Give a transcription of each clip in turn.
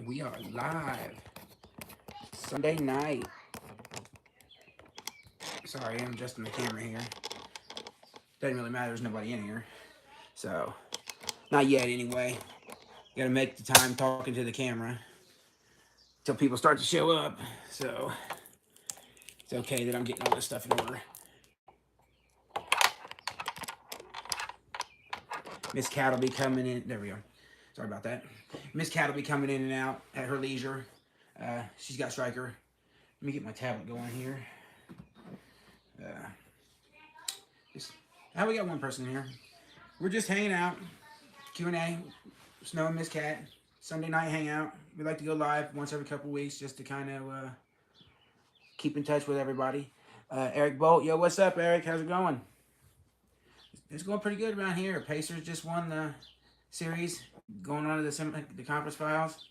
We are live. Sunday night. Sorry, I'm adjusting the camera here. Doesn't really matter, there's nobody in here. So, not yet anyway. Gotta make the time talking to the camera until people start to show up. So, it's okay that I'm getting all this stuff in order. Miss Cat will be coming in. There we go. Sorry about that. Miss Cat will be coming in and out at her leisure. She's got Striker. Let me get my tablet going here. We got one person here. We're just hanging out. Q A. Sno Mz Kat. Sunday night hangout. We like to go live once every couple weeks just to kind of keep in touch with everybody. Eric Bolt. Yo, what's up, Eric? How's it going? It's going pretty good around here. Pacers just won the series. Going on to the conference finals.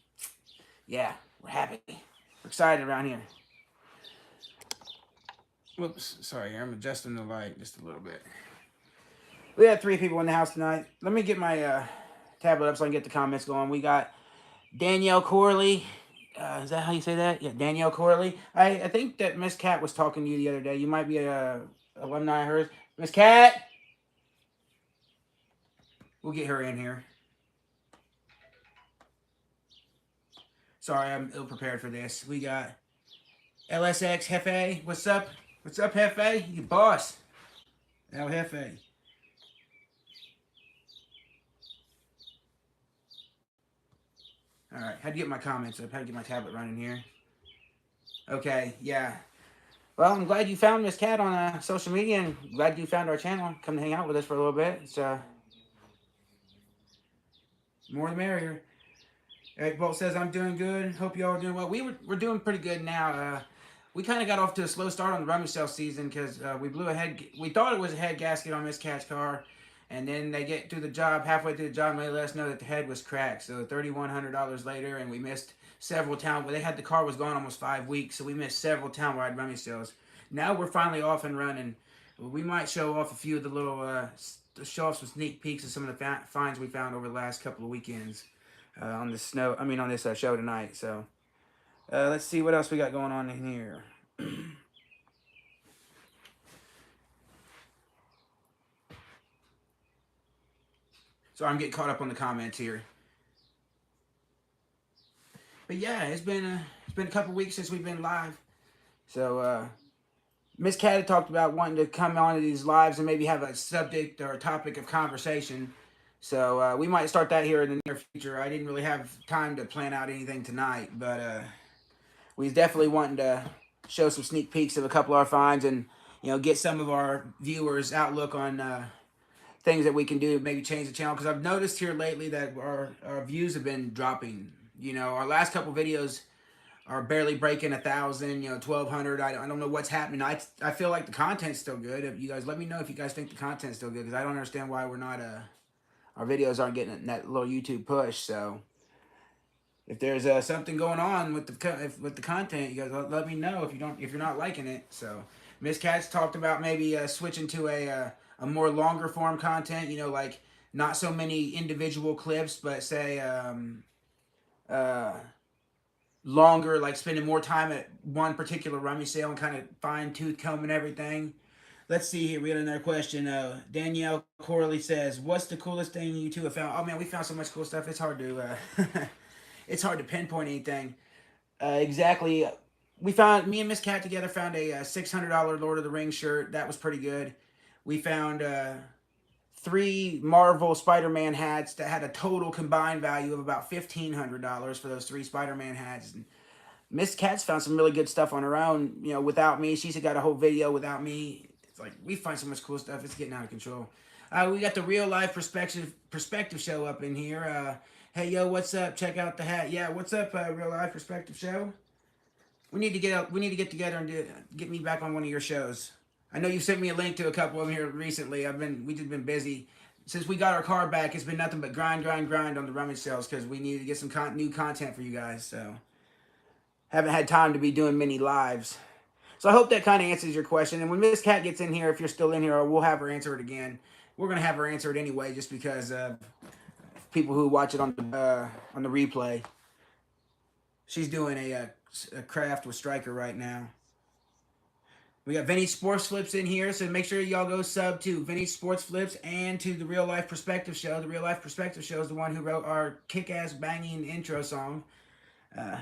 Yeah, we're happy. We're excited around here. Whoops, sorry, I'm adjusting the light just a little bit. We had 3 people in the house tonight. Let me get my tablet up so I can get the comments going. We got Danielle Corley. Is that how you say that? Yeah, Danielle Corley. I think that Miss Cat was talking to you the other day. You might be a alumni of hers. Miss Cat! We'll get her in here. Sorry, I'm ill-prepared for this. We got LSX Hefe. What's up? What's up, Hefe? You boss. El Hefe. All right, how to get my comments up? How to get my tablet running here? Okay, yeah. Well, I'm glad you found Miss Cat on social media, and glad you found our channel. Come hang out with us for a little bit. It's more the merrier. Eric Bolt says I'm doing good. Hope you all are doing well. We're doing pretty good now. We kind of got off to a slow start on the rummage sale season because we blew a head. We thought it was a head gasket on Miss Cat's car, and then they get through the job, halfway through the job, and they let us know that the head was cracked. So $3,100 later, and we missed several town. They had the car was gone almost 5 weeks, so we missed several town-wide rummage sales. Now we're finally off and running. We might show off a few of the little show off some sneak peeks of some of the finds we found over the last couple of weekends on this show tonight. So let's see what else we got going on in here. So I'm getting caught up on the comments here. But yeah, it's been a couple weeks since we've been live. So Miss Cat had talked about wanting to come on to these lives and maybe have a subject or a topic of conversation. So we might start that here in the near future. I didn't really have time to plan out anything tonight, but we was definitely wanting to show some sneak peeks of a couple of our finds and get some of our viewers' outlook on things that we can do to maybe change the channel. Because I've noticed here lately that our views have been dropping. Our last couple videos are barely breaking 1,000, 1,200. I don't know what's happening. I feel like the content's still good. You guys let me know if you guys think the content's still good, because I don't understand why we're not our videos aren't getting that little YouTube push. So if there's something going on with the content, you guys let me know if you're not liking it. So Miss Cat's talked about maybe switching to a more longer form content. Like not so many individual clips, but say longer, like spending more time at one particular rummage sale and kind of fine tooth combing everything. Let's see here. We got another question. Danielle Corley says, "What's the coolest thing you two have found?" Oh man, we found so much cool stuff. It's hard to it's hard to pinpoint anything exactly. Me and Miss Cat together found a $600 Lord of the Rings shirt. That was pretty good. We found 3 Marvel Spider-Man hats that had a total combined value of about $1,500 for those 3 Spider-Man hats. And Miss Cat's found some really good stuff on her own, without me. She's got a whole video without me. It's like, we find so much cool stuff. It's getting out of control. We got the real life perspective show up in here. Hey, yo, what's up? Check out the hat. Yeah, what's up, real life perspective show? We need to get together and get me back on one of your shows. I know you sent me a link to a couple of them here recently. We just been busy. Since we got our car back, it's been nothing but grind on the rummage sales because we need to get some new content for you guys. So haven't had time to be doing many lives. So I hope that kind of answers your question. And when Miss Cat gets in here, if you're still in here, we'll have her answer it again. We're going to have her answer it anyway, just because of people who watch it on the replay. She's doing a craft with Striker right now. We got Vinny Sports Flips in here, so make sure y'all go sub to Vinny Sports Flips and to the Real Life Perspective Show. The Real Life Perspective Show is the one who wrote our kick-ass banging intro song. Uh,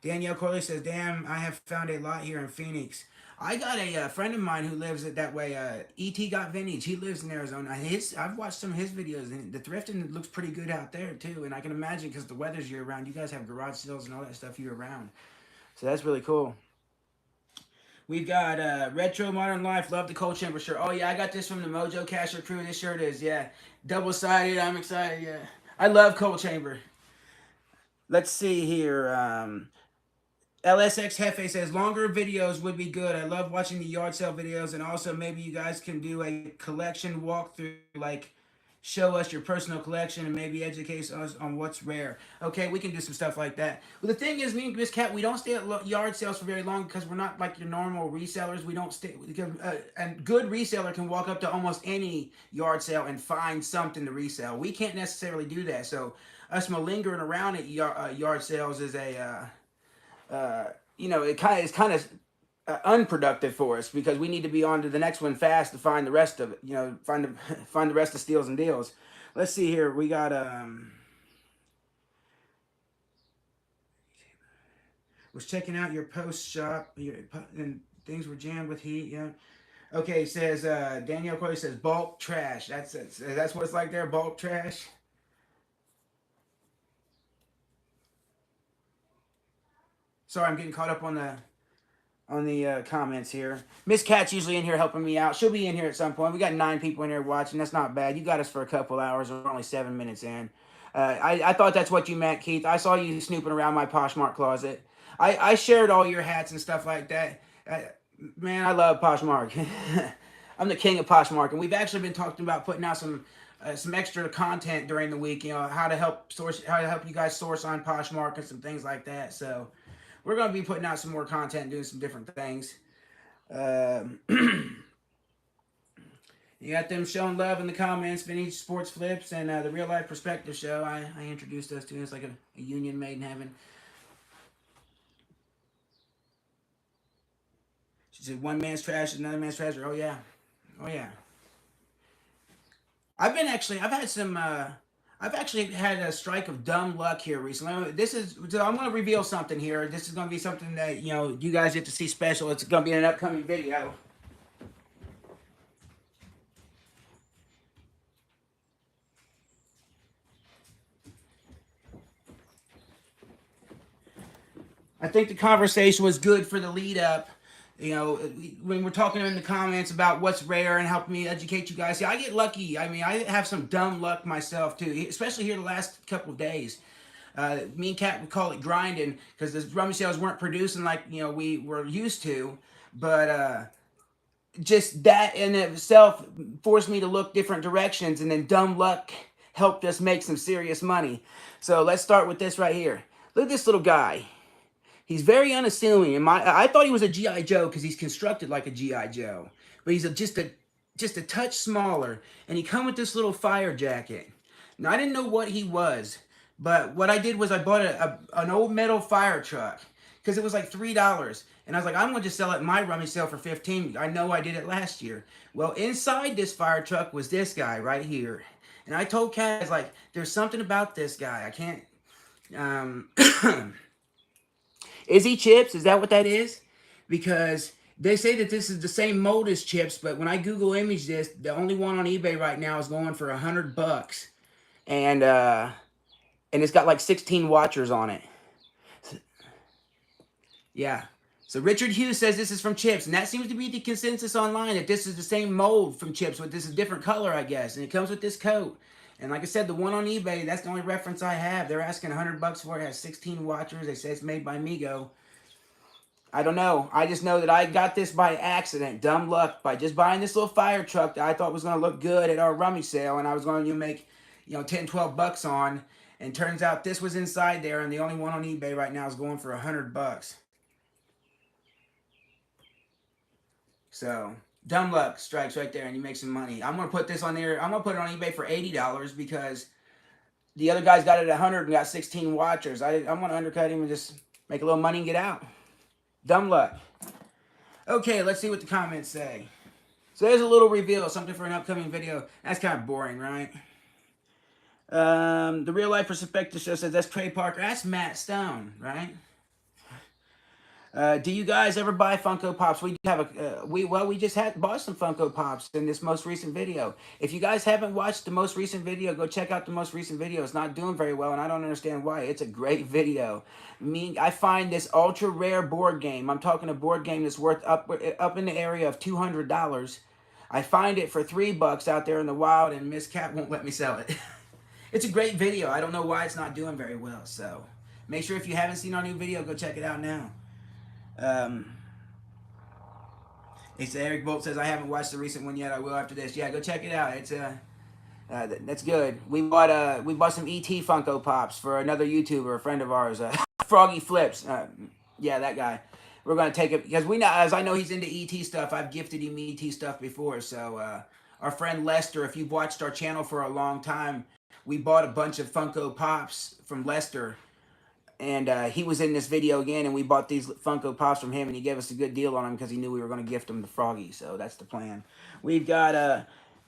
Danielle Corley says, "Damn, I have found a lot here in Phoenix. I got a friend of mine who lives it that way. Et got vintage. He lives in Arizona. I've watched some of his videos, and the thrifting looks pretty good out there too. And I can imagine because the weather's year round. You guys have garage sales and all that stuff year round, so that's really cool." We've got Retro Modern Life. Love the Cold Chamber shirt. Oh yeah, I got this from the Mojo Casher crew. This shirt is double sided. I'm excited. Yeah, I love Cold Chamber. Let's see here. LSX Hefe says longer videos would be good. I love watching the yard sale videos, and also maybe you guys can do a collection walkthrough, like show us your personal collection and maybe educate us on what's rare. Okay, we can do some stuff like that. But the thing is, me and Miss Cat, we don't stay at yard sales for very long because we're not like your normal resellers. We don't stay. A good reseller can walk up to almost any yard sale and find something to resell. We can't necessarily do that. So us malingering around at yard sales is it's kind of unproductive for us because we need to be on to the next one fast to find the rest of it. Find the rest of steals and deals. Let's see here. We got was checking out your post shop and things were jammed with heat. Yeah. Okay. Says Danielle Corey says bulk trash. That's what it's like there. Bulk trash. Sorry, I'm getting caught up on the comments here. Miss Cat's usually in here helping me out. She'll be in here at some point. We got 9 people in here watching. That's not bad. You got us for a couple hours. We're only 7 minutes in. I thought that's what you meant, Keith. I saw you snooping around my Poshmark closet. I shared all your hats and stuff like that. Man, I love Poshmark. I'm the king of Poshmark, and we've actually been talking about putting out some extra content during the week. You know how to help you guys source on Poshmark and some things like that. So we're going to be putting out some more content and doing some different things. You got them showing love in the comments. Vintage Sports Flips and the Real Life Perspective Show. I introduced us to. It's like a union made in heaven. She said, "One man's trash is another man's treasure." Oh yeah, oh yeah. I've actually had a strike of dumb luck here recently. I'm going to reveal something here. This is going to be something that, you guys get to see special. It's going to be in an upcoming video. I think the conversation was good for the lead up. When we're talking in the comments about what's rare and helping me educate you guys. See, I get lucky. I mean, I have some dumb luck myself too, especially here the last couple of days. Me and Kat would call it grinding because the rummy sales weren't producing like we were used to, but just that in itself forced me to look different directions, and then dumb luck helped us make some serious money. So let's start with this right here. Look at this little guy. He's very unassuming. I thought he was a GI Joe because he's constructed like a GI Joe, but he's just a touch smaller, and he come with this little fire jacket. Now I didn't know what he was, but what I did was I bought an old metal fire truck because it was like $3, and I was like, I'm gonna just sell it in my rummy sale for 15. I know I did it last year. Well, inside this fire truck was this guy right here, and I told Kat, I was like, there's something about this guy. I can't. Is he chips? Is that what that is? Because they say that this is the same mold as chips, but when I Google image this, the only one on eBay right now is going for $100, and it's got like 16 watchers on it. Yeah. So Richard Hughes says this is from Chips, and that seems to be the consensus online that this is the same mold from Chips, but this is a different color, I guess, and it comes with this coat. And like I said, the one on eBay, that's the only reference I have. They're asking $100 for it. It has 16 watchers. They say it's made by Migo. I don't know. I just know that I got this by accident, dumb luck, by just buying this little fire truck that I thought was going to look good at our rummy sale, and I was going to make, 10, 12 bucks on. And turns out this was inside there, and the only one on eBay right now is going for $100. So dumb luck strikes right there, and you make some money. I'm gonna put this on there. I'm gonna put it on eBay for $80 because The other guy's got it at 100 and got 16 watchers. I'm going to undercut him and just make a little money and get out. Dumb luck. Okay, let's see what the comments say. So there's a little reveal, something for an upcoming video. That's kind of boring, right? The Real Life Perspective Show says that's Trey Parker. That's Matt Stone, right? Do you guys ever buy Funko Pops? We have we just bought some Funko Pops in this most recent video. If you guys haven't watched the most recent video, go check out the most recent video. It's not doing very well, and I don't understand why. It's a great video. I find this ultra rare board game. I'm talking a board game that's worth up in the area of $200. I find it for $3 out there in the wild, and Mz Kat won't let me sell it. It's a great video. I don't know why it's not doing very well. So make sure if you haven't seen our new video, go check it out now. It's Eric Bolt says I haven't watched the recent one yet. I will after this. Yeah, go check it out. It's that's good. We bought some ET Funko Pops for another YouTuber, a friend of ours, Froggy Flips. Yeah, that guy. We're gonna take it because as I know he's into ET stuff. I've gifted him ET stuff before. So our friend Lester, if you've watched our channel for a long time, we bought a bunch of Funko Pops from Lester. And he was in this video again, and we bought these Funko Pops from him, and he gave us a good deal on them because he knew we were going to gift him the Froggy. So that's the plan. We've got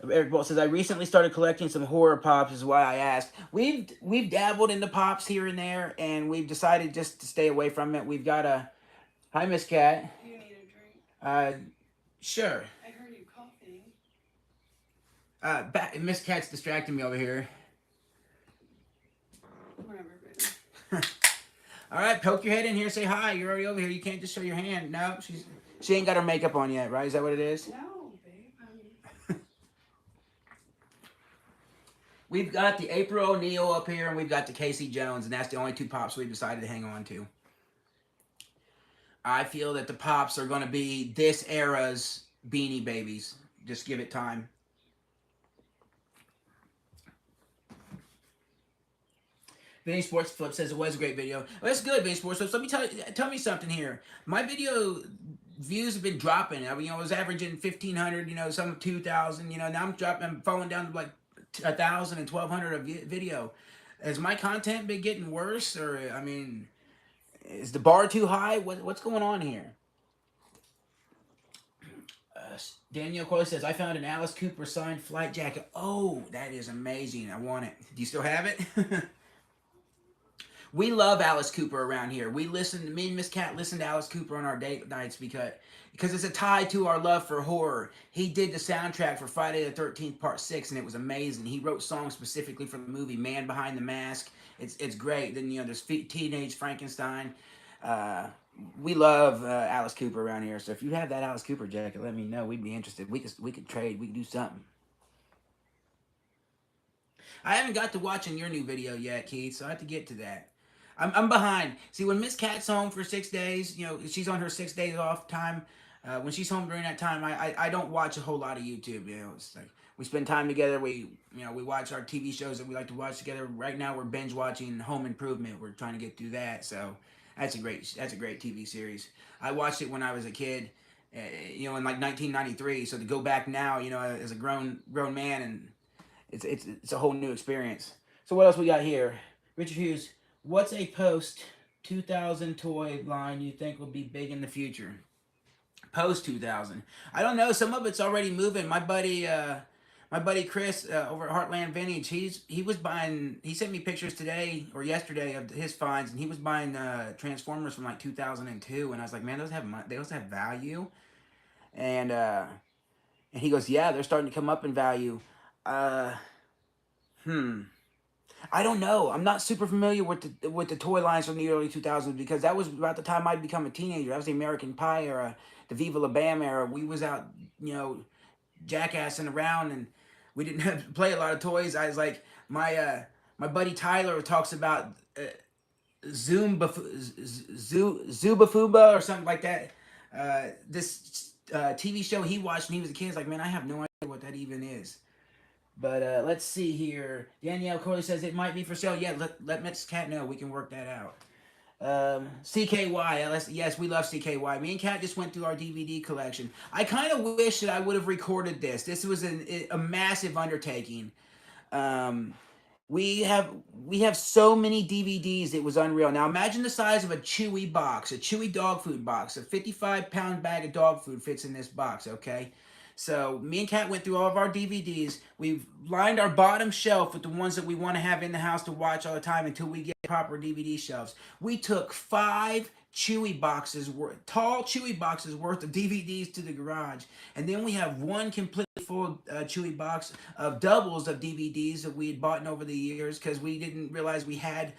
Eric Bolt says I recently started collecting some horror pops. Is why I asked. We've dabbled in the pops here and there, and we've decided just to stay away from it. We've got a hi, Mz Kat. You need a drink? Sure. I heard you coughing. Mz Kat's distracting me over here. Whatever, baby. All right, poke your head in here, say hi. You're already over here. You can't just show your hand. No, she ain't got her makeup on yet, right? Is that what it is? No, babe. We've got the April O'Neil up here, and we've got the Casey Jones, and that's the only two pops we've decided to hang on to. I feel that the pops are going to be this era's Beanie Babies. Just give it time. Vinny Sports Flip says it was a great video. Well, that's good, Vinny Sports Flip. Let me tell me something here. My video views have been dropping. I mean, I was averaging 1,500, some 2,000. Now I'm falling down to like 1,000 and 1,200 a video. Has my content been getting worse, or I mean, is the bar too high? What's going on here? Danielle Corley says I found an Alice Cooper signed flight jacket. Oh, that is amazing. I want it. Do you still have it? We love Alice Cooper around here. Me and Mz Kat listen to Alice Cooper on our date nights because it's a tie to our love for horror. He did the soundtrack for Friday the 13th Part 6, and it was amazing. He wrote songs specifically for the movie Man Behind the Mask. It's great. Then, there's Teenage Frankenstein. We love Alice Cooper around here. So if you have that Alice Cooper jacket, let me know. We'd be interested. We could trade. We could do something. I haven't got to watching your new video yet, Keith, so I have to get to that. I'm behind. See, when Mz Kat's home for 6 days, she's on her 6 days off time. When she's home during that time, I don't watch a whole lot of YouTube. It's like we spend time together. We watch our TV shows that we like to watch together. Right now, we're binge watching Home Improvement. We're trying to get through that. So that's a great TV series. I watched it when I was a kid, in like 1993. So to go back now, as a grown man, and it's a whole new experience. So what else we got here? Richard Hughes. What's a post-2000 toy line you think will be big in the future? Post-2000. I don't know. Some of it's already moving. My buddy Chris over at Heartland Vintage, he sent me pictures today or yesterday of his finds, and he was buying Transformers from like 2002, and I was like, man, those have value. And he goes, yeah, they're starting to come up in value. I don't know. I'm not super familiar with the toy lines from the early 2000s because that was about the time I'd become a teenager. That was the American Pie era, the Viva La Bam era. We was out, jackassing around, and we didn't have to play a lot of toys. I was like, my buddy Tyler talks about Zubafuba or something like that. This TV show he watched when he was a kid. He's like, man, I have no idea what that even is. But let's see here. Danielle Corley says it might be for sale. Yeah, let Mz Kat know. We can work that out. CKY. Yes, we love CKY. Me and Kat just went through our DVD collection. I kind of wish that I would have recorded this. This was a massive undertaking. we have we have so many DVDs. It was unreal. Now imagine the size of a Chewy box, a Chewy dog food box. A 55-pound bag of dog food fits in this box. Okay, so me and Kat went through all of our DVDs. We've lined our bottom shelf with the ones that we want to have in the house to watch all the time until we get proper DVD shelves. We took 5 tall Chewy boxes worth of DVDs to the garage, and then we have one completely full Chewy box of doubles of DVDs that we had bought over the years because we didn't realize we had,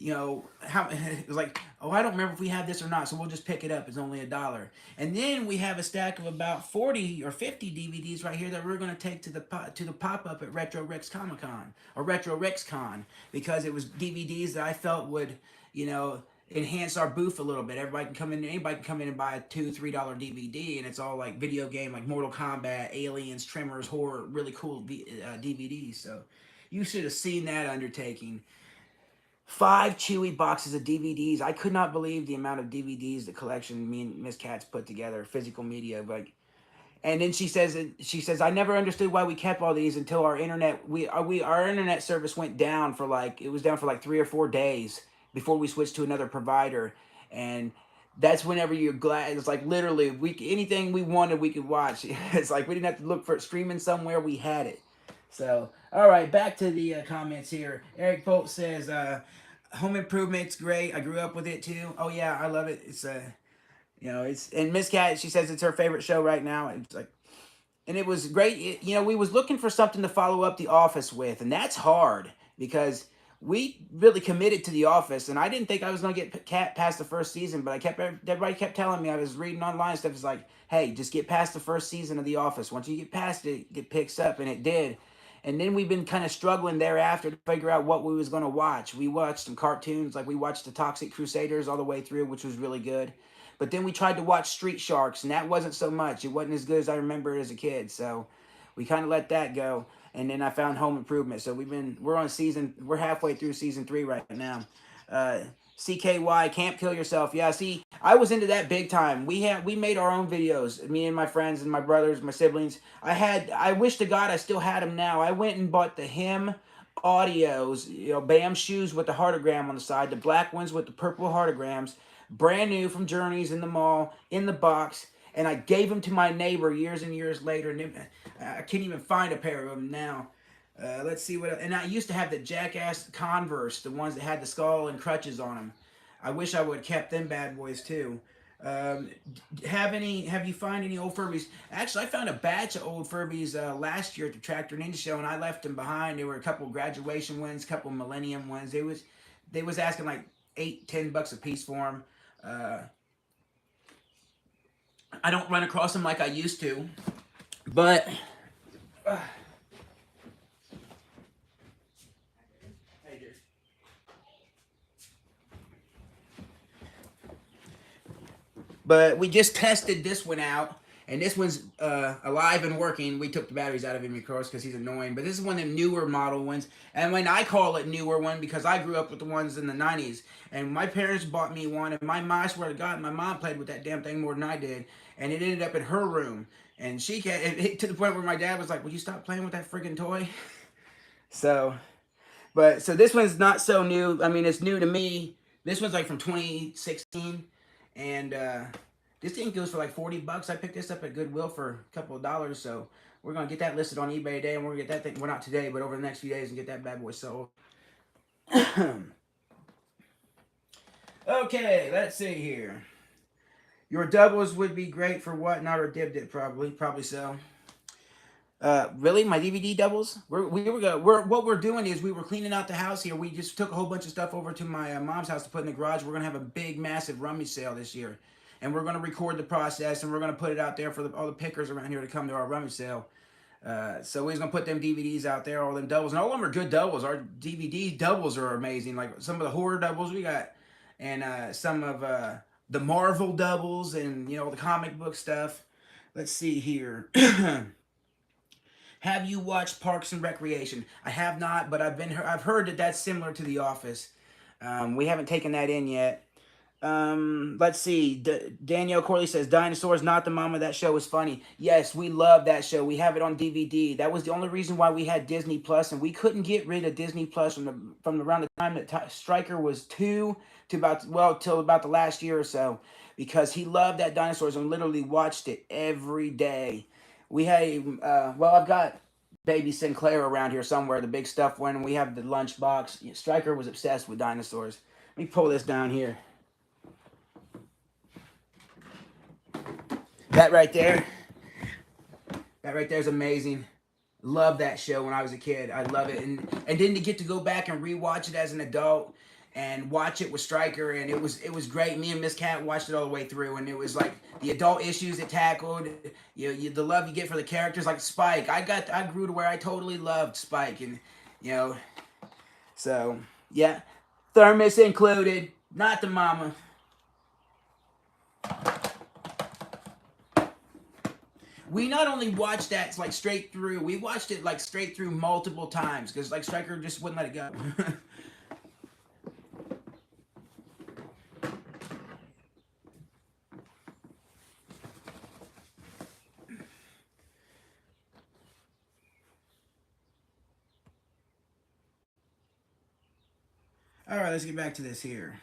how it was like, oh, I don't remember if we have this or not, so we'll just pick it up. It's only $1. And then we have a stack of about 40 or 50 DVDs right here that we're going to take to the pop up at Retro Rex Comic Con or Retro Rex Con, because it was DVDs that I felt would, enhance our booth a little bit. Anybody can come in and buy a $2-3 DVD, and it's all like video game, like Mortal Kombat, Aliens, Tremors, horror, really cool DVDs. So you should have seen that undertaking. 5 Chewy boxes of DVDs. I could not believe the amount of DVDs the collection me and Miss Kat's put together, physical media. And then she says I never understood why we kept all these until our internet service went down for it was down for like 3 or 4 days before we switched to another provider. And that's whenever you're glad. It's like literally anything we wanted we could watch. It's like we didn't have to look for it streaming somewhere. We had it. So, all right, back to the comments here. Eric Pope says, "Home Improvement's great. I grew up with it too. Oh yeah, I love it. It's it's, and Miss Cat, she says it's her favorite show right now. It's like, and it was great. We was looking for something to follow up The Office with, and that's hard because we really committed to The Office, and I didn't think I was gonna get Cat past the first season, but everybody kept telling me. I was reading online stuff. It's like, hey, just get past the first season of The Office. Once you get past it, it picks up, and it did. And then we've been kind of struggling thereafter to figure out what we was going to watch. We watched some cartoons, like we watched the Toxic Crusaders all the way through, which was really good. But then we tried to watch Street Sharks, and that wasn't so much. It wasn't as good as I remember it as a kid. So we kind of let that go. And then I found Home Improvement. So we're halfway through season 3 right now. CKY, Can't Kill Yourself. Yeah, see, I was into that big time. We made our own videos, me and my friends and my brothers, my siblings. I wish to God I still had them now. I went and bought the Him audios, BAM shoes with the heartogram on the side, the black ones with the purple heartograms, brand new from Journeys in the mall, in the box, and I gave them to my neighbor years and years later, and I can't even find a pair of them now. Let's see what. And I used to have the Jackass Converse, the ones that had the skull and crutches on them. I wish I would have kept them bad boys too. Have you find any old Furbies? Actually, I found a batch of old Furbies last year at the Tractor Ninja Show, and I left them behind. There were a couple graduation ones, a couple Millennium ones. They was asking like $8-10 a piece for them. I don't run across them like I used to, but. But we just tested this one out, and this one's alive and working. We took the batteries out of him, of course, because he's annoying. But this is one of the newer model ones. And when I call it newer one, because I grew up with the ones in the 90s. And my parents bought me one, and I swear to God, my mom played with that damn thing more than I did. And it ended up in her room. And to the point where my dad was like, "Will you stop playing with that friggin' toy?" So this one's not so new. I mean, it's new to me. This one's like from 2016. And this thing goes for like $40. I picked this up at Goodwill for a couple of dollars. So we're going to get that listed on eBay today. And we're going to get that thing, well, not today, but over the next few days, and get that bad boy sold. Okay, let's see here. Your doubles would be great for Whatnot or Dib probably so. Really, my DVD doubles? What we're doing is we were cleaning out the house here. We just took a whole bunch of stuff over to my mom's house to put in the garage. We're gonna have a big, massive rummage sale this year, and we're gonna record the process, and we're gonna put it out there for all the pickers around here to come to our rummage sale. So we're just gonna put them DVDs out there, all them doubles, and all of them are good doubles. Our DVD doubles are amazing. Like some of the horror doubles we got, and some of the Marvel doubles, and the comic book stuff. Let's see here. Have you watched Parks and Recreation? I have not, but I've heard that that's similar to The Office. We haven't taken that in yet. Let's see. Danielle Corley says Dinosaurs Not the Mama. That show was funny. Yes, we love that show. We have it on DVD. That was the only reason why we had Disney Plus, and we couldn't get rid of Disney Plus from around the time that Stryker was 2 to about, well, till about the last year or so, because he loved that Dinosaurs and literally watched it every day. We had well, I've got baby Sinclair around here somewhere, the big stuffed one, and we have the lunchbox. Stryker was obsessed with dinosaurs. Let me pull this down here. That right there, that right there is amazing. Love that show when I was a kid. I love it, and then to get to go back and rewatch it as an adult and watch it with Stryker, and it was great. Me and Miss Cat watched it all the way through, and it was like the adult issues it tackled, the love you get for the characters like Spike. I grew to where I totally loved Spike, and you know, so yeah, thermos included, not the mama. We not only watched that like straight through, we watched it like straight through multiple times because like Stryker just wouldn't let it go. All right, let's get back to this here.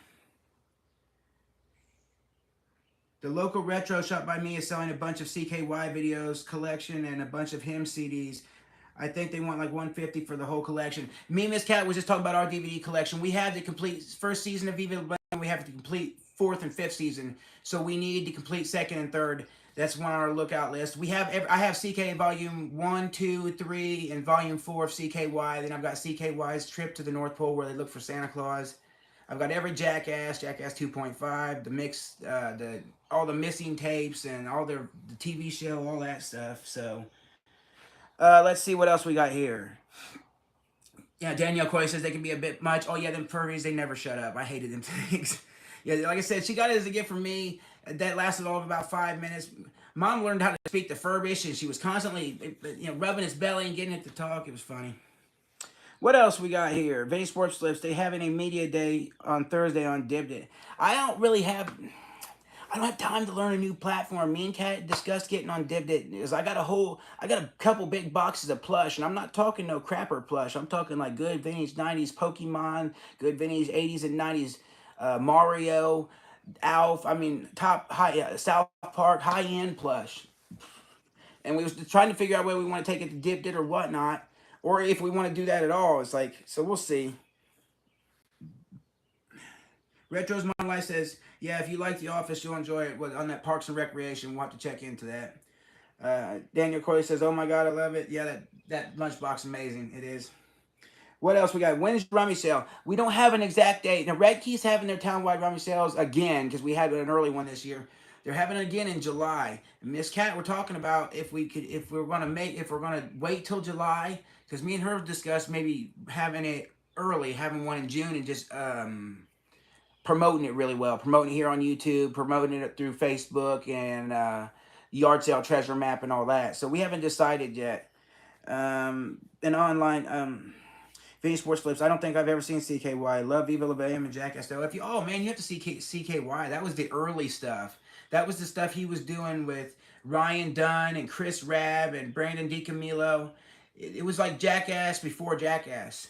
The local retro shop by me is selling a bunch of CKY videos collection and a bunch of him CDs. I think they want like 150 for the whole collection. Me and Miss Cat was just talking about our DVD collection. We have the complete first season of Viva La Bam. We have the complete fourth and fifth season. So we need the complete second and third. That's one on our lookout list. I have CK volume 1, 2, 3, and volume 4 of CKY. Then I've got CKY's Trip to the North Pole where they look for Santa Claus. I've got every Jackass 2.5, the mix, all the missing tapes, and all the TV show, all that stuff. So let's see what else we got here. Yeah, Danielle Coy says they can be a bit much. Oh yeah, them furries, they never shut up. I hated them things. Yeah, like I said, she got it as a gift from me. That lasted all of about 5 minutes. Mom learned how to speak to Furbish, and she was constantly, rubbing his belly and getting it to talk. It was funny. What else we got here? Vinny Sports Flips. They having a media day on Thursday on Dibdit. I don't really have. I don't have time to learn a new platform. Me and Kat discussed getting on Dibdit. Because I got a couple big boxes of plush, and I'm not talking no crapper plush. I'm talking like good vintage '90s Pokemon, good vintage '80s and '90s Mario, Alf. I mean, top high South Park high end plush. And we was trying to figure out whether we want to take it to Dibdit or whatnot, or if we want to do that at all. It's like, so we'll see. Retro's Mom Life says, yeah, if you like The Office, you'll enjoy it. On that Parks and Recreation, we'll have to check into that. Daniel Corey says, oh my God, I love it. Yeah, that lunchbox amazing. It is. What else we got? When's Rummy Sale? We don't have an exact date. Now, Red Key's having their town-wide Rummy Sales again, because we had an early one this year. They're having it again in July. Miss Cat, we're talking about if we're gonna wait till July, because me and her discussed maybe having it early, having one in June, and just promoting it really well, promoting it here on YouTube, promoting it through Facebook and yard sale treasure map and all that. So we haven't decided yet. And online, Vinny Sports Flips. I don't think I've ever seen CKY. Love Viva La Bam and Jackass. Though, oh man, you have to see CKY. That was the early stuff. That was the stuff he was doing with Ryan Dunn and Chris Rabb and Brandon DiCamillo. It was like Jackass before Jackass.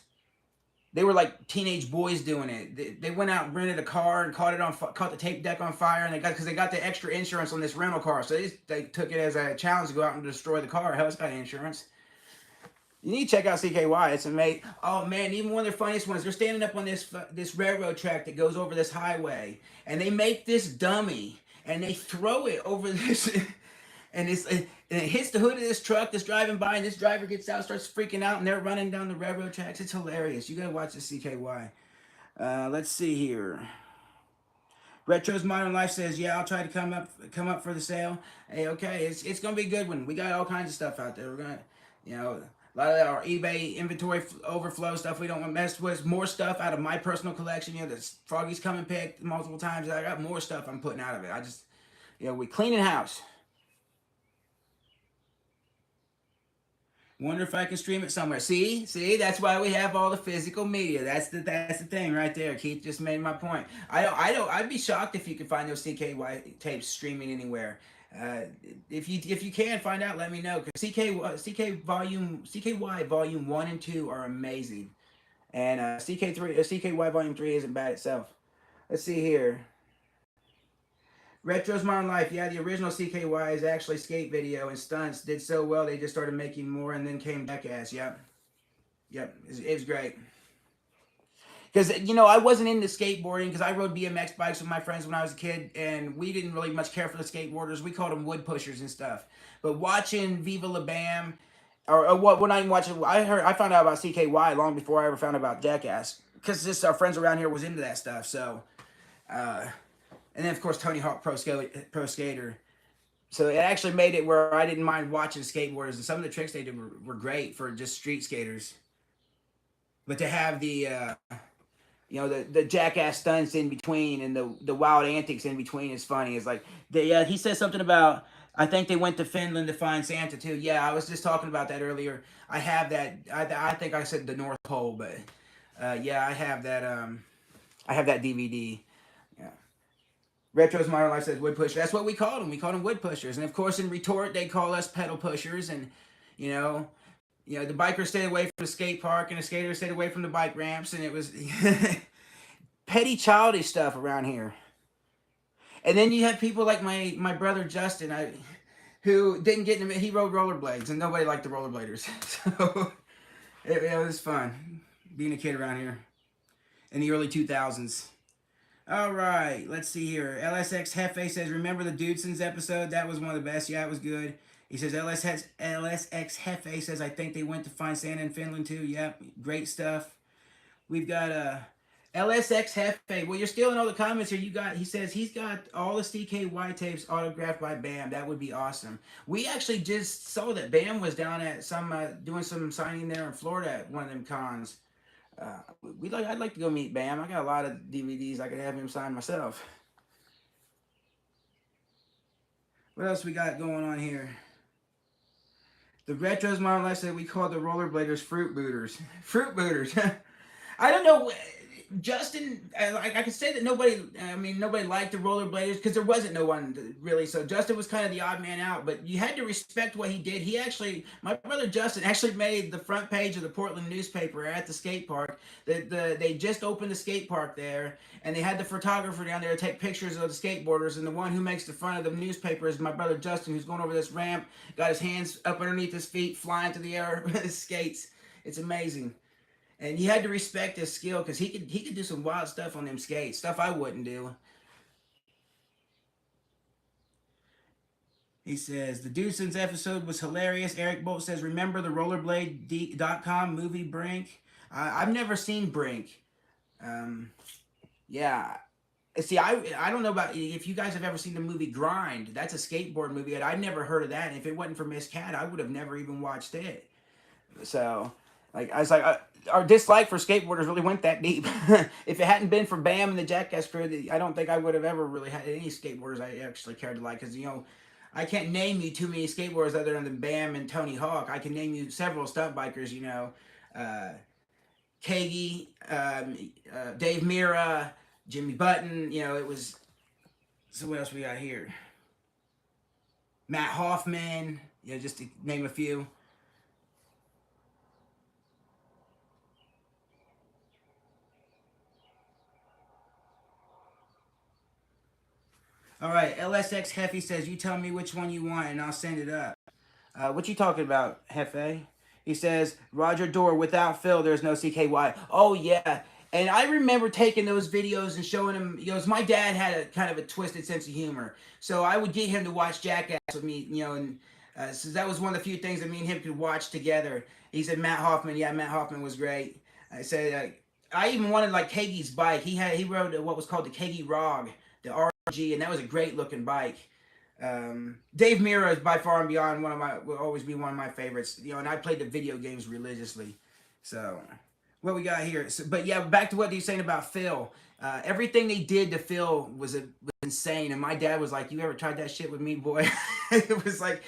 They were like teenage boys doing it. They went out and rented a car and caught the tape deck on fire, and because they got the extra insurance on this rental car, so they took it as a challenge to go out and destroy the car. Hell, it's got insurance. You need to check out CKY. It's amazing. Oh man, even one of their funniest ones. They're standing up on this railroad track that goes over this highway, and they make this dummy and they throw it over this, and it hits the hood of this truck that's driving by, and this driver gets out, starts freaking out, and they're running down the railroad tracks. It's hilarious. You gotta watch the CKY. Let's see here. Retro's Modern Life says, yeah, I'll try to come up for the sale. Hey, okay, it's gonna be a good one. We got all kinds of stuff out there. We're gonna, a lot of our eBay inventory overflow stuff we don't want to mess with. More stuff out of my personal collection. The Froggy's come and picked multiple times. I got more stuff I'm putting out of it. I just, we cleaning house. Wonder if I can stream it somewhere. See, that's why we have all the physical media. That's the thing right there. Keith just made my point. I'd be shocked if you could find those CKY tapes streaming anywhere. Uh, if you can find out, let me know. Cause CKY volume 1 and 2 are amazing, and CKY volume 3 isn't bad itself. Let's see here. Retro's Modern Life. Yeah, the original CKY is actually skate video and stunts. Did so well, they just started making more and then came Jackass. Yep. It was great. Because, I wasn't into skateboarding because I rode BMX bikes with my friends when I was a kid, and we didn't really much care for the skateboarders. We called them wood pushers and stuff. But watching Viva La Bam, or what, when I watching, I found out about CKY long before I ever found out about Jackass. Because just our friends around here was into that stuff, so. And then, of course, Tony Hawk Pro Skater. So it actually made it where I didn't mind watching skateboarders, and some of the tricks they did were great for just street skaters. But to have the jackass stunts in between and the wild antics in between is funny. It's like he says something about, I think they went to Finland to find Santa too. Yeah, I was just talking about that earlier. I have that. I think I said the North Pole, but yeah, I have that. I have that DVD. Yeah. Retro's Modern Life says wood pusher. That's what we called them. We called them wood pushers. And of course, in retort, they call us pedal pushers. And the bikers stayed away from the skate park, and the skaters stayed away from the bike ramps. And it was petty, childish stuff around here. And then you have people like my brother Justin, who didn't get into it. He rode rollerblades, and nobody liked the rollerbladers. So it was fun being a kid around here in the early 2000s. All right, let's see here. LSX Hefe says, remember the Dudesons episode? That was one of the best. Yeah, it was good. He says, LSX Hefe says, I think they went to find Santa in Finland too. Yep, great stuff. We've got LSX Hefe. Well, you're stealing all the comments here. He says he's got all the CKY tapes autographed by Bam. That would be awesome. We actually just saw that Bam was down at doing some signing there in Florida at one of them cons. I'd like to go meet Bam. I got a lot of DVDs I could have him sign myself. What else we got going on here? The Retros Modern Life said we call the rollerbladers fruit booters. Fruit booters. I don't know. Justin, I could say that nobody liked the rollerbladers because there wasn't no one really. So Justin was kind of the odd man out, but you had to respect what he did. My brother Justin actually made the front page of the Portland newspaper at the skate park. They just opened the skate park there, and they had the photographer down there to take pictures of the skateboarders. And the one who makes the front of the newspaper is my brother Justin, who's going over this ramp, got his hands up underneath his feet, flying through the air with his skates. It's amazing. And you had to respect his skill because he could do some wild stuff on them skates, stuff I wouldn't do. He says, the Dudesons episode was hilarious. Eric Bolt says, remember the rollerblade.com movie Brink? I've never seen Brink. Yeah. See, I don't know about if you guys have ever seen the movie Grind. That's a skateboard movie. I'd never heard of that. And if it wasn't for Miss Cat, I would have never even watched it. So, I was like, our dislike for skateboarders really went that deep. If it hadn't been for Bam and the Jackass crew, I don't think I would have ever really had any skateboarders I actually cared to like. Because, I can't name you too many skateboarders other than Bam and Tony Hawk. I can name you several stunt bikers, Kagi, Dave Mira, Jimmy Button. It was... So what else we got here? Matt Hoffman, just to name a few. All right, LSX Hefe says, you tell me which one you want and I'll send it up. What you talking about, Hefe? He says, Roger Dorr, without Phil, there's no CKY. Oh, yeah. And I remember taking those videos and showing him, my dad had a kind of a twisted sense of humor. So I would get him to watch Jackass with me, and so that was one of the few things that me and him could watch together. He said, Matt Hoffman. Yeah, Matt Hoffman was great. I said, I even wanted like Kagi's bike. He rode what was called the Kagi Rog, the RG, and that was a great looking bike. Dave Mira is by far and beyond will always be one of my favorites. And I played the video games religiously. So, what we got here? But yeah, back to what he's saying about Phil. Everything they did to Phil was insane. And my dad was like, "You ever tried that shit with me, boy?" It was like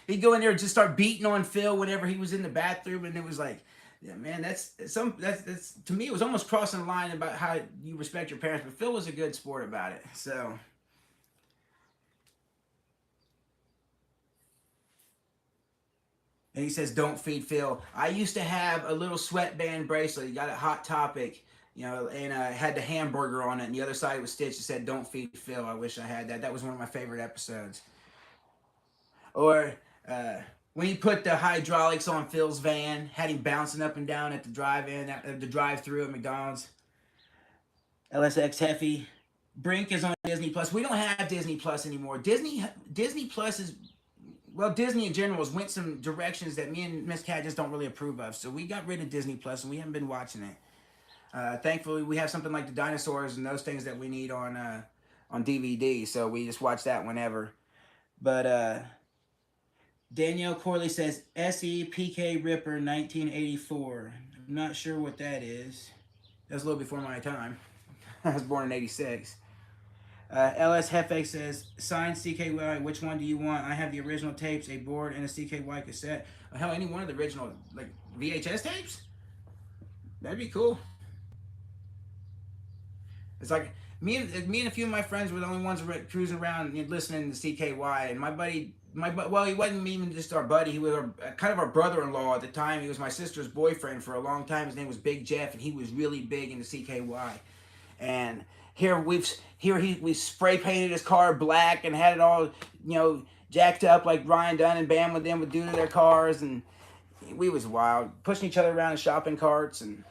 he'd go in there and just start beating on Phil whenever he was in the bathroom, and it was like, yeah, man, that's to me it was almost crossing the line about how you respect your parents. But Phil was a good sport about it. So. And he says, "Don't feed Phil." I used to have a little sweatband bracelet. You got a Hot Topic, and had the hamburger on it, and the other side was stitched. It said, "Don't feed Phil." I wish I had that. That was one of my favorite episodes. Or uh, when he put the hydraulics on Phil's van, had him bouncing up and down at the the drive-through at McDonald's. LSX Heffy. Brink is on Disney Plus. We don't have Disney Plus anymore. Disney Plus is, well, Disney in general has went some directions that me and Miss Cat just don't really approve of. So we got rid of Disney Plus and we haven't been watching it. Thankfully, we have something like the dinosaurs and those things that we need on DVD. So we just watch that whenever. But Danielle Corley says SEPK Ripper 1984. I'm not sure what that is. That was a little before my time. I was born in '86. LS Hefe says, signed CKY, which one do you want? I have the original tapes, a board, and a CKY cassette. Hell, any one of the original, like, VHS tapes? That'd be cool. It's like, me and a few of my friends were the only ones cruising around and listening to CKY, and my buddy, well, he wasn't even just our buddy, he was kind of our brother-in-law at the time. He was my sister's boyfriend for a long time. His name was Big Jeff, and he was really big into CKY. And we spray painted his car black and had it all, jacked up like Ryan Dunn and Bam with them would do to their cars, and we was wild, pushing each other around in shopping carts. And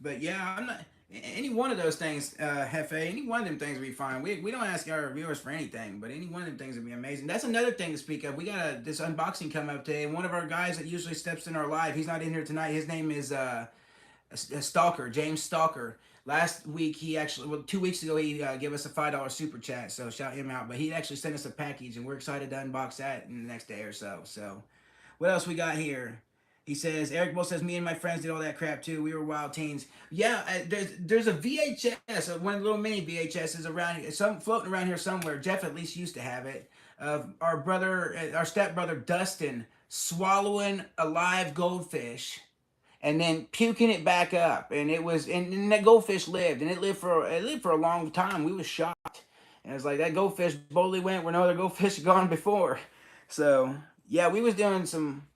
but yeah, I'm not any one of those things, Hefe. Any one of them things we find. We don't ask our viewers for anything, but any one of them things would be amazing. That's another thing to speak of. We got this unboxing coming up today, and one of our guys that usually steps in our live, he's not in here tonight. His name is Stalker, James Stalker. Last week, 2 weeks ago, he gave us a $5 super chat, so shout him out. But he actually sent us a package, and we're excited to unbox that in the next day or so. So, what else we got here? He says, Eric Bull says, me and my friends did all that crap too. We were wild teens. Yeah, there's a VHS, one little mini VHS is around here, floating around here somewhere. Jeff at least used to have it. Of our stepbrother Dustin swallowing a live goldfish and then puking it back up. And it was, and that goldfish lived, and it lived for a long time. We was shocked. And it was like, that goldfish boldly went where no other goldfish had gone before. So, yeah, we was doing some.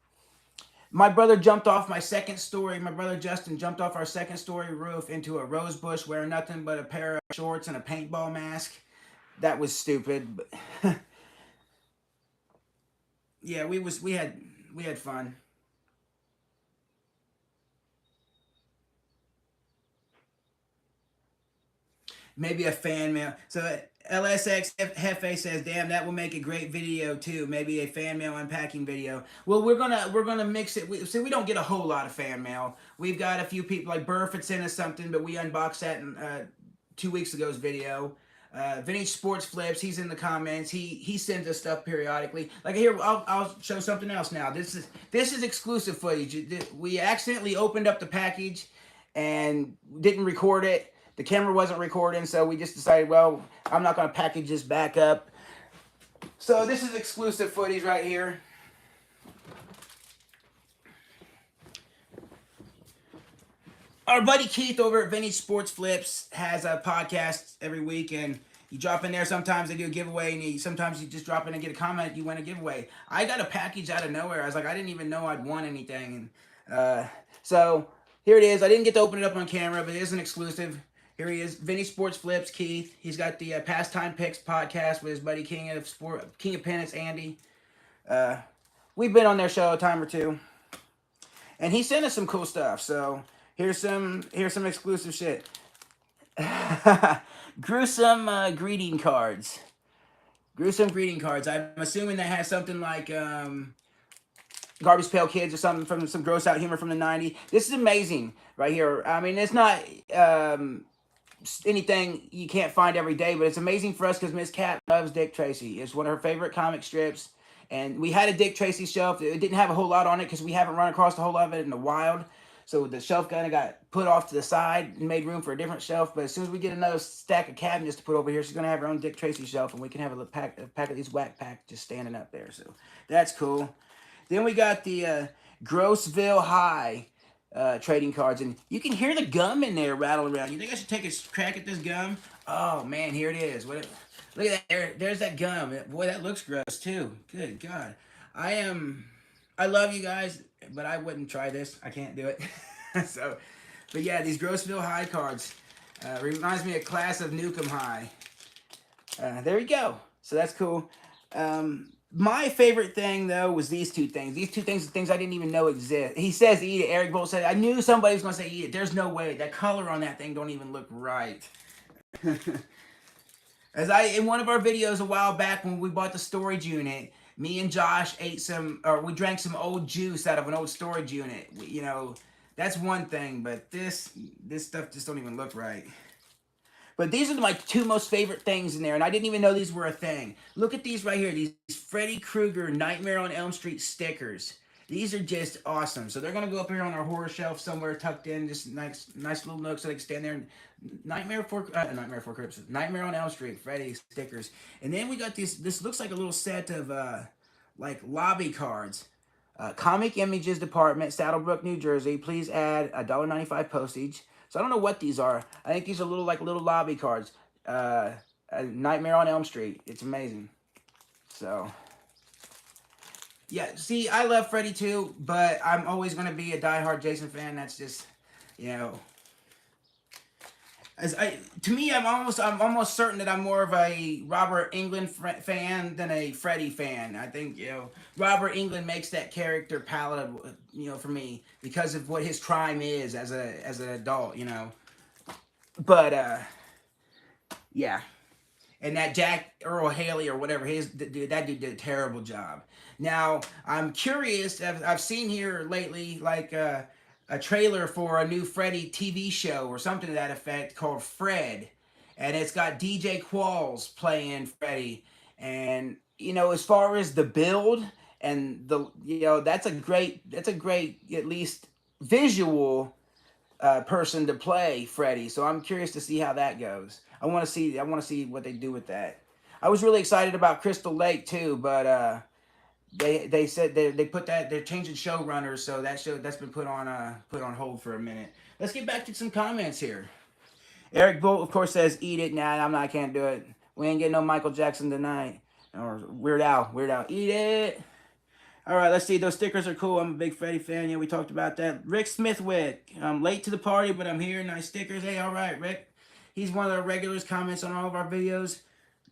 My brother jumped off my second story. My brother Justin jumped off our second story roof into a rose bush wearing nothing but a pair of shorts and a paintball mask. That was stupid, but yeah, we had fun. Maybe a fan mail. So LSX Hefe says, "Damn, that will make a great video too. Maybe a fan mail unpacking video." Well, we're gonna mix it. We don't get a whole lot of fan mail. We've got a few people like Burf had sent us something, but we unboxed that in 2 weeks ago's video. Vintage Sports Flips, he's in the comments. He sends us stuff periodically. Like here, I'll show something else now. This is exclusive footage. We accidentally opened up the package and didn't record it. The camera wasn't recording, so we just decided, well, I'm not going to package this back up. So this is exclusive footage right here. Our buddy Keith over at Vintage Sports Flips has a podcast every week, and you drop in there. Sometimes they do a giveaway, and sometimes you just drop in and get a comment, you win a giveaway. I got a package out of nowhere. I was like, I didn't even know I'd won anything. And so here it is. I didn't get to open it up on camera, but it is an exclusive. Here he is, Vintage Sports Flips, Keith. He's got the Pastime Picks podcast with his buddy King of Pennants, Andy. We've been on their show a time or two, and he sent us some cool stuff. So here's some exclusive shit. Gruesome greeting cards. Gruesome greeting cards. I'm assuming that has something like Garbage Pail Kids or something from some gross out humor from the 90s. This is amazing right here. I mean, it's not anything you can't find every day, but it's amazing for us because Miss Cat loves Dick Tracy. It's one of her favorite comic strips, And we had a Dick Tracy shelf. It didn't have a whole lot on it because we haven't run across a whole lot of it in the wild. So the shelf kind of got put off to the side and made room for a different shelf. But as soon as we get another stack of cabinets to put over here, she's going to have her own Dick Tracy shelf, and we can have a pack of these whack packs just standing up there. So that's cool. Then we got the Grossville High trading cards, and you can hear the gum in there rattle around. You think I should take a crack at this gum? Oh man, here it is. Look at that. There's that gum. Boy, that looks gross too. Good God. I love you guys, but I wouldn't try this. I can't do it. So, but yeah, these Grossville High cards reminds me of Class of Nukem High. There you go. So that's cool. My favorite thing though was these two things. These two things are things I didn't even know exist. He says eat it. Eric Bolt said I knew somebody was gonna say eat it. There's no way. That color on that thing don't even look right. In one of our videos a while back when we bought the storage unit, me and Josh we drank some old juice out of an old storage unit. That's one thing, but this stuff just don't even look right. But these are my two most favorite things in there, and I didn't even know these were a thing. Look at these right here, these Freddy Krueger Nightmare on Elm Street stickers. These are just awesome. So they're going to go up here on our horror shelf somewhere tucked in, just nice little nook so they can stand there. And Nightmare on Elm Street, Freddy stickers. And then we got this looks like a little set of like lobby cards. Comic Images Department, Saddlebrook, New Jersey. Please add $1.95 postage. So I don't know what these are. I think these are little lobby cards. Nightmare on Elm Street. It's amazing. So yeah, see, I love Freddy too, but I'm always going to be a diehard Jason fan. That's just, to me, I'm almost certain that I'm more of a Robert Englund fan than a Freddy fan. I think Robert Englund makes that character palatable, for me because of what his crime is as an adult, But yeah, and that Jack Earl Haley or whatever that dude did a terrible job. Now I'm curious. I've seen here lately like a trailer for a new Freddy TV show or something to that effect called Fred, and it's got DJ Qualls playing Freddy. And as far as the build and that's a great at least visual person to play Freddy. So I'm curious to see how that goes. I want to see what they do with that. I was really excited about Crystal Lake too, but they said they're changing showrunners, so that's been put on hold for a minute. Let's get back to some comments here. Eric Bolt, of course, says eat it. Nah, I can't do it. We ain't getting no Michael Jackson tonight. Or Weird Al, eat it. All right, let's see. Those stickers are cool. I'm a big Freddy fan. Yeah, we talked about that. Rick Smithwick. I'm late to the party, but I'm here. Nice stickers. Hey, all right, Rick. He's one of the regulars, comments on all of our videos.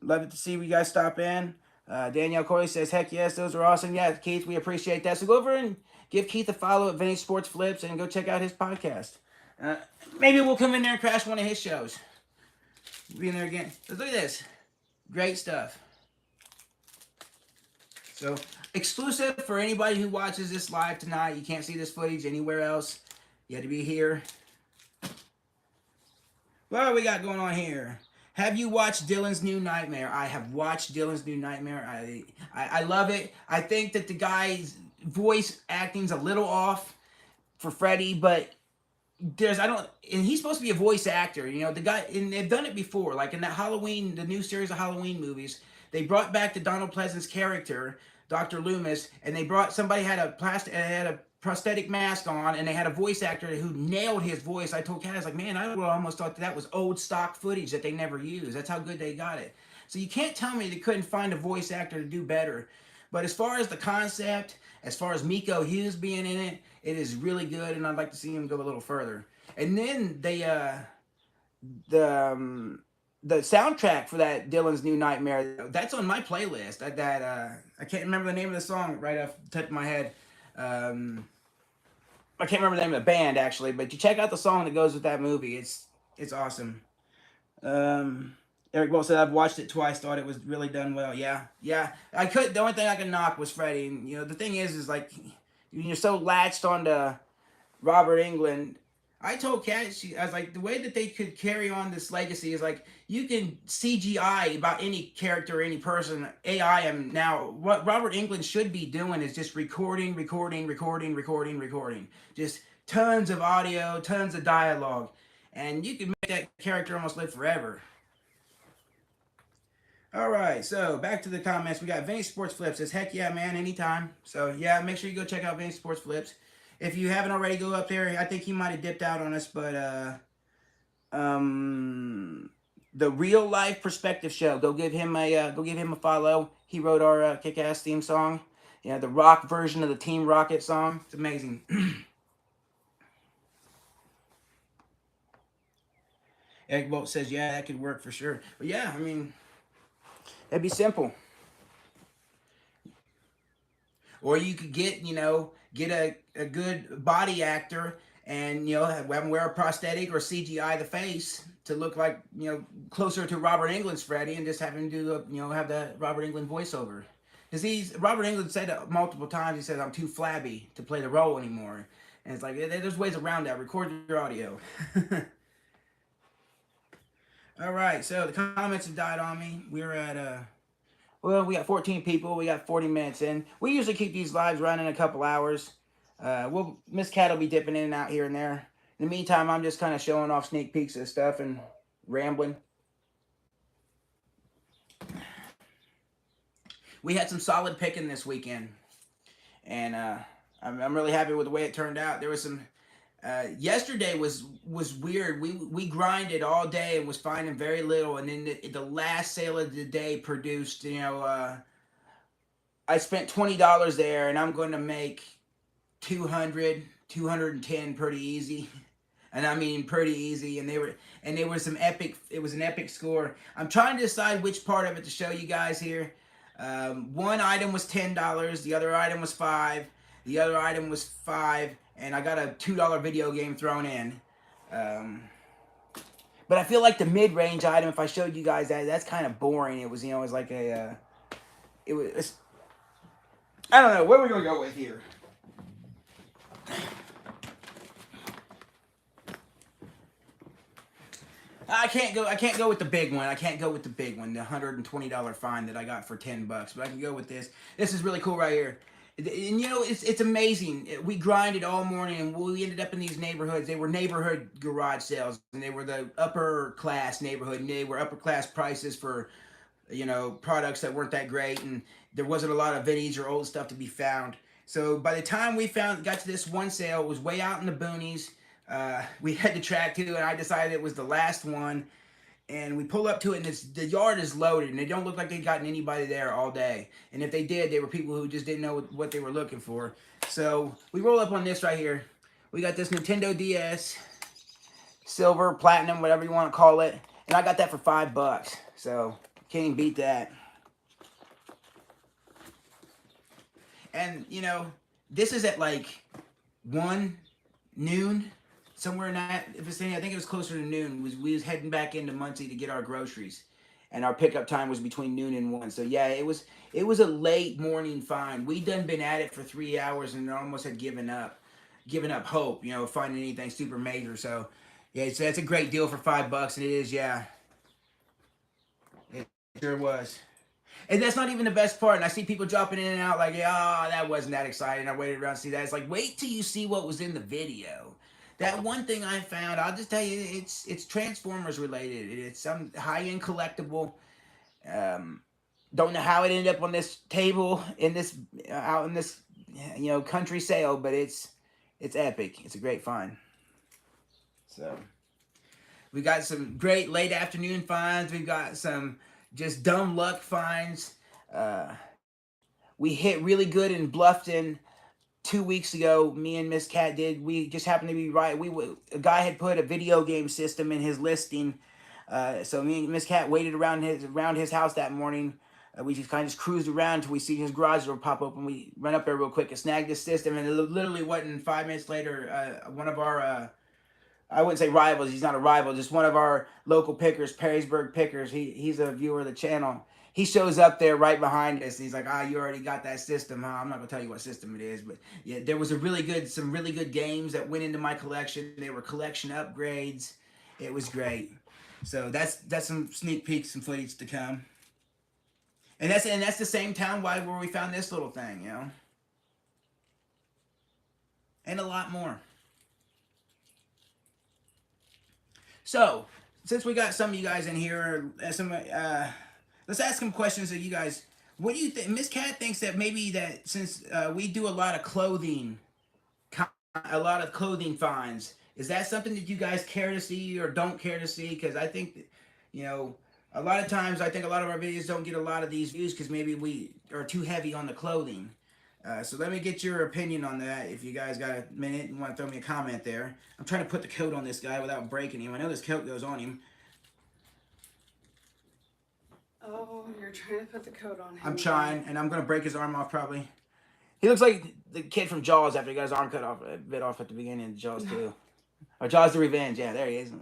Love it to see you guys stop in. Danielle Corley says, heck yes, those are awesome. Yeah, Keith, we appreciate that. So go over and give Keith a follow at Vintage Sports Flips and go check out his podcast. Maybe we'll come in there and crash one of his shows. We'll be in there again. Look at this. Great stuff. So, exclusive for anybody who watches this live tonight. You can't see this footage anywhere else. You had to be here. What do we got going on here? Have you watched Dylan's New Nightmare? I have watched Dylan's New Nightmare. I love it. I think that the guy's voice acting's a little off for Freddy, but and he's supposed to be a voice actor, the guy, and they've done it before, like in that Halloween, the new series of Halloween movies, they brought back the Donald Pleasance character, Dr. Loomis, and they brought somebody had a prosthetic mask on, and they had a voice actor who nailed his voice. I told Kat, I was like, man, I almost thought that was old stock footage that they never used. That's how good they got it. So you can't tell me they couldn't find a voice actor to do better. But as far as the concept, as far as Miko Hughes being in it, it is really good, and I'd like to see him go a little further. And then the soundtrack for that Dylan's New Nightmare, that's on my playlist. I can't remember the name of the song right off the top of my head. I can't remember the name of the band actually, but you check out the song that goes with that movie. It's awesome. Eric Bolt said I've watched it twice, thought it was really done well. Yeah. The only thing I could knock was Freddy. And, the thing is like you're so latched onto Robert Englund. I told Kat, I was like, the way that they could carry on this legacy is like you can CGI about any character, any person, AI. And now what Robert Englund should be doing is just recording, just tons of audio, tons of dialogue, and you can make that character almost live forever. All right, so back to the comments. We got Vinny Sports Flips says, "Heck yeah, man, anytime." So yeah, make sure you go check out Vinny Sports Flips. If you haven't already, go up there. I think he might have dipped out on us, but um, the Real Life Perspective Show. Go give him a follow. He wrote our kick ass theme song. Yeah, the rock version of the Team Rocket song. It's amazing. Egg Bolt says, "Yeah, that could work for sure." But yeah, I mean, it'd be simple. Or you could get, get a good body actor and, have them wear a prosthetic or CGI the face to look like, closer to Robert Englund's Freddy and just have him do, have that Robert Englund voiceover. Because Robert Englund said it multiple times, he said, "I'm too flabby to play the role anymore." And it's like, there's ways around that. Record your audio. All right, so the comments have died on me. We're at, well, we got 14 people. We got 40 minutes in. We usually keep these lives running a couple hours. Miss Cat will be dipping in and out here and there. In the meantime, I'm just kind of showing off sneak peeks of stuff and rambling. We had some solid picking this weekend, and I'm really happy with the way it turned out. There was some. Yesterday was weird. We grinded all day and was finding very little, and then the last sale of the day produced. I spent $20 there, and I'm going to make 210 pretty easy. And I mean pretty easy, and there was some epic. It was an epic score. I'm trying to decide which part of it to show you guys here. One item was $10, the other item was $5, the other item was $5, and I got a $2 video game thrown in. But I feel like the mid-range item, if I showed you guys that, that's kind of boring. It was, it was like it was. I don't know. Where are we gonna go with here? I can't go with the big one. I can't go with the big one, the $120 fine that I got for $10. But I can go with this. This is really cool right here. And it's amazing. We grinded all morning, and we ended up in these neighborhoods. They were neighborhood garage sales, and they were the upper class neighborhood, and they were upper class prices for, products that weren't that great, and there wasn't a lot of vintage or old stuff to be found. So by the time we got to this one sale, it was way out in the boonies. We had to track to, and I decided it was the last one. And we pull up to it, and the yard is loaded, and they don't look like they'd gotten anybody there all day. And if they did, they were people who just didn't know what they were looking for. So we roll up on this right here. We got this Nintendo DS, silver, platinum, whatever you want to call it. And I got that for $5. So can't even beat that. And, this is at like 1 noon. Somewhere in that vicinity, I think it was closer to noon. We was heading back into Muncie to get our groceries, and our pickup time was between noon and 1. So yeah, it was a late morning find. We done been at it for 3 hours and almost had given up hope. Finding anything super major. So yeah, that's a great deal for $5, and it is, yeah, it sure was. And that's not even the best part. And I see people dropping in and out like, "Oh, that wasn't that exciting. I waited around to see that." It's like, wait till you see what was in the video. That one thing I found, I'll just tell you, it's Transformers related. It's some high-end collectible. Don't know how it ended up on this table out in this country sale, but it's epic. It's a great find. So we got some great late afternoon finds. We've got some just dumb luck finds. We hit really good in Bluffton 2 weeks ago. Me and Miss Cat did. We just happened to be right. A guy had put a video game system in his listing, so me and Miss Cat waited around his house that morning. We just kind of cruised around until we see his garage door pop open. We run up there real quick and snag this system, and it literally wasn't 5 minutes later. One of our I wouldn't say rivals. He's not a rival. Just one of our local pickers, Perrysburg Pickers. He's a viewer of the channel. he shows up there right behind us. And he's like, you already got that system, huh? I'm not gonna tell you what system it is, but yeah, there was some really good games that went into my collection. They were collection upgrades. It was great. So that's some sneak peeks, some footage to come. And that's the same town where we found this little thing, and a lot more. So, since we got some of you guys in here, let's ask some questions of you guys. What do you think? Miss Cat thinks that maybe that since we do a lot of clothing finds, is that something that you guys care to see or don't care to see? Because I think, that, a lot of times I think a lot of our videos don't get a lot of these views because maybe we are too heavy on the clothing. So let me get your opinion on that. If you guys got a minute and want to throw me a comment there. I'm trying to put the coat on this guy without breaking him. I know this coat goes on him. Oh, you're trying to put the coat on him. I'm trying, and I'm going to break his arm off probably. He looks like the kid from Jaws after he got his arm cut off, bit off at the beginning of Jaws 2. Or Jaws the Revenge. Yeah, there he is.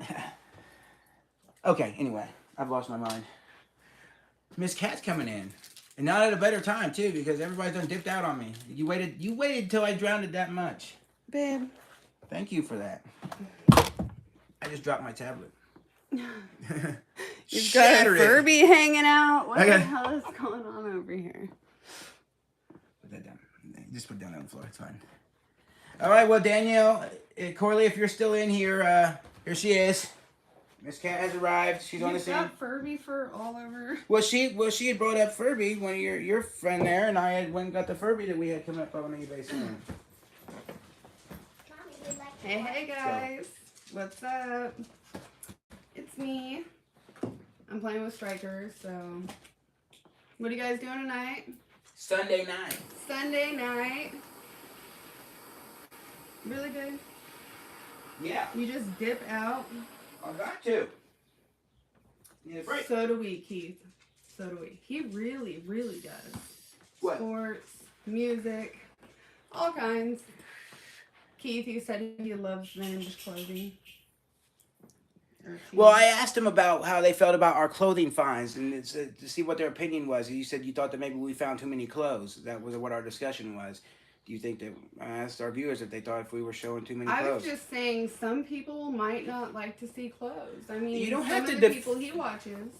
Okay, anyway. I've lost my mind. Miss Cat's coming in. And not at a better time, too, because everybody's done dipped out on me. You waited till I drowned it that much. Babe. Thank you for that. I just dropped my tablet. You've got a Furby hanging out. What the hell is going on over here? Put that down. Just put it down on the floor. It's fine. All right, well, Danielle, Corley, if you're still in here, here she is. Miss Cat has arrived. She's on the scene. You've got Furby fur all over. Well, she had brought up Furby, one of your friend there, and I had went and got the Furby that we had come up on eBay soon. Hey guys, what's up? It's me. I'm playing with strikers. So, what are you guys doing tonight? Sunday night. Sunday night. Really good. Yeah. You just dip out. I got to. Need a break. So do we, Keith. So do we. He really, really does. What? Sports, music, all kinds. Keith, he said he loves vintage clothing. Well, I asked him about how they felt about our clothing finds and to see what their opinion was. You said you thought that maybe we found too many clothes. That was what our discussion was. Do you think that I asked our viewers if they thought if we were showing too many clothes? I was just saying some people might not like to see clothes. I mean, you don't some have of to the people he watches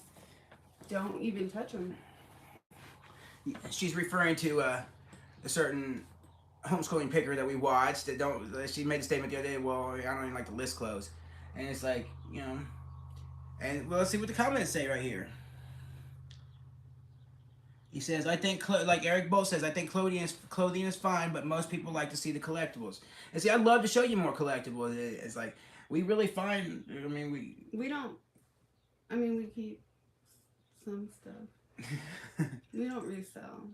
don't even touch them. She's referring to a certain homeschooling picker that we watched that don't. She made a statement the other day. Well, I don't even like to list clothes, and it's like And well, let's see what the comments say right here. He says, I think, like Eric Bolt says, I think clothing is fine, but most people like to see the collectibles. And see, I'd love to show you more collectibles. It's like, we really find, We don't, we keep some stuff. We don't resell.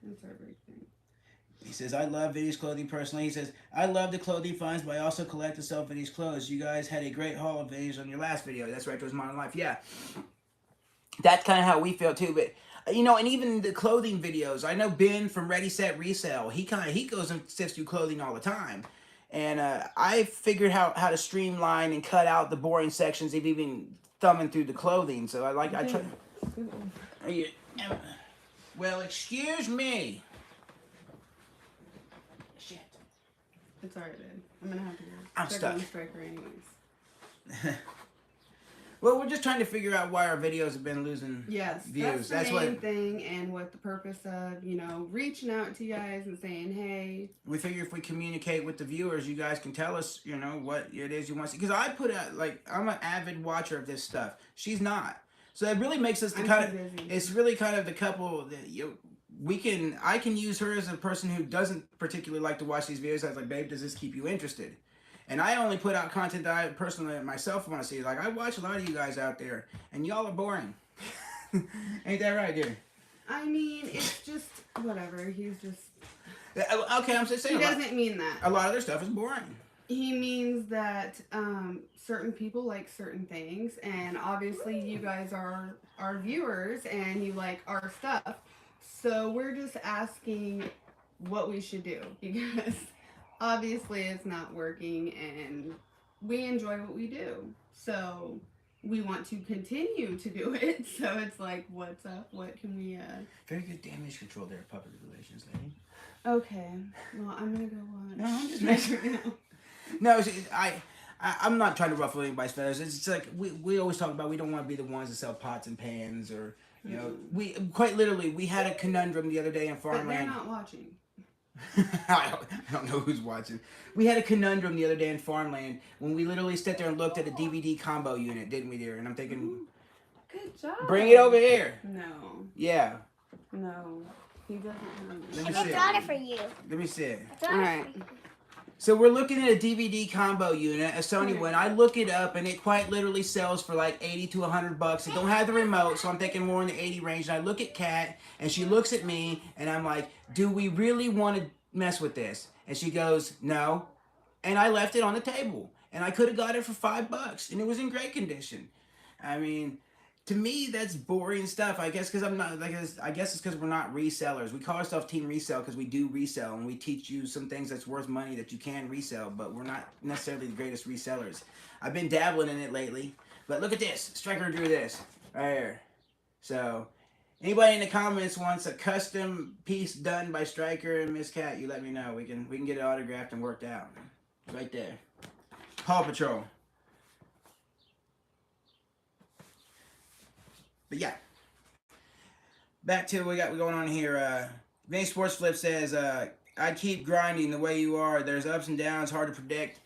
That's our big thing. He says, I love vintage clothing personally. He says, I love the clothing finds, but I also collect and sell vintage clothes. You guys had a great haul of vintage on your last video. That's Retro's Modern Life. Yeah. That's kind of how we feel too, but and even the clothing videos. I know Ben from Ready Set Resell. He goes and sifts through clothing all the time, and I figured how to streamline and cut out the boring sections of even thumbing through the clothing. So I try. Well, excuse me. Shit. It's alright, babe. I'm gonna have to go. I'm stuck. Striker anyways. Well, we're just trying to figure out why our videos have been losing That's views. the main thing, and what the purpose of, reaching out to you guys and saying, hey. We figure if we communicate with the viewers, you guys can tell us, what it is you want to see. Because I put out, I'm an avid watcher of this stuff. She's not. So it really makes us it's really kind of the couple that I can use her as a person who doesn't particularly like to watch these videos. I was like, babe, does this keep you interested? And I only put out content that I personally myself want to see. Like, I watch a lot of you guys out there, and y'all are boring. Ain't that right, dear? It's just whatever. He's just... Okay, I'm just saying. He doesn't mean that. A lot of their stuff is boring. He means that certain people like certain things, and obviously you guys are our viewers, and you like our stuff. So we're just asking what we should do, because... obviously it's not working, and we enjoy what we do. So we want to continue to do it. So it's like, what's up? What can we? Very good damage control there, public relations lady. Okay. Well, I'm gonna go No, watch I'm just messing. right now. No, see, I'm not trying to ruffle anybody's feathers. It's just like we always talk about. We don't want to be the ones that sell pots and pans, or we quite literally we had a conundrum the other day in But they're farmland. not watching. I don't know who's watching. We had a conundrum the other day in farmland when we literally sat there and looked at a DVD combo unit, didn't we, dear? And I'm thinking, Ooh, good job. bring it over here. No, Yeah. no, he doesn't Let have me I see. got it for you. Let me see. All right. So we're looking at a DVD combo unit, a Sony one. I look it up, and it quite literally sells for like 80 to $100. It don't have the remote, so I'm thinking more in the 80 range. And I look at Kat, and she looks at me, and I'm like, "Do we really want to mess with this?" And she goes, "No." And I left it on the table, and I could have got it for $5, and it was in great condition. I mean, to me, that's boring stuff. I guess because I'm not like I guess it's because we're not resellers. We call ourselves Team Resell because we do resell and we teach you some things that's worth money that you can resell, but we're not necessarily the greatest resellers. I've been dabbling in it lately, but look at this. Striker drew this right here. So anybody in the comments wants a custom piece done by Striker and Mz Kat, you let me know. We can get it autographed and worked out. Right there. Paw Patrol. But yeah, back to what we got going on here. Vinny Sports Flip says, "I keep grinding the way you are. There's ups and downs, hard to predict."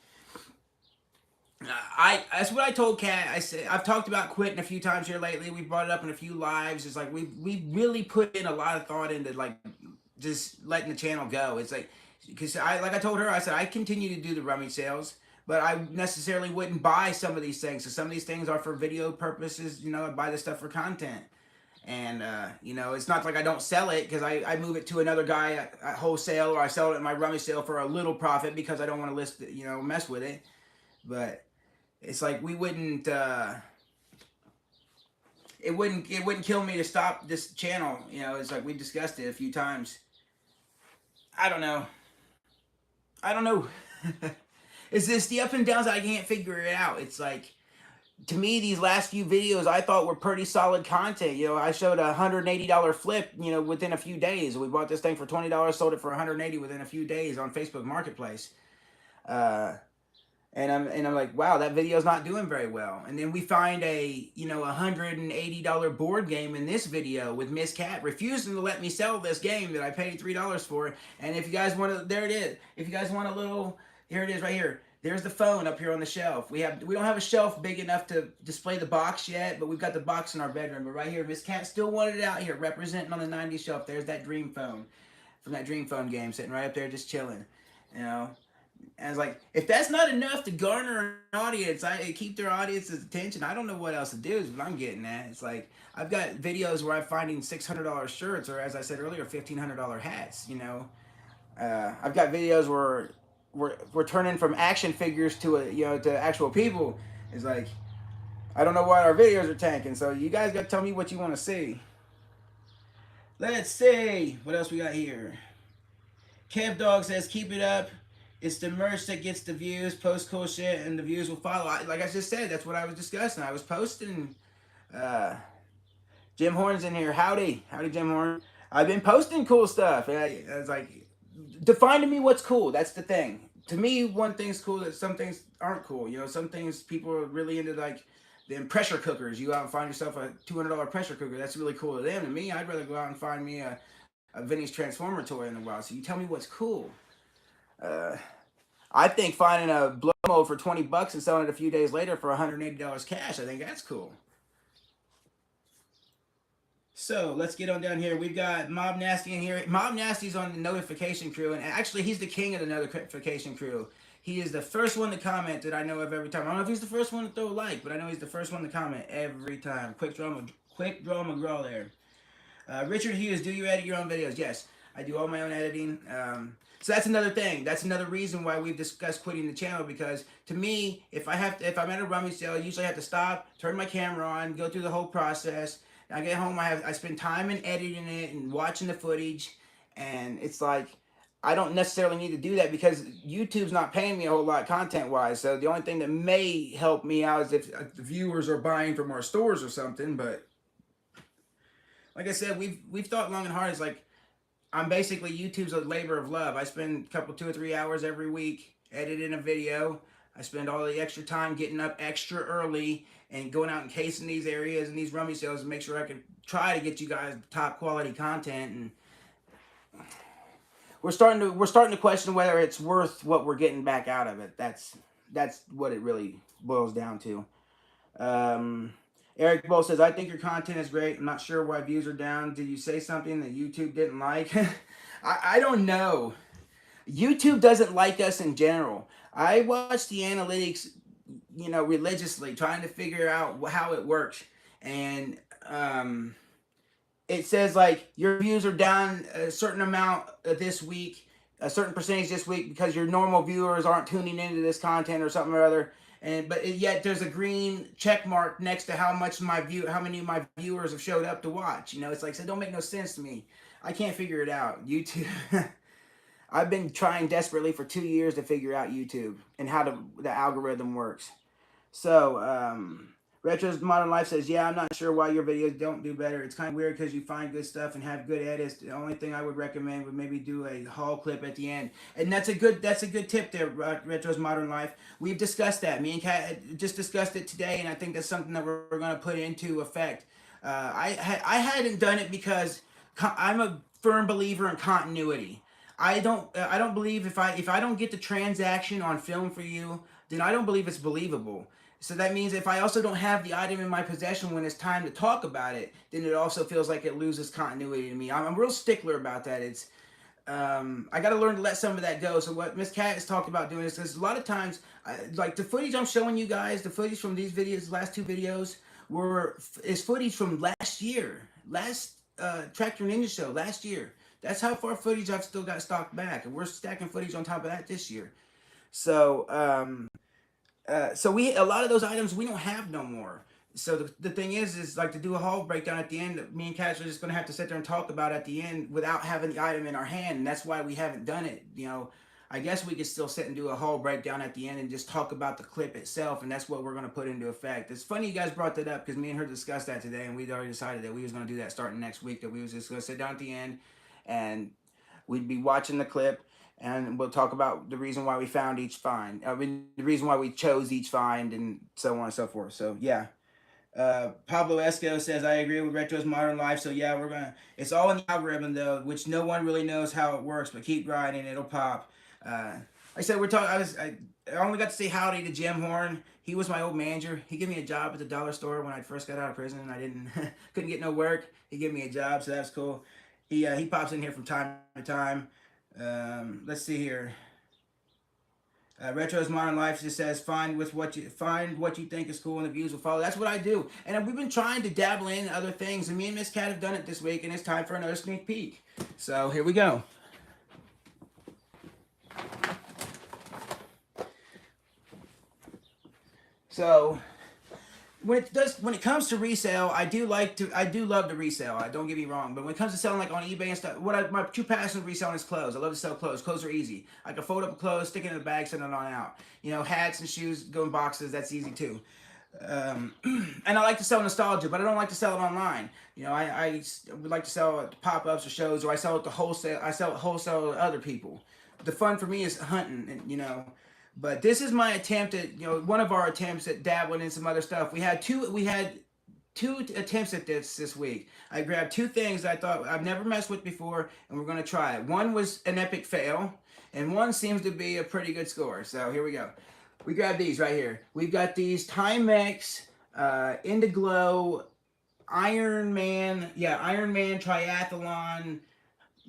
I that's what I told Kat. I said I've talked about quitting a few times here lately. We brought it up in a few lives. It's like we really put in a lot of thought into like just letting the channel go. It's like because I told her, I said I continue to do the rummy sales, but I necessarily wouldn't buy some of these things. So some of these things are for video purposes. I buy this stuff for content. And it's not like I don't sell it because I move it to another guy at wholesale, or I sell it at my rummy sale for a little profit because I don't want to mess with it. But it's like we wouldn't it wouldn't kill me to stop this channel. It's like we discussed it a few times. I don't know. It's just the up and downs. I can't figure it out. It's like, to me, these last few videos I thought were pretty solid content. I showed a $180 flip, within a few days. We bought this thing for $20, sold it for $180 within a few days on Facebook Marketplace. And I'm like, wow, that video's not doing very well. And then we find a $180 board game in this video with Mz Kat refusing to let me sell this game that I paid $3 for. And if you guys want to, there it is. If you guys want a little, here it is right here. There's the phone up here on the shelf. We don't have a shelf big enough to display the box yet, but we've got the box in our bedroom. But right here, Mz Kat still wanted it out here, representing on the 90s shelf. There's that Dream Phone from that Dream Phone game, sitting right up there just chilling. And it's like, if that's not enough to garner an audience, keep their audience's attention, I don't know what else to do is what I'm getting at. It's like, I've got videos where I'm finding $600 shirts, or as I said earlier, $1,500 hats, I've got videos where we're turning from action figures to actual people. It's like, I don't know why our videos are tanking, so you guys got to tell me what you want to see. Let's see. What else we got here? Kev Dog says, keep it up. It's the merch that gets the views. Post cool shit and the views will follow. Like I just said, that's what I was discussing. I was posting. Jim Horn's in here. Howdy, Jim Horn. I've been posting cool stuff. I was like, define to me what's cool. That's the thing. To me, one thing's cool that some things aren't cool. Some things people are really into, like them pressure cookers. You go out and find yourself a $200 pressure cooker. That's really cool to them. To me, I'd rather go out and find me a Vinny's Transformer toy in a while. So you tell me what's cool. I think finding a blow mold for $20 and selling it a few days later for $180 cash, I think that's cool. So let's get on down here. We've got Mob Nasty in here. Mob Nasty's on the notification crew, and actually he's the king of the notification crew. He is the first one to comment that I know of every time. I don't know if he's the first one to throw a like, but I know he's the first one to comment every time. Quick draw McGraw there. Richard Hughes, do you edit your own videos? Yes, I do all my own editing. So that's another thing. That's another reason why we've discussed quitting the channel, because to me, if I'm at a rummy sale, I usually have to stop, turn my camera on, go through the whole process. I get home, I spend time in editing it and watching the footage, and it's like, I don't necessarily need to do that because YouTube's not paying me a whole lot content wise. So the only thing that may help me out is if the viewers are buying from our stores or something. But like I said, we've thought long and hard. It's like I'm basically YouTube's a labor of love. I spend a couple 2 or 3 hours every week editing a video. I spend all the extra time getting up extra early and going out and casing these areas and these rummy sales and make sure I can try to get you guys top quality content. And we're starting to question whether it's worth what we're getting back out of it. That's what it really boils down to. Um, Eric Bull says, I think your content is great. I'm not sure why views are down. Did you say something that YouTube didn't like? I don't know. YouTube doesn't like us in general. I watch the analytics, religiously, trying to figure out how it works. And it says like your views are down a certain amount this week, a certain percentage this week because your normal viewers aren't tuning into this content or something or other. And but yet there's a green check mark next to how many of my viewers have showed up to watch. It's like, so it don't make no sense to me. I can't figure it out. YouTube. I've been trying desperately for 2 years to figure out YouTube and how the algorithm works. So, Retro's Modern Life says, yeah, I'm not sure why your videos don't do better. It's kind of weird because you find good stuff and have good edits. The only thing I would recommend would maybe do a haul clip at the end. And that's a good tip there, Retro's Modern Life. We've discussed that. Me and Kat just discussed it today, and I think that's something that we're going to put into effect. I hadn't done it because I'm a firm believer in continuity. I don't believe if I don't get the transaction on film for you, then I don't believe it's believable. So that means if I also don't have the item in my possession when it's time to talk about it, then it also feels like it loses continuity to me. I'm a real stickler about that. I got to learn to let some of that go. So what Miss Kat has talked about doing is because a lot of times, like the footage I'm showing you guys, the footage from these videos, last two videos, is footage from last year, last Tractor Ninja show last year. That's how far footage I've still got stocked back, and we're stacking footage on top of that this year. So, so we a lot of those items we don't have no more. So the thing is like to do a haul breakdown at the end. Me and Cash are just gonna have to sit there and talk about at the end without having the item in our hand, and that's why we haven't done it. I guess we could still sit and do a haul breakdown at the end and just talk about the clip itself, and that's what we're gonna put into effect. It's funny you guys brought that up because me and her discussed that today, and we'd already decided that we was gonna do that starting next week. That we was just gonna sit down at the end, and we'd be watching the clip and we'll talk about the reason why we found each find. I mean, the reason why we chose each find and so on and so forth. So, yeah. Pablo Esco says, I agree with Retro's Modern Life. So, yeah, it's all in the algorithm, though, which no one really knows how it works, but keep grinding, it'll pop. Like I said, I only got to say howdy to Jim Horn. He was my old manager. He gave me a job at the dollar store when I first got out of prison and I couldn't get no work. He gave me a job, so that's cool. He pops in here from time to time. Let's see here. Retro's Modern Life just says, find what you think is cool and the views will follow. That's what I do. And we've been trying to dabble in other things, and me and Miss Kat have done it this week, and it's time for another sneak peek. So here we go. So when it comes to resale, I do love to resell. Don't get me wrong, but when it comes to selling like on eBay and stuff, my true passion of reselling is clothes. I love to sell clothes. Clothes are easy. I can fold up clothes, stick it in a bag, send it on out. Hats and shoes go in boxes. That's easy too. And I like to sell nostalgia, but I don't like to sell it online. I would like to sell it to pop-ups or shows, or I sell it to wholesale. I sell it wholesale to other people. The fun for me is hunting, and. But this is my attempt at, one of our attempts at dabbling in some other stuff. We had two attempts at this week. I grabbed two things that I thought I've never messed with before, and we're going to try it. One was an epic fail, and one seems to be a pretty good score. So here we go. We grabbed these right here. We've got these Timex Indiglo Iron Man Triathlon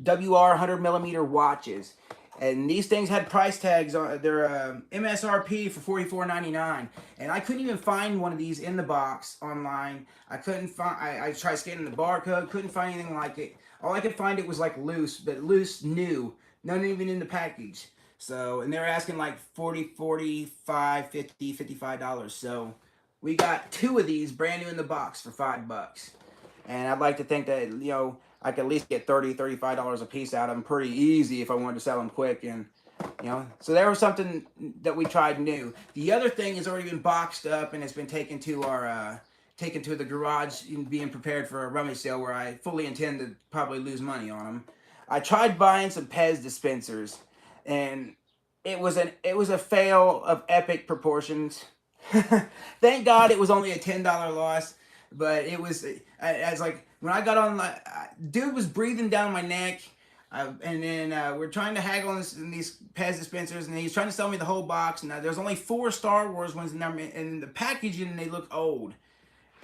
WR 100 millimeter watches. And these things had price tags on their MSRP for $44.99, and I couldn't even find one of these in the box online. I couldn't find. I tried scanning the barcode, couldn't find anything like it. All I could find it was like loose, but loose new, none even in the package. So, and they're asking like $40, $45, $50, $55. So, we got two of these brand new in the box for $5. And I'd like to think that I could at least get $30, $35 a piece out of them pretty easy if I wanted to sell them quick. And so there was something that we tried new. The other thing has already been boxed up and it's been taken to our taken to the garage and being prepared for a rummage sale where I fully intend to probably lose money on them. I tried buying some Pez dispensers, and it was a fail of epic proportions. Thank God it was only a $10 loss, but it was. I was like when I got on, dude was breathing down my neck. And then we're trying to haggle on these Pez dispensers, and he's trying to sell me the whole box. And there's only 4 Star Wars ones in there, and the packaging they look old.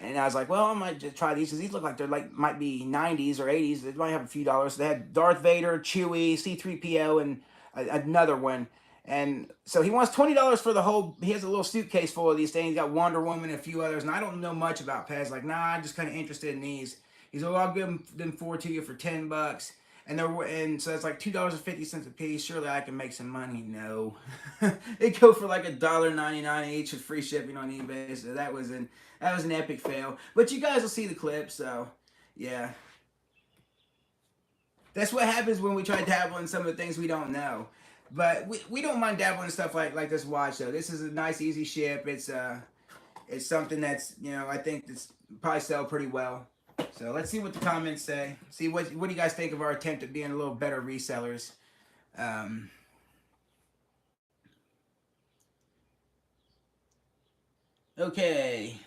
And I was like, well, I might just try these because these look like they're like might be 90s or 80s. They might have a few dollars. So they had Darth Vader, Chewie, C3PO, and another one. And so he wants $20 for the whole. He has a little suitcase full of these things. He's got Wonder Woman and a few others. And I don't know much about Pez. Like, nah, I'm just kind of interested in these. He's like, well, I'll give them 4 to you for $10. And so it's like $2.50 a piece. Surely I can make some money. No, they go for like $1.99 each with free shipping on eBay. So that was an epic fail. But you guys will see the clip. So yeah, that's what happens when we try to dabble in some of the things we don't know. But we don't mind dabbling in stuff like this watch though. This is a nice easy ship. It's something that's I think that's probably sell pretty well. So let's see what the comments say. See what do you guys think of our attempt at being a little better resellers. Um, okay.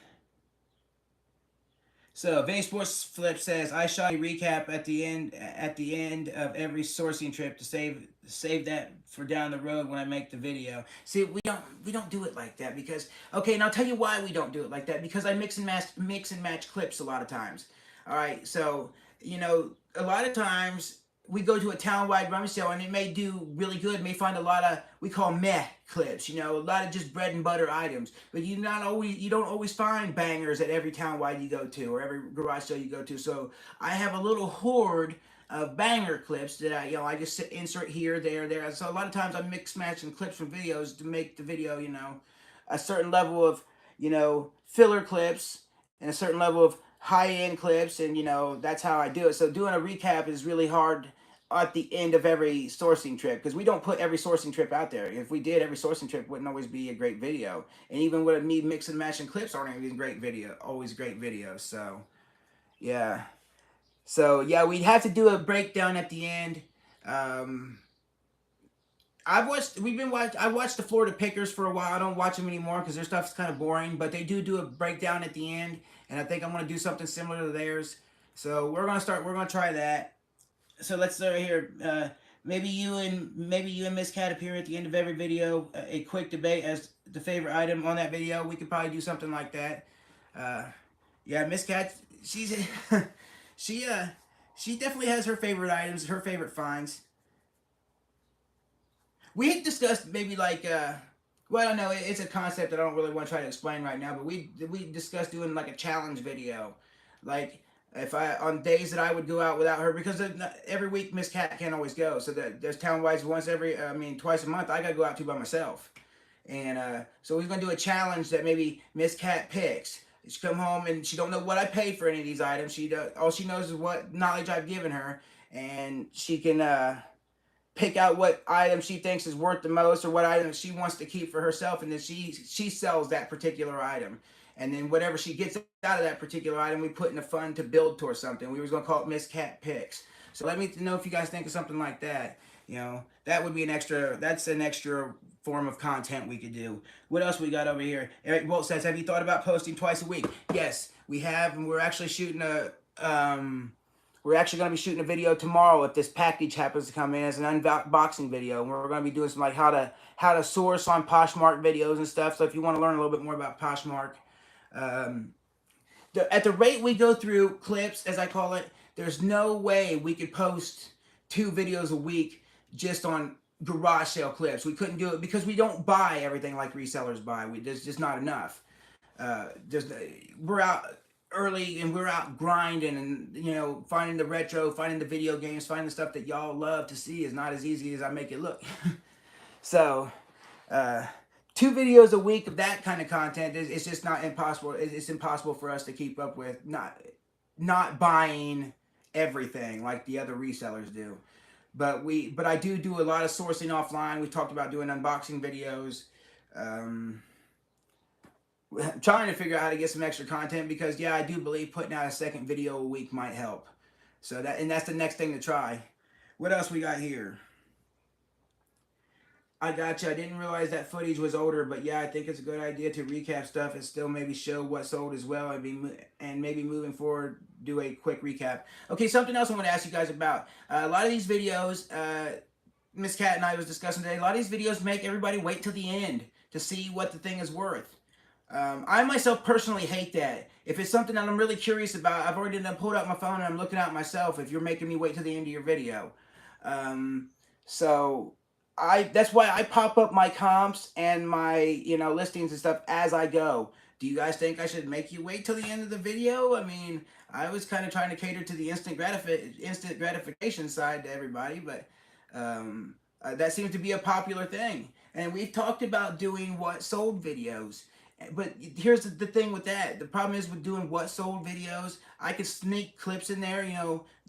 So Vay Sports Flip says I shot a recap at the end of every sourcing trip to save that for down the road when I make the video. See, we don't do it like that because okay, and I'll tell you why we don't do it like that because I mix and match clips a lot of times. All right, so a lot of times we go to a town-wide rummage sale and it may do really good. It may find a lot of we call meh clips, a lot of just bread and butter items. But you don't always find bangers at every town-wide you go to or every garage sale you go to. So I have a little hoard of banger clips that I just insert here, there. So a lot of times I mix matching clips from videos to make the video, a certain level of filler clips and a certain level of high-end clips, and that's how I do it. So doing a recap is really hard at the end of every sourcing trip because we don't put every sourcing trip out there. If we did, every sourcing trip wouldn't always be a great video, and even with me mix and matching clips aren't even always great videos. So yeah, we'd have to do a breakdown at the end. um I watched the Florida Pickers for a while. I don't watch them anymore because their stuff's kind of boring. But they do a breakdown at the end, and I think I'm gonna do something similar to theirs. So we're gonna start. We're gonna try that. So let's start here. Maybe you and Miss Cat appear at the end of every video. A quick debate as the favorite item on that video. We could probably do something like that. Uh, yeah, Miss Cat. She's she she definitely has her favorite items, her favorite finds. We had discussed maybe like well, I don't know. It's a concept that I don't really want to try to explain right now. But we discussed doing like a challenge video, like if I on days that I would go out without her because every week Miss Cat can't always go. So there's town wides twice a month. I gotta go out to by myself, and so we're gonna do a challenge that maybe Miss Cat picks. She come home and she don't know what I paid for any of these items. All she knows is what knowledge I've given her, and she can pick out what item she thinks is worth the most or what item she wants to keep for herself, and then she sells that particular item, and then whatever she gets out of that particular item we put in a fund to build towards something. We was going to call it Miss Cat Picks. So let me know if you guys think of something like that. That would be that's an extra form of content we could do. What else we got over here? Eric Bolt says, have you thought about posting twice a week? Yes, we have, and we're actually going to be shooting a video tomorrow if this package happens to come in as an unboxing video. And we're going to be doing some like how to source on Poshmark videos and stuff. So if you want to learn a little bit more about Poshmark, at the rate we go through clips, as I call it, there's no way we could post 2 videos a week just on garage sale clips. We couldn't do it because we don't buy everything like resellers buy. There's just not enough. We're out early and we're out grinding, and finding the retro, finding the video games, finding the stuff that y'all love to see is not as easy as I make it look. So 2 videos a week of that kind of content is just not impossible. It's impossible for us to keep up with not buying everything like the other resellers do. But I do a lot of sourcing offline. We talked about doing unboxing videos. Um, Trying to figure out how to get some extra content because yeah, I do believe putting out a second video a week might help. So that's the next thing to try. What else we got here? I gotcha. I didn't realize that footage was older, but yeah, I think it's a good idea to recap stuff and still maybe show what sold as well, and maybe moving forward do a quick recap. Okay, something else I want to ask you guys about. A lot of these videos, Miss Cat and I was discussing today. A lot of these videos make everybody wait till the end to see what the thing is worth. I myself personally hate that. If it's something that I'm really curious about, I've already done pulled out my phone and I'm looking at it myself. If you're making me wait till the end of your video, um, so that's why I pop up my comps and my listings and stuff as I go. Do you guys think I should make you wait till the end of the video? I mean, I was kind of trying to cater to the instant gratification side to everybody, but that seems to be a popular thing. And we've talked about doing what sold videos. But here's the thing with that. The problem is with doing what sold videos, I could sneak clips in there,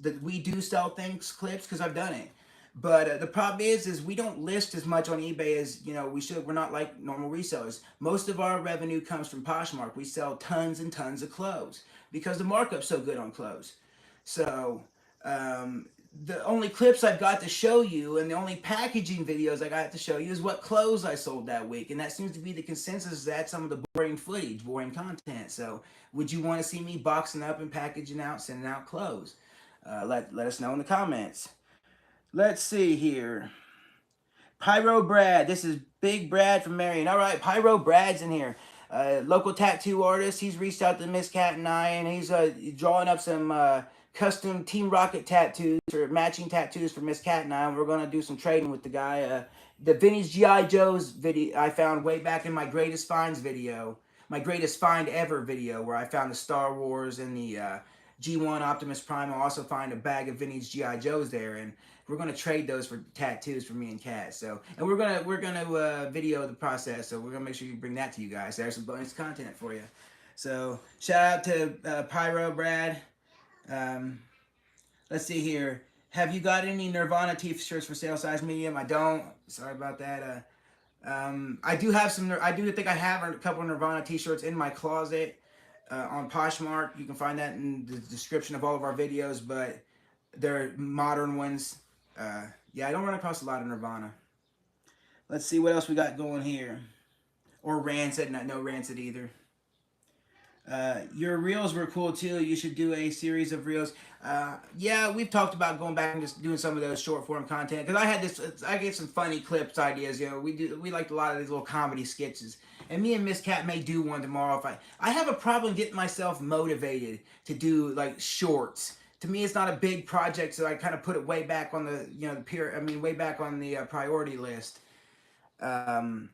that we do sell things clips because I've done it. But the problem is we don't list as much on eBay as we should. We're not like normal resellers. Most of our revenue comes from Poshmark. We sell tons and tons of clothes because the markup's so good on clothes. So the only clips I've got to show you and the only packaging videos I got to show you is what clothes I sold that week. And that seems to be the consensus. That's some of the boring footage, boring content. So would you want to see me boxing up and packaging out, sending out clothes? Let us know in the comments. Let's see here. Pyro Brad. This is Big Brad from Marion. All right, Pyro Brad's in here. Local tattoo artist. He's reached out to Miss Cat and I, and he's drawing up some custom Team Rocket tattoos or matching tattoos for Miss Cat and I. And we're going to do some trading with the guy. The vintage G.I. Joe's video I found way back in my greatest finds video. My greatest find ever video where I found the Star Wars and the G1 Optimus Prime. I also find a bag of vintage G.I. Joes there, and we're gonna trade those for tattoos for me and Kat. So, and we're gonna video the process. So we're gonna make sure you bring that to you guys. There's some bonus content for you. So shout out to Pyro Brad. Let's see here. Have you got any Nirvana t-shirts for sale, size medium? I don't. Sorry about that. I do have some. I do think I have a couple of Nirvana t-shirts in my closet on Poshmark. You can find that in the description of all of our videos, but they're modern ones. Yeah, I don't run across a lot of Nirvana. Let's see what else we got going here. Or Rancid, not no Rancid either. Your reels were cool too. You should do a series of reels. Yeah, we've talked about going back and just doing some of those short form content because I get some funny clips ideas. We liked a lot of these little comedy sketches. And me and Miss Cat may do one tomorrow. If I have a problem getting myself motivated to do like shorts. To me, it's not a big project, so I kind of put it way back on the way back on the priority list. I've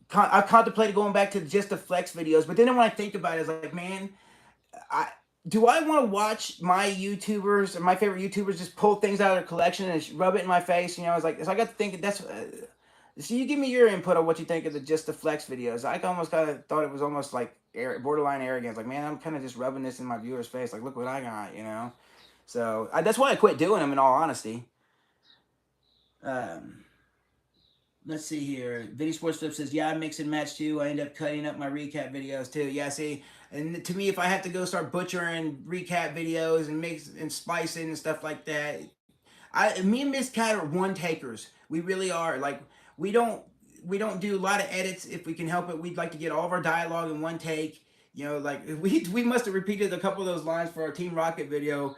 contemplated going back to just the flex videos, but then when I think about it, it's like, man, do I want to watch my YouTubers or my favorite YouTubers just pull things out of their collection and rub it in my face? It's like, so I got to think that's. So you give me your input on what you think of the flex videos. I almost kind of thought it was almost like borderline arrogance. Like, man, I'm kind of just rubbing this in my viewer's face. Like, look what I got, So that's why I quit doing them. In all honesty. Let's see here. Vinny Sports Flip says, yeah, I mix and match too. I end up cutting up my recap videos too. Yeah, see, and to me, if I have to go start butchering recap videos and mix and splicing and stuff like that, me and Miss Cat are one takers. We really are. Like, we don't do a lot of edits if we can help it. We'd like to get all of our dialogue in one take. Like we must have repeated a couple of those lines for our Team Rocket video.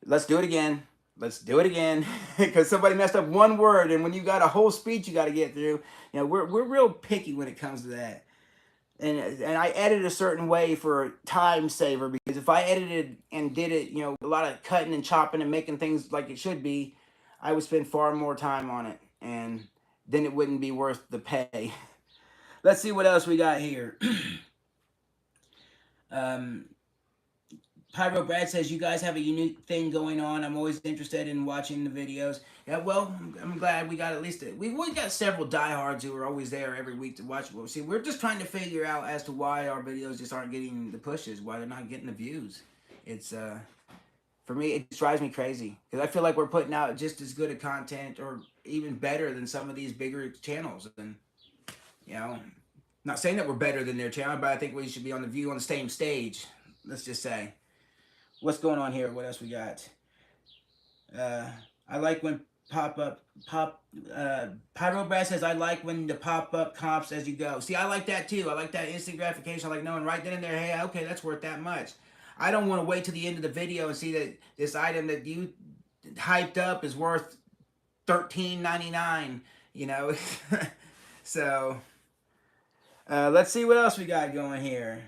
Let's do it again. Let's do it again. Because somebody messed up one word, and when you got a whole speech you got to get through, we're real picky when it comes to that. And I edit a certain way for time saver, because if I edited and did it, a lot of cutting and chopping and making things like it should be, I would spend far more time on it, and then it wouldn't be worth the pay. Let's see what else we got here. Pyro Brad says, you guys have a unique thing going on. I'm always interested in watching the videos. Yeah, well, I'm glad we got at least we got several diehards who are always there every week to watch. Well, see, we're just trying to figure out as to why our videos just aren't getting the pushes, why they're not getting the views. It's for me, it just drives me crazy because I feel like we're putting out just as good a content or even better than some of these bigger channels. And you know, not saying that we're better than their channel, but I think we should be on the view on the same stage. Let's just say. What's going on here? What else we got? Uh, I like when pop up pop Pyro Brass says I like when the pop up comps as you go. See, I like that too. I like that instant gratification. I like knowing right then and there, hey, okay, that's worth that much. I don't want to wait to the end of the video and see that this item that you hyped up is worth $13.99. You know, so let's see what else we got going here.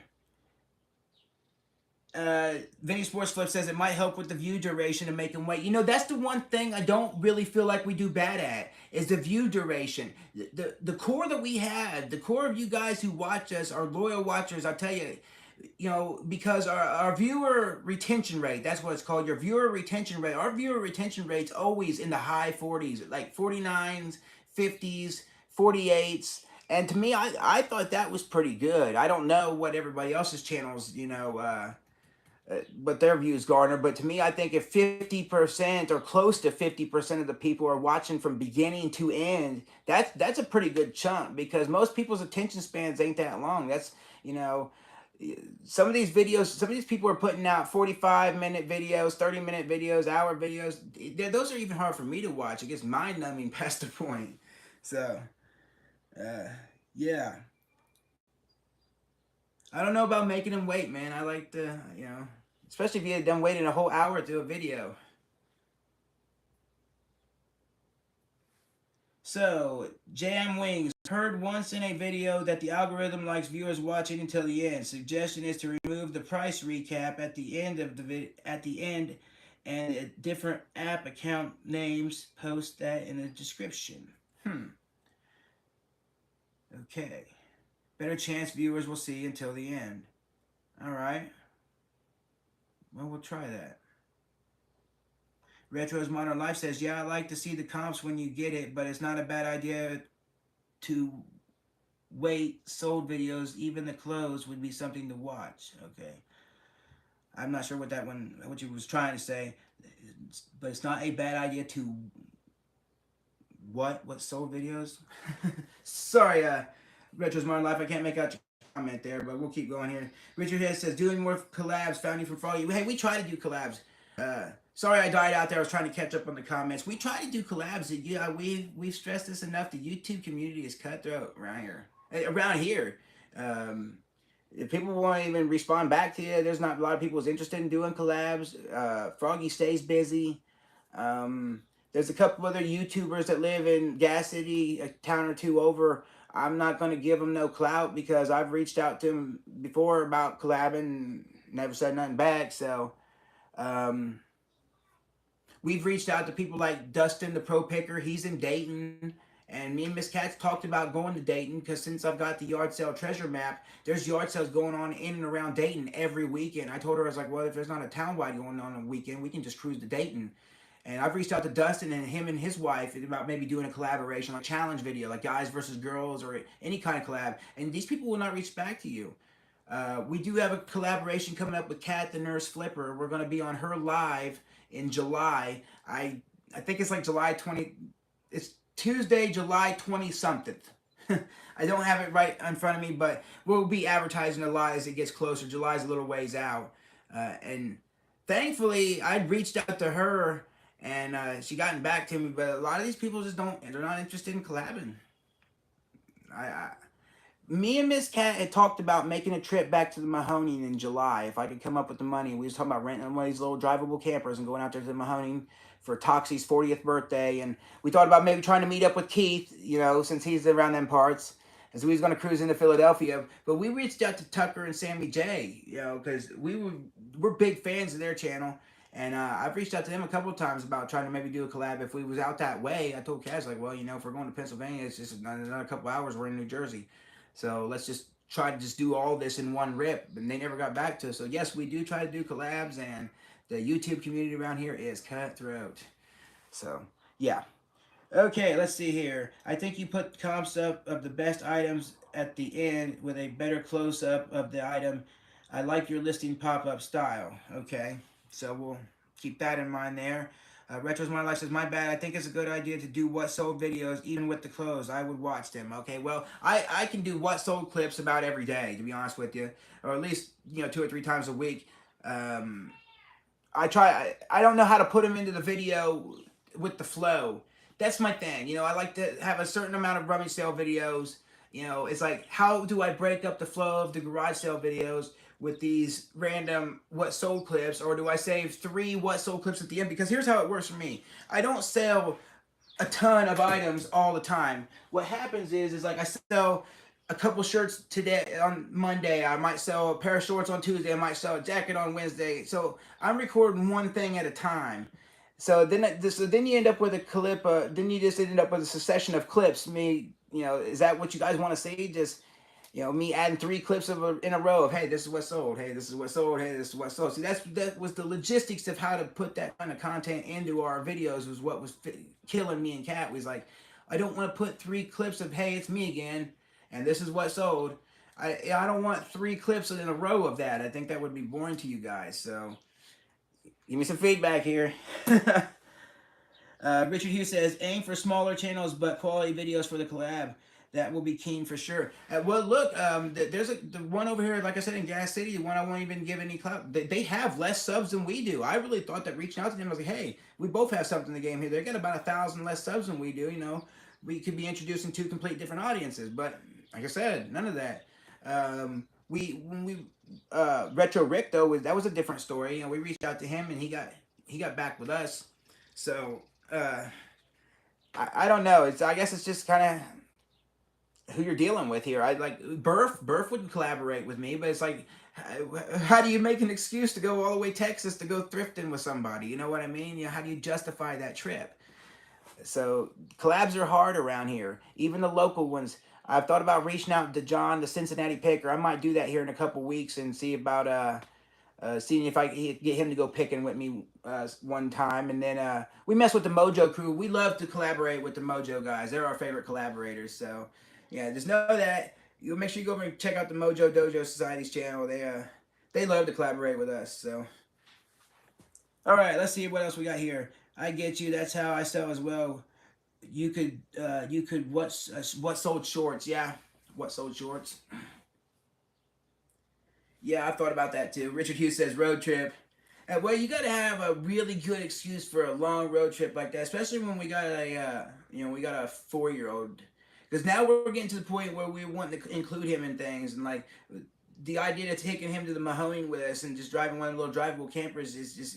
Vinny Sports Flip says it might help with the view duration and make them wait. You know, that's the one thing I don't really feel like we do bad at is the view duration. The core that we have, the core of you guys who watch us, our loyal watchers, I tell you, you know, because our viewer retention rate, that's what it's called, your viewer retention rate. Our viewer retention rate's always in the high 40s, like 49s, 50s, 48s. And to me, I thought that was pretty good. I don't know what everybody else's channels, what their views garner. But to me, I think if 50% or close to 50% of the people are watching from beginning to end, that's a pretty good chunk because most people's attention spans ain't that long. That's, you know, some of these videos, some of these people are putting out 45-minute videos, 30-minute videos, hour videos. Those are even hard for me to watch. It gets mind-numbing past the point. So, uh, yeah. I don't know about making them wait, man. I like to, especially if you had done waiting a whole hour to do a video. So, Jam Wings heard once in a video that the algorithm likes viewers watching until the end. Suggestion is to remove the price recap at the end of the end, and different app account names. Post that in the description. Okay. Better chance viewers will see until the end. All right. Well, we'll try that. Retro's Modern Life says, yeah, I like to see the comps when you get it, but it's not a bad idea to wait. Sold videos, even the close, would be something to watch. Okay. I'm not sure what you was trying to say, but it's not a bad idea to what sold videos? Sorry, Retro's Modern Life, I can't make out your comment there, but we'll keep going here. Richard Head says, doing more collabs, found you from Froggy. Hey, we try to do collabs. Sorry I died out there. I was trying to catch up on the comments. We try to do collabs. Yeah, we've stressed this enough. The YouTube community is cutthroat around here. If people won't even respond back to you, there's not a lot of people who's interested in doing collabs. Froggy stays busy. There's a couple other YouTubers that live in Gas City, a town or two over. I'm not going to give them no clout because I've reached out to them before about collabing and never said nothing back. So, we've reached out to people like Dustin, the Pro Picker. He's in Dayton. And me and Miss Kat's talked about going to Dayton because since I've got the yard sale treasure map, there's yard sales going on in and around Dayton every weekend. I told her, I was like, well, if there's not a townwide going on a weekend, we can just cruise to Dayton. And I've reached out to Dustin and him and his wife about maybe doing a collaboration, like challenge video, like guys versus girls or any kind of collab. And these people will not reach back to you. We do have a collaboration coming up with Kat the Nurse Flipper. We're going to be on her live in July. I think it's like July 20. It's Tuesday, July 20 something. I don't have it right in front of me, but we'll be advertising a lot as it gets closer. July's a little ways out. And thankfully, I reached out to her and she gotten back to me, but a lot of these people just they're not interested in collabing. Me and Miss Kat had talked about making a trip back to the Mahoning in July if I could come up with the money. We was talking about renting one of these little drivable campers and going out there to the Mahoning for Toxie's 40th birthday. And we thought about maybe trying to meet up with Keith, since he's around them parts. And so we was going to cruise into Philadelphia. But we reached out to Tucker and Sammy J, because we're big fans of their channel. And I've reached out to them a couple of times about trying to maybe do a collab. If we was out that way, I told Kaz, like, well, if we're going to Pennsylvania, it's just another couple hours. We're in New Jersey. So let's just try to just do all this in one rip. And they never got back to us. So yes, we do try to do collabs. And the YouTube community around here is cutthroat. So, yeah. Okay, let's see here. I think you put comps up of the best items at the end with a better close-up of the item. I like your listing pop-up style. Okay, so we'll keep that in mind there. Retro's My Life says, my bad, I think it's a good idea to do what sold videos, even with the clothes. I would watch them. Okay, well, I can do what sold clips about every day, to be honest with you. Or at least, 2 or 3 times a week. Um, I don't know how to put them into the video with the flow. That's my thing. I like to have a certain amount of rummage sale videos. It's like, how do I break up the flow of the garage sale videos with these random what sold clips, or do I save 3 what sold clips at the end? Because here's how it works for me. I don't sell a ton of items all the time. What happens is like I sell a couple shirts today on Monday. I might sell a pair of shorts on Tuesday. I might sell a jacket on Wednesday. So I'm recording one thing at a time. So then you end up with a clip. Then you just end up with a succession of clips. Is that what you guys want to see? Just me adding 3 clips in a row of, hey, this is what sold, hey, this is what sold, hey, this is what sold. See, that was the logistics of how to put that kind of content into our videos, was what was killing me and Kat. Was like, I don't want to put 3 clips of, hey, it's me again, and this is what sold. I don't want 3 clips in a row of that. I think that would be boring to you guys. So give me some feedback here. Richard Hughes says, aim for smaller channels but quality videos for the collab. That will be keen for sure. Well, look, there's the one over here, like I said, in Gas City, the one I won't even give any clout. They have less subs than we do. I really thought that reaching out to them, I was like, hey, we both have something in the game here. They got about 1,000 less subs than we do. We could be introducing 2 complete different audiences. But like I said, none of that. Retro Rick though, that was a different story. We reached out to him and he got back with us. So I don't know. I guess it's just kind of who you're dealing with here. I like Burf would collaborate with me, but it's like, how do you make an excuse to go all the way Texas to go thrifting with somebody? You know what I mean? How do you justify that trip? So collabs are hard around here, even the local ones. I've thought about reaching out to John, the Cincinnati picker. I might do that here in a couple weeks and see about seeing if I can get him to go picking with me one time. And then we mess with the Mojo crew. We love to collaborate with the Mojo guys. They're our favorite collaborators. So yeah, just know that. You make sure you go over and check out the Mojo Dojo Society's channel. They love to collaborate with us. So all right, let's see what else we got here. I get you. That's how I sell as well. You could what sold shorts? Yeah, what sold shorts? Yeah, I thought about that too. Richard Hughes says road trip. Well, you got to have a really good excuse for a long road trip like that, especially when we got a 4-year-old. Because now we're getting to the point where we want to include him in things, and like the idea of taking him to the Mahoning with us and just driving one of the little drivable campers is just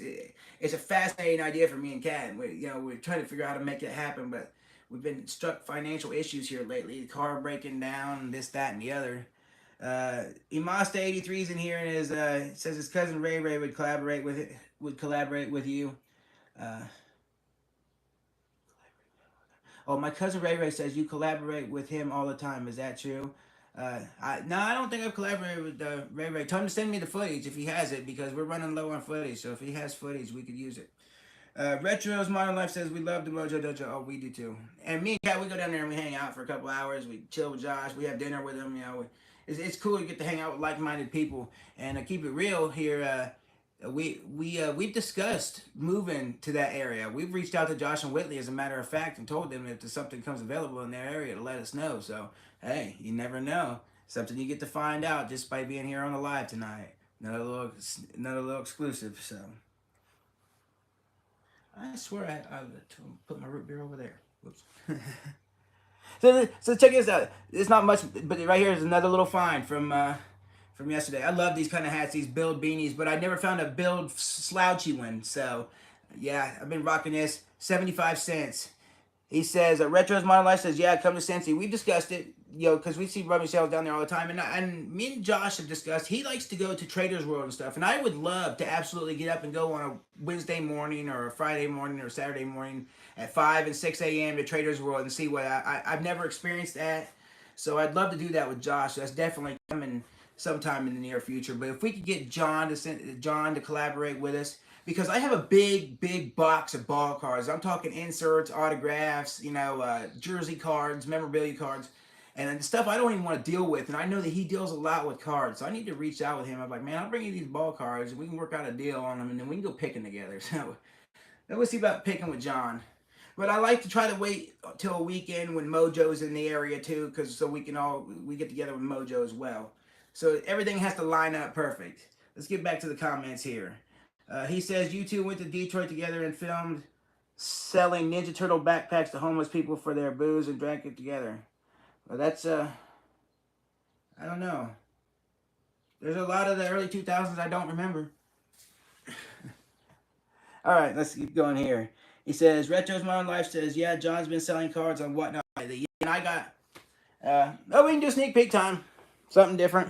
it's a fascinating idea for me and Kat. We're trying to figure out how to make it happen, but we've been struck financial issues here lately. The car breaking down, this, that, and the other. Imasta 83 is in here and says his cousin Ray Ray would collaborate with you. Uh, oh, my cousin Ray Ray says you collaborate with him all the time. Is that true? I don't think I've collaborated with Ray Ray. Tell him to send me the footage if he has it, because we're running low on footage. So if he has footage, we could use it. Retro's Modern Life says we love the Mojo Dojo. Oh, we do too. And me and Kat, we go down there and we hang out for a couple hours. We chill with Josh. We have dinner with him. It's cool to get to hang out with like-minded people. And to keep it real here, we've discussed moving to that area. We've reached out to Josh and Whitley, as a matter of fact, and told them if there's something comes available in their area to let us know. So hey, you never know. Something you get to find out just by being here on the live tonight. Another little exclusive. So I swear I put my root beer over there. Whoops. So check this out. It's not much, but right here is another little find from yesterday. I love these kind of hats, these build beanies, but I never found a build slouchy one. So yeah, I've been rocking this. 75 cents. He says, Retro's Modern Life says, yeah, come to Cincy. We've discussed it, because we see rummage sales down there all the time. And me and Josh have discussed, he likes to go to Trader's World and stuff. And I would love to absolutely get up and go on a Wednesday morning or a Friday morning or Saturday morning at 5 and 6 a.m. to Trader's World and see what I've never experienced that. So I'd love to do that with Josh. That's definitely coming sometime in the near future. But if we could get John to collaborate with us, because I have a big box of ball cards. I'm talking inserts, autographs, jersey cards, memorabilia cards. and stuff I don't even want to deal with. And I know that he deals a lot with cards, so I need to reach out with him. I'm like, man, I'll bring you these ball cards, and we can work out a deal on them, and then we can go picking together. So then we'll see about picking with John. But I like to try to wait till a weekend when Mojo's in the area too, because so we get together with Mojo as well. So everything has to line up perfect. Let's get back to the comments here. He says you two went to Detroit together and filmed selling Ninja Turtle backpacks to homeless people for their booze and drank it together. Well, that's I don't know. There's a lot of the early 2000s I don't remember. All right, let's keep going here. He says, Retro's Modern Life says, yeah, John's been selling cards on whatnot lately. And I got, we can do sneak peek time. Something different.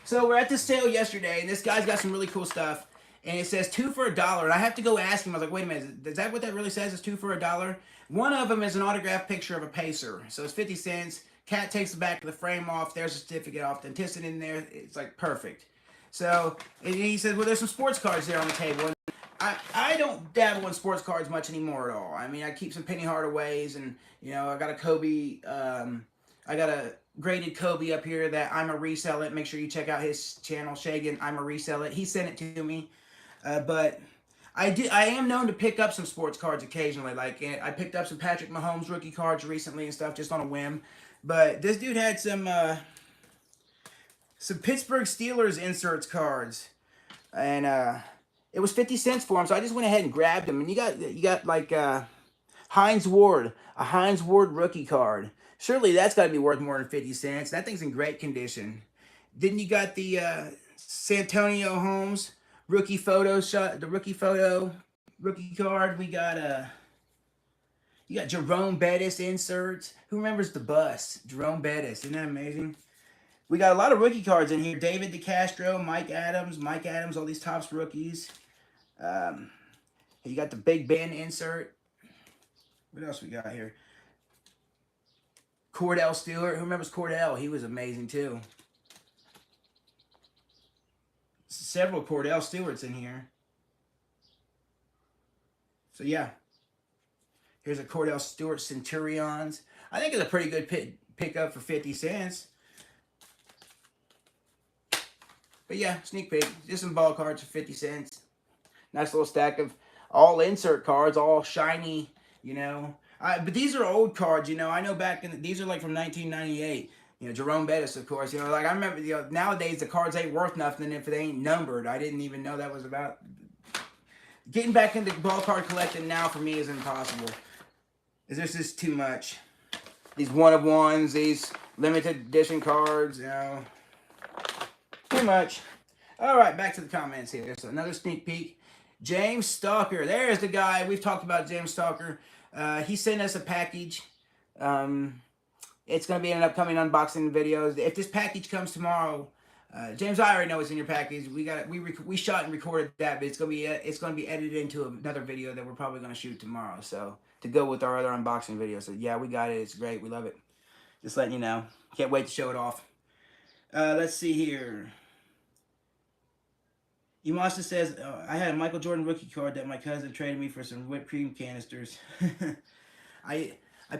So we're at this sale yesterday, and this guy's got some really cool stuff. And it says 2 for $1. And I have to go ask him. I was like, wait a minute, is that what that really says? It's 2 for $1? One of them is an autographed picture of a pacer. So it's 50 cents. Cat takes the back of the frame off. There's a certificate of authenticity in there. It's like perfect. So and he said, well, there's some sports cards there on the table. And I don't dabble in sports cards much anymore at all. I mean, I keep some Penny Hardaways, and I got a Kobe. I got a graded Kobe up here that I'm a Resell It. Make sure you check out his channel, Shagan. I'm a Resell It. He sent it to me, but I am known to pick up some sports cards occasionally. Like I picked up some Patrick Mahomes rookie cards recently and stuff, just on a whim. But this dude had some Pittsburgh Steelers inserts cards, and it was 50 cents for them. So I just went ahead and grabbed them. And you got like Hines Ward, a Hines Ward rookie card. Surely that's got to be worth more than 50 cents. That thing's in great condition. Then you got the Santonio Holmes rookie photo shot, the rookie photo rookie card. We got you got Jerome Bettis inserts. Who remembers the bus? Jerome Bettis. Isn't that amazing? We got a lot of rookie cards in here. David DeCastro, Mike Adams, all these Topps rookies. You got the Big Ben insert. What else we got here? Cordell Stewart. Who remembers Cordell? He was amazing too. Several Cordell Stewarts in here. So yeah. Here's a Cordell Stewart Centurions. I think it's a pretty good pickup for 50 cents. But yeah, sneak peek. Just some ball cards for 50 cents. Nice little stack of all insert cards, all shiny, But these are old cards, I know these are like from 1998. Jerome Bettis, of course. Like I remember, nowadays the cards ain't worth nothing if they ain't numbered. I didn't even know that was about. Getting back into ball card collecting now for me is impossible. There's just too much. These one-of-ones, these limited edition cards, too much. All right, back to the comments here. So another sneak peek. James Stalker. There's the guy. We've talked about James Stalker. He sent us a package. It's going to be in an upcoming unboxing videos. If this package comes tomorrow, James, I already know what's in your package. We shot and recorded that, but it's going to be edited into another video that we're probably going to shoot tomorrow. So to go with our other unboxing video. So yeah, we got it. It's great. We love it. Just letting you know. Can't wait to show it off. Let's see here. Imasta says, I had a Michael Jordan rookie card that my cousin traded me for some whipped cream canisters. I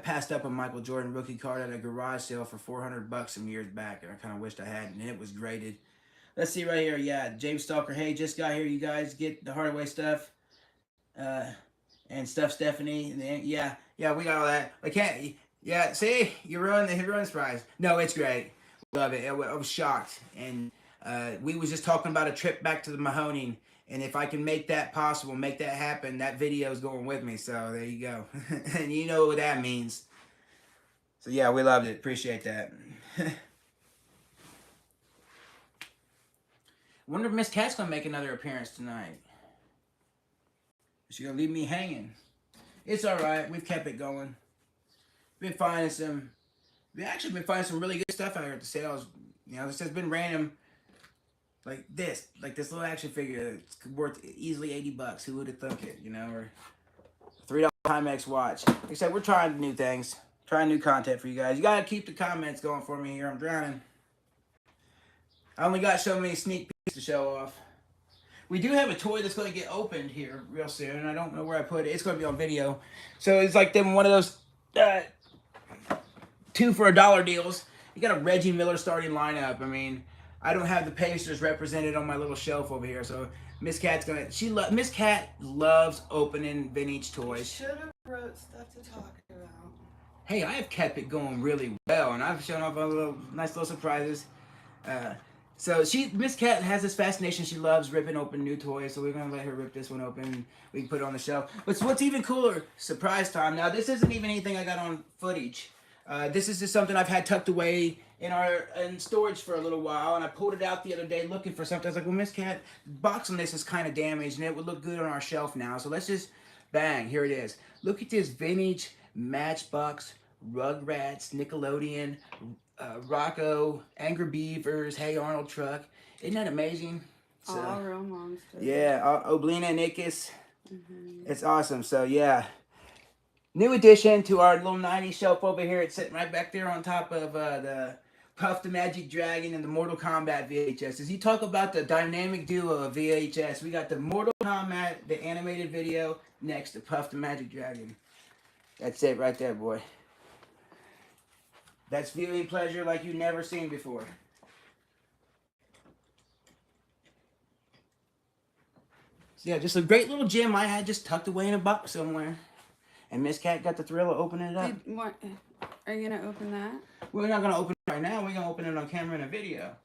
passed up a Michael Jordan rookie card at a garage sale for $400 some years back, and I kind of wished I hadn't, and it was graded. Let's see right here. Yeah, James Stalker. Hey, just got here. You guys get the Hardaway stuff. And stuff, Stephanie. And yeah, we got all that. I can't. Yeah, see, you ruined the surprise. No, it's great. Love it. I was shocked, and we was just talking about a trip back to the Mahoning, and if I can make that possible, make that happen, that video is going with me. So there you go, and you know what that means. So yeah, we loved it. Appreciate that. Wonder if Miss Cat's gonna make another appearance tonight. She's gonna leave me hanging. It's all right. We've kept it going. We've actually been finding some really good stuff out here at the sales. This has been random, like this little action figure that's worth easily $80. Who would have thunk it? Or $3 Timex watch. Like I said, we're trying new things, trying new content for you guys. You gotta keep the comments going for me here. I'm drowning. I only got so many sneak peeks to show off. We do have a toy that's going to get opened here real soon. I don't know where I put it. It's going to be on video. So it's like them one of those uh, 2 for $1 deals. You got a Reggie Miller starting lineup. I mean, I don't have the Pacers represented on my little shelf over here, so Miss Cat's gonna. Miss Cat loves opening vintage toys. Should have wrote stuff to talk about. Hey, I have kept it going really well, and I've shown off a little nice little surprises. So Miss Cat has this fascination. She loves ripping open new toys, so we're gonna let her rip this one open. We can put it on the shelf. But what's even cooler, surprise time. Now this isn't even anything I got on footage. This is just something I've had tucked away in storage for a little while, and I pulled it out the other day looking for something. I was like, well, Miss Cat, the box on this is kind of damaged, and it would look good on our shelf now. So let's just, bang, here it is. Look at this vintage Matchbox, Rugrats, Nickelodeon, Rocco, Angry Beavers, Hey Arnold truck. Isn't that amazing? So, all real monsters. Yeah, Oblina Nickus. It's awesome. So yeah, new addition to our little 90s shelf over here. It's sitting right back there on top of the Puff the Magic Dragon and the Mortal Kombat VHS. As you talk about the dynamic duo of VHS, we got the Mortal Kombat, the animated video, next to Puff the Magic Dragon. That's it right there, boy. That's viewing pleasure like you've never seen before. So yeah, just a great little gem I had just tucked away in a box somewhere. And Miss Cat got the thrill of opening it up. Are you going to open that? We're not going to open it right now. We're going to open it on camera in a video.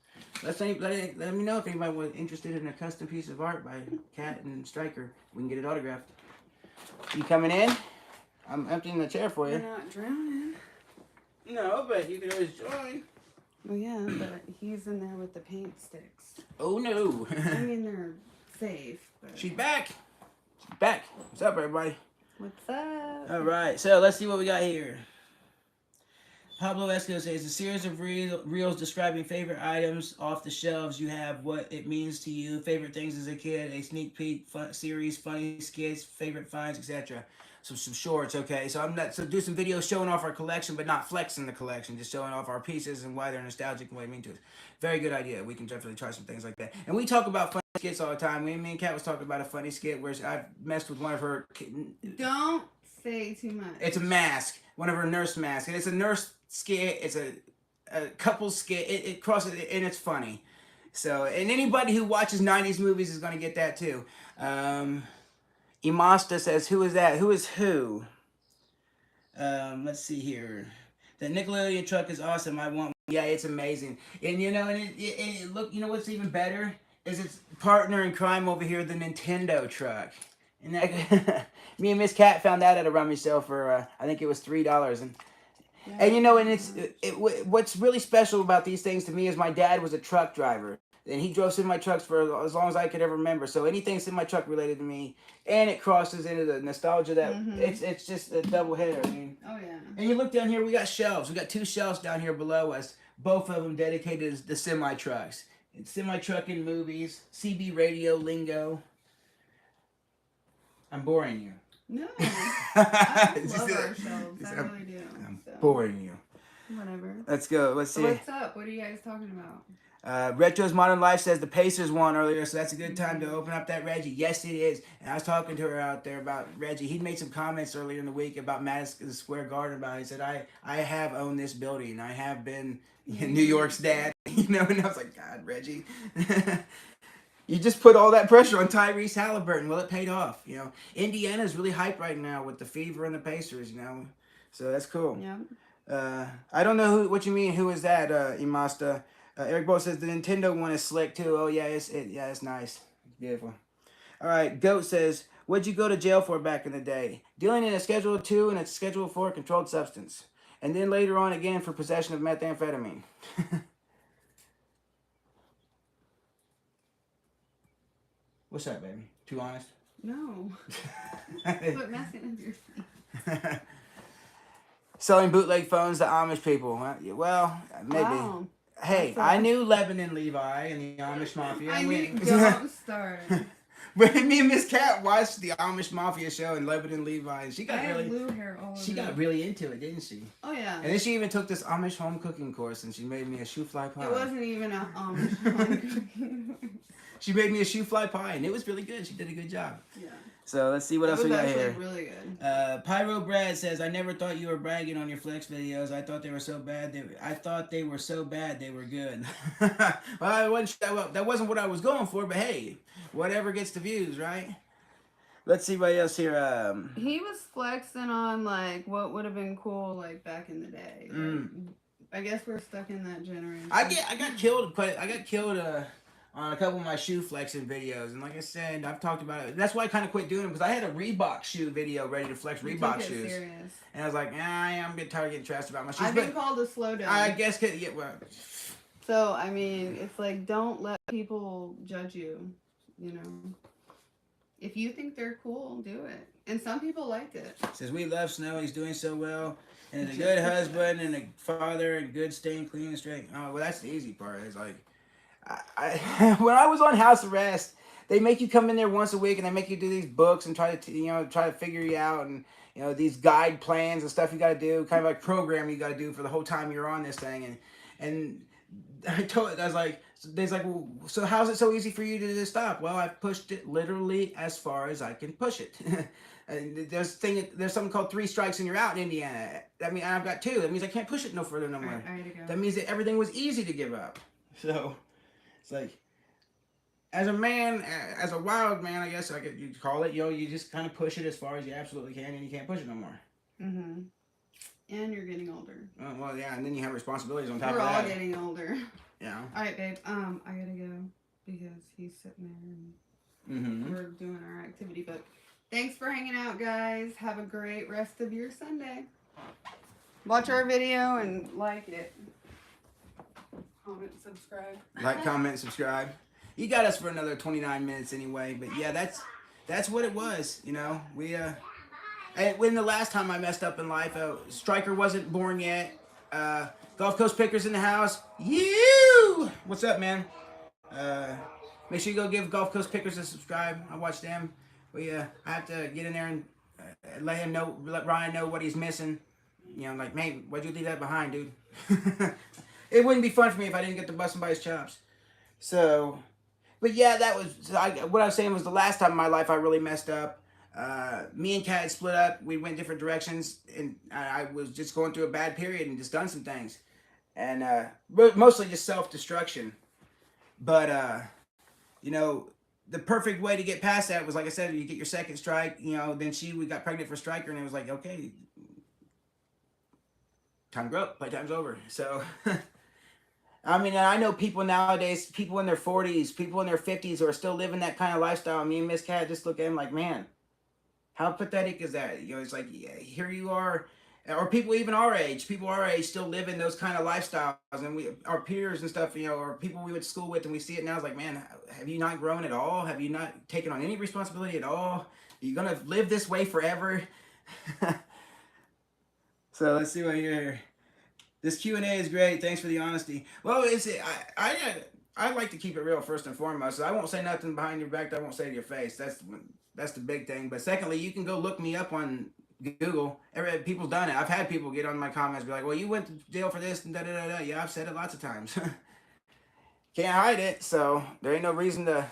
Let me know if anybody was interested in a custom piece of art by Cat and Stryker. We can get it autographed. You coming in? I'm emptying the chair for you. You're not drowning. No, but you can always join. Well, yeah, but he's in there with the paint sticks. Oh, no. I mean, they're safe. But... She's back. She's back. What's up, everybody? What's up? All right, so let's see what we got here. Pablo Esco says, a series of reels describing favorite items off the shelves. You have what it means to you, favorite things as a kid, a sneak peek series, funny skits, favorite finds, etc. So some shorts, okay. So do some videos showing off our collection, but not flexing the collection, just showing off our pieces and why they're nostalgic and what they mean to us. Very good idea. We can definitely try some things like that. And we talk about funny skits all the time. Me and Kat was talking about a funny skit where I've messed with one of her. Don't say too much. It's a mask, one of her nurse masks, and it's a nurse skit. It's a couple skit. It crosses, and it's funny. So, and anybody who watches 90s movies is going to get that too. Imasta says, who is that? Who is who? Let's see here. The Nickelodeon truck is awesome. I want one. Yeah, it's amazing. And you know, and look, you know what's even better? Is its partner in crime over here, the Nintendo truck. And that, me and Miss Cat found that at a rummage sale for, I think it was $3. And you know, and what's really special about these things to me is my dad was a truck driver. And he drove semi trucks for as long as I could ever remember. So anything semi truck related to me, and it crosses into the nostalgia that it's just a double header. I mean, oh yeah. And you look down here, we got shelves. We got 2 shelves down here below us. Both of them dedicated to the semi trucks. It's semi trucking movies, CB radio lingo. I'm boring you. No, I love our shelves. I really do. I'm boring you. Whatever. Let's go. Let's see. What's up? What are you guys talking about? Retro's Modern Life says the Pacers won earlier, so that's a good time to open up that Reggie. Yes, it is. And I was talking to her out there about Reggie. He made some comments earlier in the week about Madison Square Garden. He said, I have owned this building. I have been New York's dad. You know, and I was like, God, Reggie. You just put all that pressure on Tyrese Halliburton. Well, it paid off. You know, Indiana's really hyped right now with the Fever and the Pacers. You know, so that's cool. Yeah. I don't know what you mean. Who is that, Imasta? Eric Bo says the Nintendo one is slick too. Oh yeah, it's nice. It's beautiful. All right, Goat says, what'd you go to jail for back in the day? Dealing in a Schedule 2 and a Schedule 4 controlled substance, and then later on again for possession of methamphetamine. What's up, baby? Too honest? No. Quit messing with your feet. Selling bootleg phones to Amish people. Well, maybe. Wow. Hey, I knew Lebanon Levi and the Amish Mafia. I mean, don't start. But me and Miss Cat watched the Amish Mafia show in Lebanon, Levi, and I have blue hair all over. she got really into it, didn't she? Oh yeah. And then she even took this Amish home cooking course, and she made me a shoe fly pie. It wasn't even a home. She made me a shoe fly pie, and it was really good. She did a good job. Yeah. So let's see what else we got here. Really good. Pyro Brad says, "I never thought you were bragging on your flex videos. I thought they were so bad. I thought they were so bad they were good." Well, that wasn't what I was going for, but hey, whatever gets the views, right? Let's see what else here. He was flexing on like what would have been cool like back in the day. Like, I guess we're stuck in that generation. I got killed on a couple of my shoe flexing videos, and like I said, I've talked about it. That's why I kind of quit doing it, because I had a Reebok shoe video ready to flex Reebok shoes, serious. And I was like, I'm getting tired of getting trashed about my shoes. I've been called a slow down. I guess, yeah, well. So I mean, it's like, don't let people judge you. You know, if you think they're cool, do it. And some people liked it. Says, we love Snow. He's doing so well, and he's a good husband and a father and good, staying clean and straight. Oh, well, that's the easy part. It's like, when I was on house arrest, they make you come in there once a week and they make you do these books and try to figure you out, and these guide plans and stuff you got to do, kind of like program you got to do for the whole time you're on this thing. And I was like, well, so how's it so easy for you to just stop? Well, I've pushed it literally as far as I can push it. And there's something called 3 strikes and you're out in Indiana. I mean, I've got 2. That means I can't push it no further no more. Right, that means that everything was easy to give up. So it's like, as a man, as a wild man, I guess you call it, you just kind of push it as far as you absolutely can, and you can't push it no more. Mm-hmm. And you're getting older. Well, yeah, and then you have responsibilities on top We're of that. We're all getting older. Yeah. All right, babe. I gotta go because he's sitting there and we're doing our activity. But thanks for hanging out, guys. Have a great rest of your Sunday. Watch our video and like it. Comment, subscribe. Like, comment, subscribe. You got us for another 29 minutes anyway, but yeah, that's what it was. We and when the last time I messed up in life, Striker wasn't born yet. Gulf Coast Pickers in the house. You, what's up, man? Make sure you go give Gulf Coast Pickers a subscribe. I watch them. I have to get in there and let Ryan know what he's missing. Like, man, why'd you leave that behind, dude? It wouldn't be fun for me if I didn't get to bust somebody's chops. So, but yeah, what I was saying was the last time in my life I really messed up. Me and Kat split up. We went different directions, and I was just going through a bad period and just done some things. And mostly just self-destruction. But, the perfect way to get past that was, like I said, you get your second strike, then we got pregnant for Striker, and it was like, okay, time to grow up, playtime's over. So, I mean, I know people nowadays, people in their 40s, people in their 50s who are still living that kind of lifestyle. Me and Miss Cat just look at them like, man, how pathetic is that? It's like, yeah, here you are, or people even our age, still living those kind of lifestyles, and our peers and stuff, or people we went to school with, and we see it now. It's like, man, have you not grown at all? Have you not taken on any responsibility at all? Are you gonna live this way forever? So let's see what here. This Q&A is great. Thanks for the honesty. Well, I like to keep it real first and foremost. So I won't say nothing behind your back that I won't say to your face. That's the big thing. But secondly, you can go look me up on Google. People's done it. I've had people get on my comments, be like, well, you went to jail for this and da-da-da-da. Yeah, I've said it lots of times. Can't hide it, so there ain't no reason to...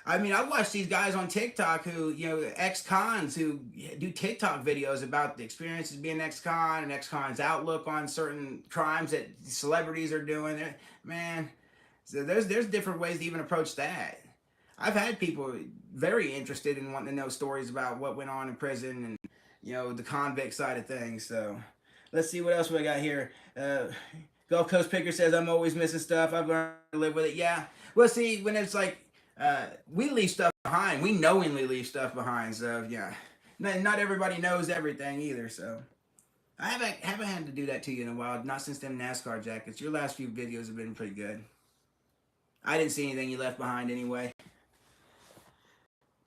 I mean, I watch these guys on TikTok who, ex-cons who do TikTok videos about the experiences being ex-con and ex-con's outlook on certain crimes that celebrities are doing. Man, so there's different ways to even approach that. I've had people very interested in wanting to know stories about what went on in prison and, the convict side of things. So let's see what else we got here. Gulf Coast Picker says, I'm always missing stuff. I've learned to live with it. Yeah. Well, see, when it's like, we leave stuff behind. We knowingly leave stuff behind. So yeah, not everybody knows everything either. So I haven't had to do that to you in a while. Not since them NASCAR jackets. Your last few videos have been pretty good. I didn't see anything you left behind anyway.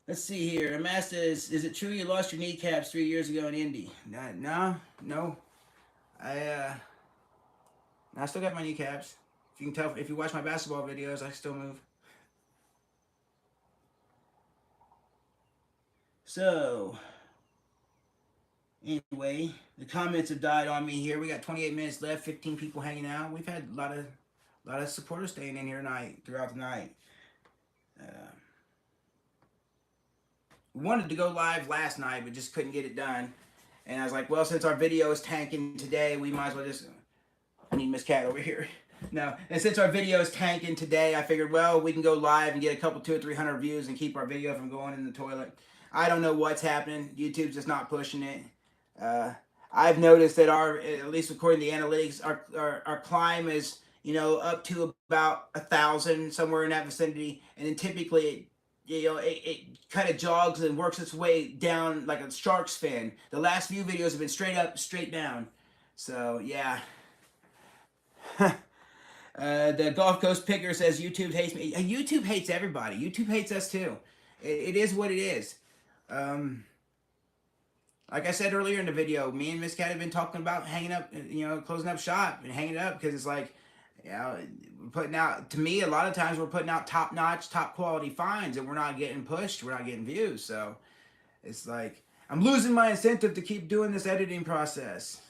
Let's see here. Amasta is it true you lost your kneecaps 3 years ago in Indy? No. I still got my kneecaps. If you can tell, if you watch my basketball videos, I still move. So, anyway, the comments have died on me here. We got 28 minutes left, 15 people hanging out. We've had a lot of supporters staying in here tonight, throughout the night. Uh, we wanted to go live last night, but just couldn't get it done. And I was like, well, since our video is tanking today, we might as well just. I need Miss Cat over here. No, and since our video is tanking today, I figured, well, we can go live and get a couple, 200 or 300 views and keep our video from going in the toilet. I don't know what's happening. YouTube's just not pushing it. Uh, I've noticed that at least according to the analytics, our climb is, up to about 1,000, somewhere in that vicinity, and then typically it kind of jogs and works its way down like a shark's fin. The last few videos have been straight up, straight down. So yeah. The Gulf Coast Picker says YouTube hates me. YouTube hates everybody. YouTube hates us too. It is what it is. Like I said earlier in the video, me and Miss Cat have been talking about hanging up, closing up shop and hanging it up because it's like, putting out, to me, a lot of times we're putting out top-notch, top-quality finds and we're not getting pushed, we're not getting views. So it's like, I'm losing my incentive to keep doing this editing process.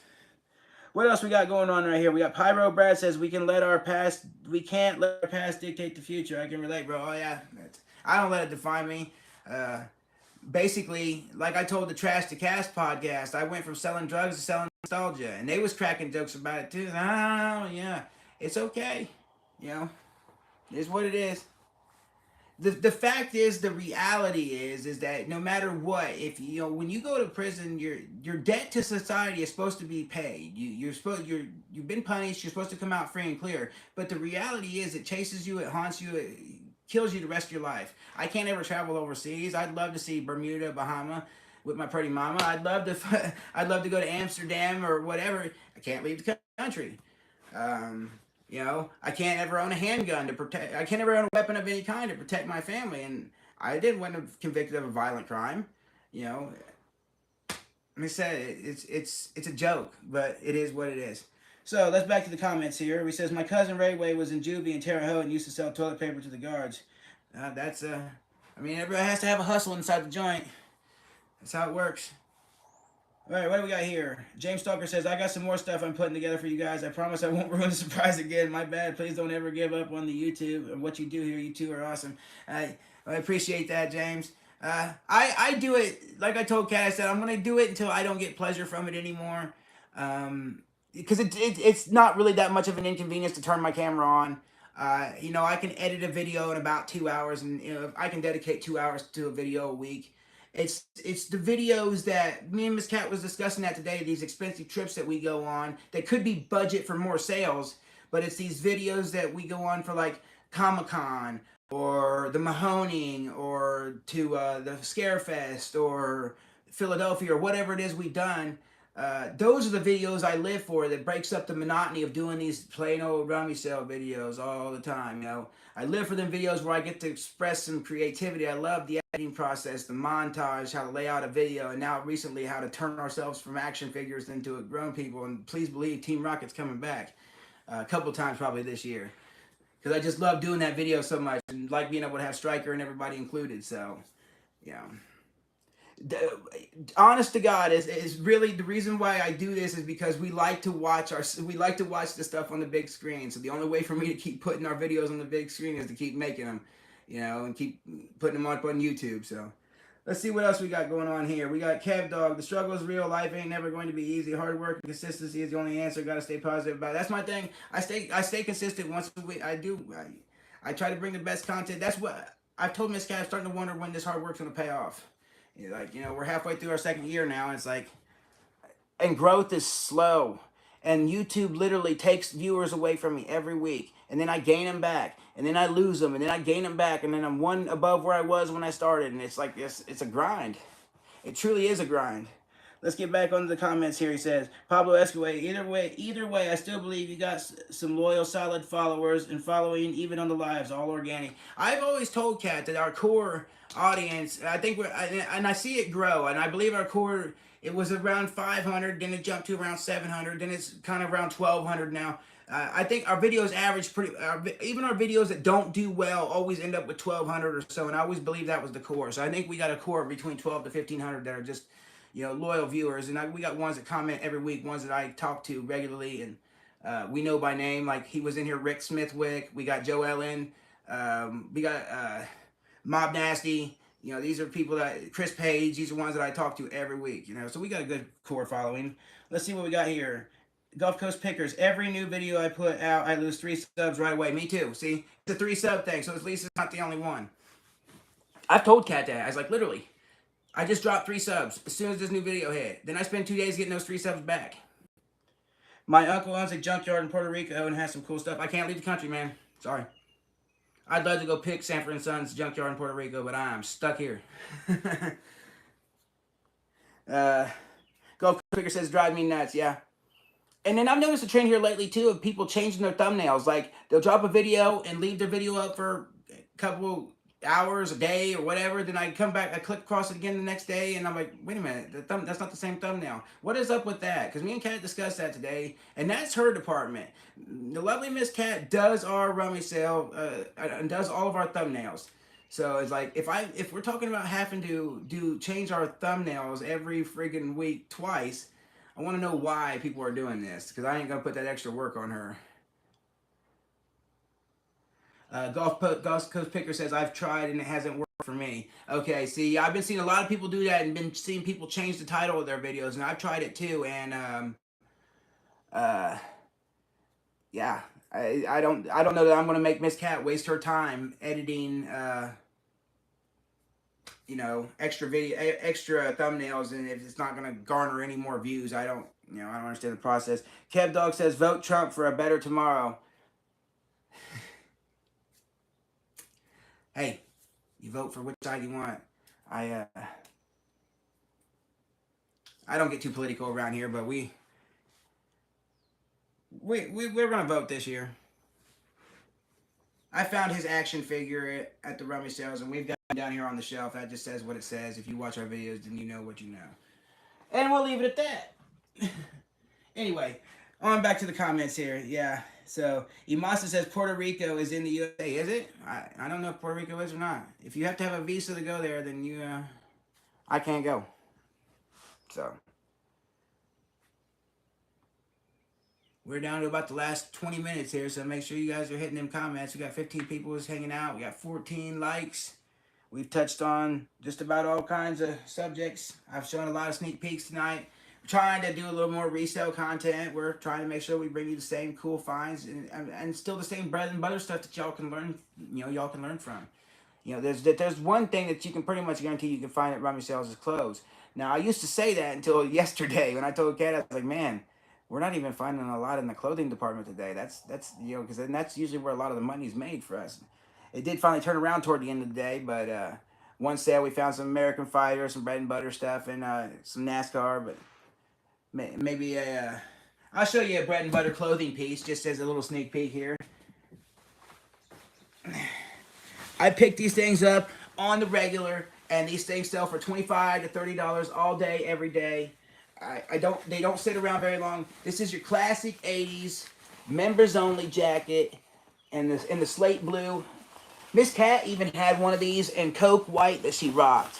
What else we got going on right here? We got Pyro Brad says we can't let our past dictate the future. I can relate, bro. Oh yeah, I don't let it define me. Basically, like I told the Trash to Cast podcast, I went from selling drugs to selling nostalgia, and they was cracking jokes about it too. Oh yeah, it's okay, it is what it is. The fact is, the reality is that no matter what, if when you go to prison, your debt to society is supposed to be paid. You've been punished. You're supposed to come out free and clear. But the reality is, it chases you, it haunts you, it kills you the rest of your life. I can't ever travel overseas. I'd love to see Bermuda, Bahama, with my pretty mama. I'd love to go to Amsterdam or whatever. I can't leave the country. I can't ever own a handgun to protect. I can't ever own a weapon of any kind to protect my family. And I did when convicted of a violent crime. Like I said, it's a joke, but it is what it is. So let's back to the comments here. He says my cousin Ray Way was in juvie in Terre Haute and used to sell toilet paper to the guards. Everybody has to have a hustle inside the joint. That's how it works. All right, what do we got here? James Stalker says, I got some more stuff I'm putting together for you guys. I promise I won't ruin the surprise again. My bad. Please don't ever give up on the YouTube and what you do here. You two are awesome. I appreciate that, James. I do it, like I told Kat, I said, I'm going to do it until I don't get pleasure from it anymore. Because it's not really that much of an inconvenience to turn my camera on. I can edit a video in about 2 hours, and I can dedicate 2 hours to a video a week. It's the videos that me and Miss Cat was discussing that today, these expensive trips that we go on that could be budget for more sales, but it's these videos that we go on for like Comic-Con or the Mahoning or to the Scarefest or Philadelphia or whatever it is we've done. Those are the videos I live for, that breaks up the monotony of doing these plain old rummy sale videos all the time. I live for them videos where I get to express some creativity. I love the editing process, the montage, how to lay out a video, and now recently how to turn ourselves from action figures into a grown people. And please believe Team Rocket's coming back a couple times probably this year, because I just love doing that video so much and like being able to have Stryker and everybody included. So honest to God, is really the reason why I do this, is because we like to watch the stuff on the big screen. So the only way for me to keep putting our videos on the big screen is to keep making them, and keep putting them up on YouTube. So let's see what else we got going on here. We got Kev Dog. The struggle is real. Life ain't never going to be easy. Hard work and consistency is the only answer. Got to stay positive about it. That's my thing. I stay consistent once a week. I try to bring the best content. That's what I've told Miss Cat. I'm starting to wonder when this hard work's going to pay off. We're halfway through our second year now, and it's like, and growth is slow, and YouTube literally takes viewers away from me every week, and then I gain them back, and then I lose them, and then I gain them back, and then I'm one above where I was when I started, and it's like it's a grind. It truly is a grind. Let's get back onto the comments here. He says, Pablo Escobar, either way, I still believe you got some loyal, solid followers and following even on the lives, all organic. I've always told Kat that our core audience, and I see it grow, and I believe our core, it was around 500, then it jumped to around 700, then it's kind of around 1,200 now. I think our videos average pretty. Even our videos that don't do well always end up with 1,200 or so, and I always believe that was the core. So I think we got a core between 12 to 1,500 that are just, loyal viewers, and we got ones that comment every week, ones that I talk to regularly, and we know by name. Like he was in here, Rick Smithwick. We got Joe Ellen. We got Mob Nasty. These are people that Chris Page. These are ones that I talk to every week. So we got a good core following. Let's see what we got here. Gulf Coast Pickers. Every new video I put out, I lose 3 subs right away. Me too. See, it's a 3 sub thing, so at least it's not the only one. I've told Kat that. I was like, literally, I just dropped 3 subs as soon as this new video hit. Then I spent 2 days getting those 3 subs back. My uncle owns a junkyard in Puerto Rico and has some cool stuff. I can't leave the country, man. Sorry. I'd love to go pick Sanford and Sons junkyard in Puerto Rico, but I'm stuck here. Gulf Picker says, drive me nuts. Yeah. And then I've noticed a trend here lately, too, of people changing their thumbnails. Like, they'll drop a video and leave their video up for a couple hours, a day, or whatever. Then I come back, I click across it again the next day, and I'm like, wait a minute, that's not the same thumbnail. What is up with that? Because me and Kat discussed that today, and that's her department. The lovely Miss Kat does our rummy sale and does all of our thumbnails. So it's like, if we're talking about having to change our thumbnails every friggin' week twice, I want to know why people are doing this, because I ain't going to put that extra work on her. Gulf Coast Picker says, I've tried and it hasn't worked for me. Okay, see, I've been seeing a lot of people do that and been seeing people change the title of their videos, and I've tried it too, and yeah, I don't know that I'm going to make Miss Kat waste her time editing extra thumbnails, and if it's not going to garner any more views, I don't understand the process. Kev Dog says, vote Trump for a better tomorrow. Hey, you vote for which side you want. I don't get too political around here, but we're going to vote this year. I found his action figure at the rummy sales, and we've got him down here on the shelf. That just says what it says. If you watch our videos, then you know what you know. And we'll leave it at that. Anyway, on back to the comments here. Yeah, so Imasa says Puerto Rico is in the USA. Is it? I don't know if Puerto Rico is or not. If you have to have a visa to go there, then I can't go. So we're down to about the last 20 minutes here, so make sure you guys are hitting them comments. We got 15 people who's hanging out. We got 14 likes. We've touched on just about all kinds of subjects. I've shown a lot of sneak peeks tonight. We're trying to do a little more resale content. We're trying to make sure we bring you the same cool finds and still the same bread and butter stuff that y'all can learn. Y'all can learn from. There's one thing that you can pretty much guarantee you can find at rummy sales is clothes. Now I used to say that until yesterday when I told Kat, I was like, man, we're not even finding a lot in the clothing department today. That's because then that's usually where a lot of the money is made for us. It did finally turn around toward the end of the day, but one sale we found some American Fighter, some bread and butter stuff, and some NASCAR. But maybe I'll show you a bread and butter clothing piece just as a little sneak peek here. I picked these things up on the regular, and these things sell for $25 to $30 all day, every day. They don't sit around very long. This is your classic 80s members only jacket in the slate blue. Miss Kat even had one of these in coke white that she rocked.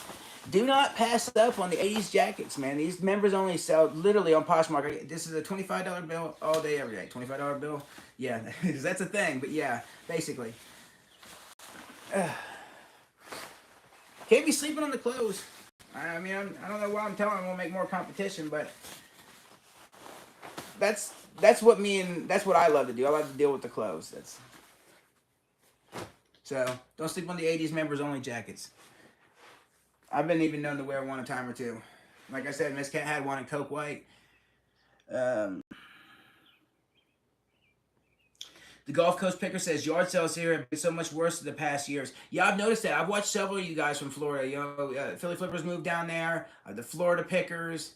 Do not pass up on the 80s jackets, man. These members only sell literally on Poshmark. This is a $25 bill all day, every day. $25 bill? Yeah, that's a thing, but yeah, basically. Can't be sleeping on the clothes. I mean, I don't know why I'm telling them we'll make more competition, but that's what I love to do. I love to deal with the clothes. So don't sleep on the 80s members only jackets. I've been even known to wear one a time or two. Like I said, Miss Kat had one in coke white. The Gulf Coast Picker says yard sales here have been so much worse in the past years. Yeah, I've noticed that. I've watched several of you guys from Florida. Philly Flippers moved down there. The Florida Pickers,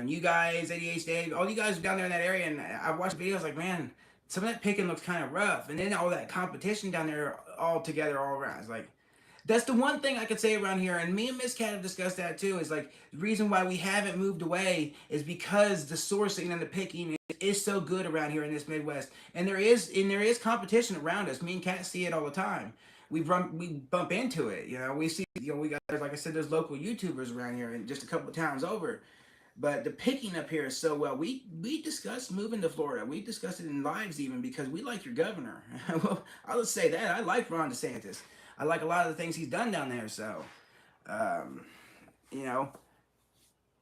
you guys, 88 Dave, all you guys down there in that area. And I've watched videos like, man, some of that picking looks kind of rough. And then all that competition down there all together, all around. It's like, That's the one thing I could say around here, and me and Miss Cat have discussed that too. Is like the reason why we haven't moved away is because the sourcing and the picking is so good around here in this Midwest, and there is competition around us. Me and Cat see it all the time. We bump into it. We see, we got, like I said, there's local YouTubers around here and just a couple of towns over. But the picking up here is so well. We discussed moving to Florida. We discussed it in lives even because we like your governor. Well, I'll just say that I like Ron DeSantis. I like a lot of the things he's done down there. So, um, you know,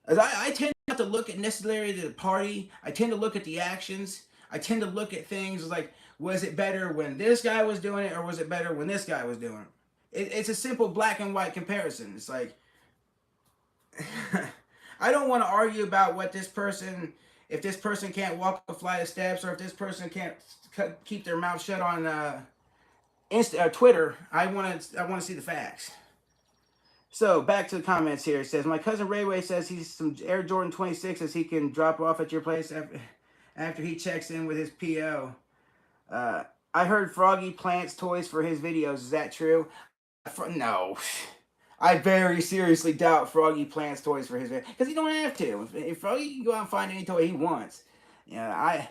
as I tend not to look at necessarily the party. I tend to look at the actions. I tend to look at things like, was it better when this guy was doing it, or was it better when this guy was doing it? It's a simple black and white comparison. It's like I don't want to argue about what this person, if this person can't walk a flight of steps, or if this person can't keep their mouth shut on Twitter. I want to see the facts. So back to the comments here. It says my cousin Rayway says he's some Air Jordan 26s he can drop off at your place after he checks in with his PO. I heard Froggy plants toys for his videos. Is that true? No. I very seriously doubt Froggy plants toys for his videos because he don't have to. If Froggy can go out and find any toy he wants, I'm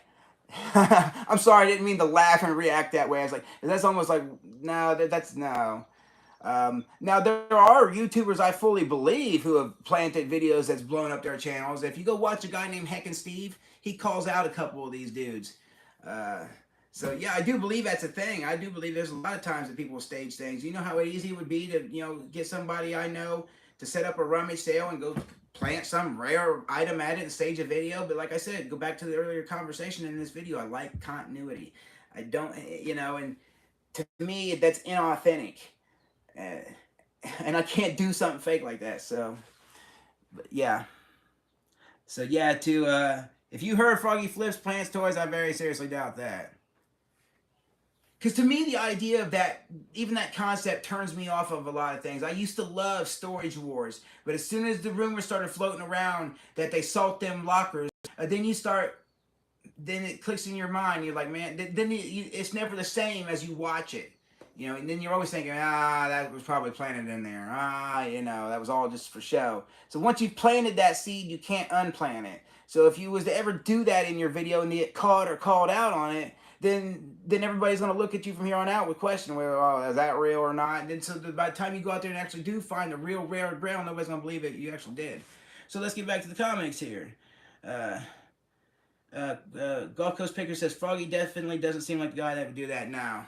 sorry, I didn't mean to laugh and react that way. I was like, that's almost like, no, that's no. Now, there are YouTubers I fully believe who have planted videos that's blown up their channels. If you go watch a guy named Heckin' Steve, he calls out a couple of these dudes. So, yeah, I do believe that's a thing. I do believe there's a lot of times that people will stage things. You know how easy it would be to, get somebody I know to set up a rummage sale and go plant some rare item at it and stage a video. But like I said, go back to the earlier conversation in this video. I like continuity. I don't, and to me, that's inauthentic. And I can't do something fake like that. So, but yeah. So yeah, if you heard Froggy Flips plants toys, I very seriously doubt that. Because to me, the idea of that, even that concept, turns me off of a lot of things. I used to love storage wars, but as soon as the rumors started floating around that they salt them lockers, then it clicks in your mind. You're like, man, then it's never the same as you watch it. And then you're always thinking, that was probably planted in there. That was all just for show. So once you've planted that seed, you can't unplant it. So if you was to ever do that in your video and get caught or called out on it, then everybody's going to look at you from here on out with question, well, is that real or not? And then so by the time you go out there and actually do find the real rare ground, nobody's going to believe it you actually did. So let's get back to the comics here. Gulf Coast Picker says, Froggy definitely doesn't seem like the guy that would do that. No.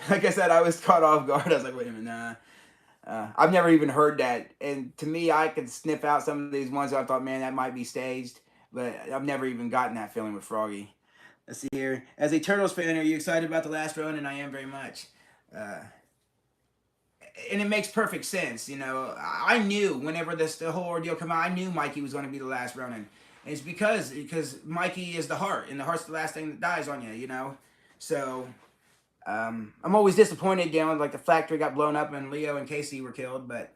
Like I said, I was caught off guard. I was like, wait a minute, nah. I've never even heard that. And to me, I could sniff out some of these ones I thought, man, that might be staged. But I've never even gotten that feeling with Froggy. Let's see here. As a Turtles fan, are you excited about the last run? And I am very much. And it makes perfect sense. I knew whenever the whole ordeal came out, I knew Mikey was going to be the last Ronin. And it's because Mikey is the heart. And the heart's the last thing that dies on you, So... I'm always disappointed, like the factory got blown up and Leo and Casey were killed, but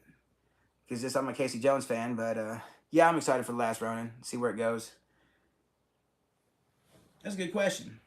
because I'm a Casey Jones fan. But yeah, I'm excited for the last Ronin. See where it goes. That's a good question.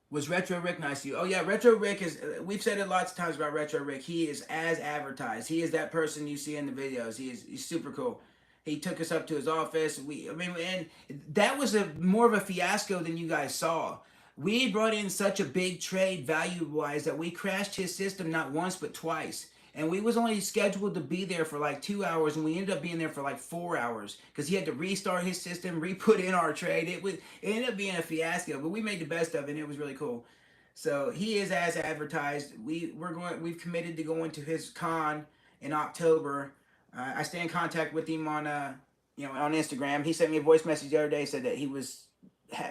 Was Retro Rick nice to you? Oh yeah, Retro Rick is. We've said it lots of times about Retro Rick. He is as advertised. He is that person you see in the videos. He's super cool. He took us up to his office. And that was more of a fiasco than you guys saw. We brought in such a big trade value-wise that we crashed his system not once but twice. And we was only scheduled to be there for like 2 hours, and we ended up being there for like 4 hours because he had to restart his system, re-put in our trade. It ended up being a fiasco, but we made the best of it, and it was really cool. So he is as advertised. We've committed to going to his con in October. I stay in contact with him on on Instagram. He sent me a voice message the other day. Said that he was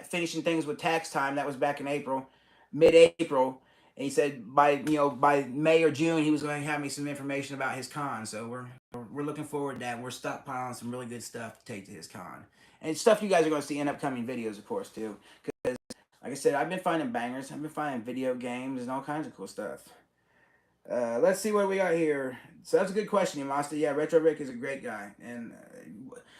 finishing things with tax time. That was back in April, mid-April. And he said by May or June he was going to have me some information about his con. So we're looking forward to that. We're stockpiling some really good stuff to take to his con, and stuff you guys are going to see in upcoming videos, of course, too. Because like I said, I've been finding bangers. I've been finding video games and all kinds of cool stuff. Let's see what we got here. So that's a good question, Imasta. Yeah, Retro Rick is a great guy. And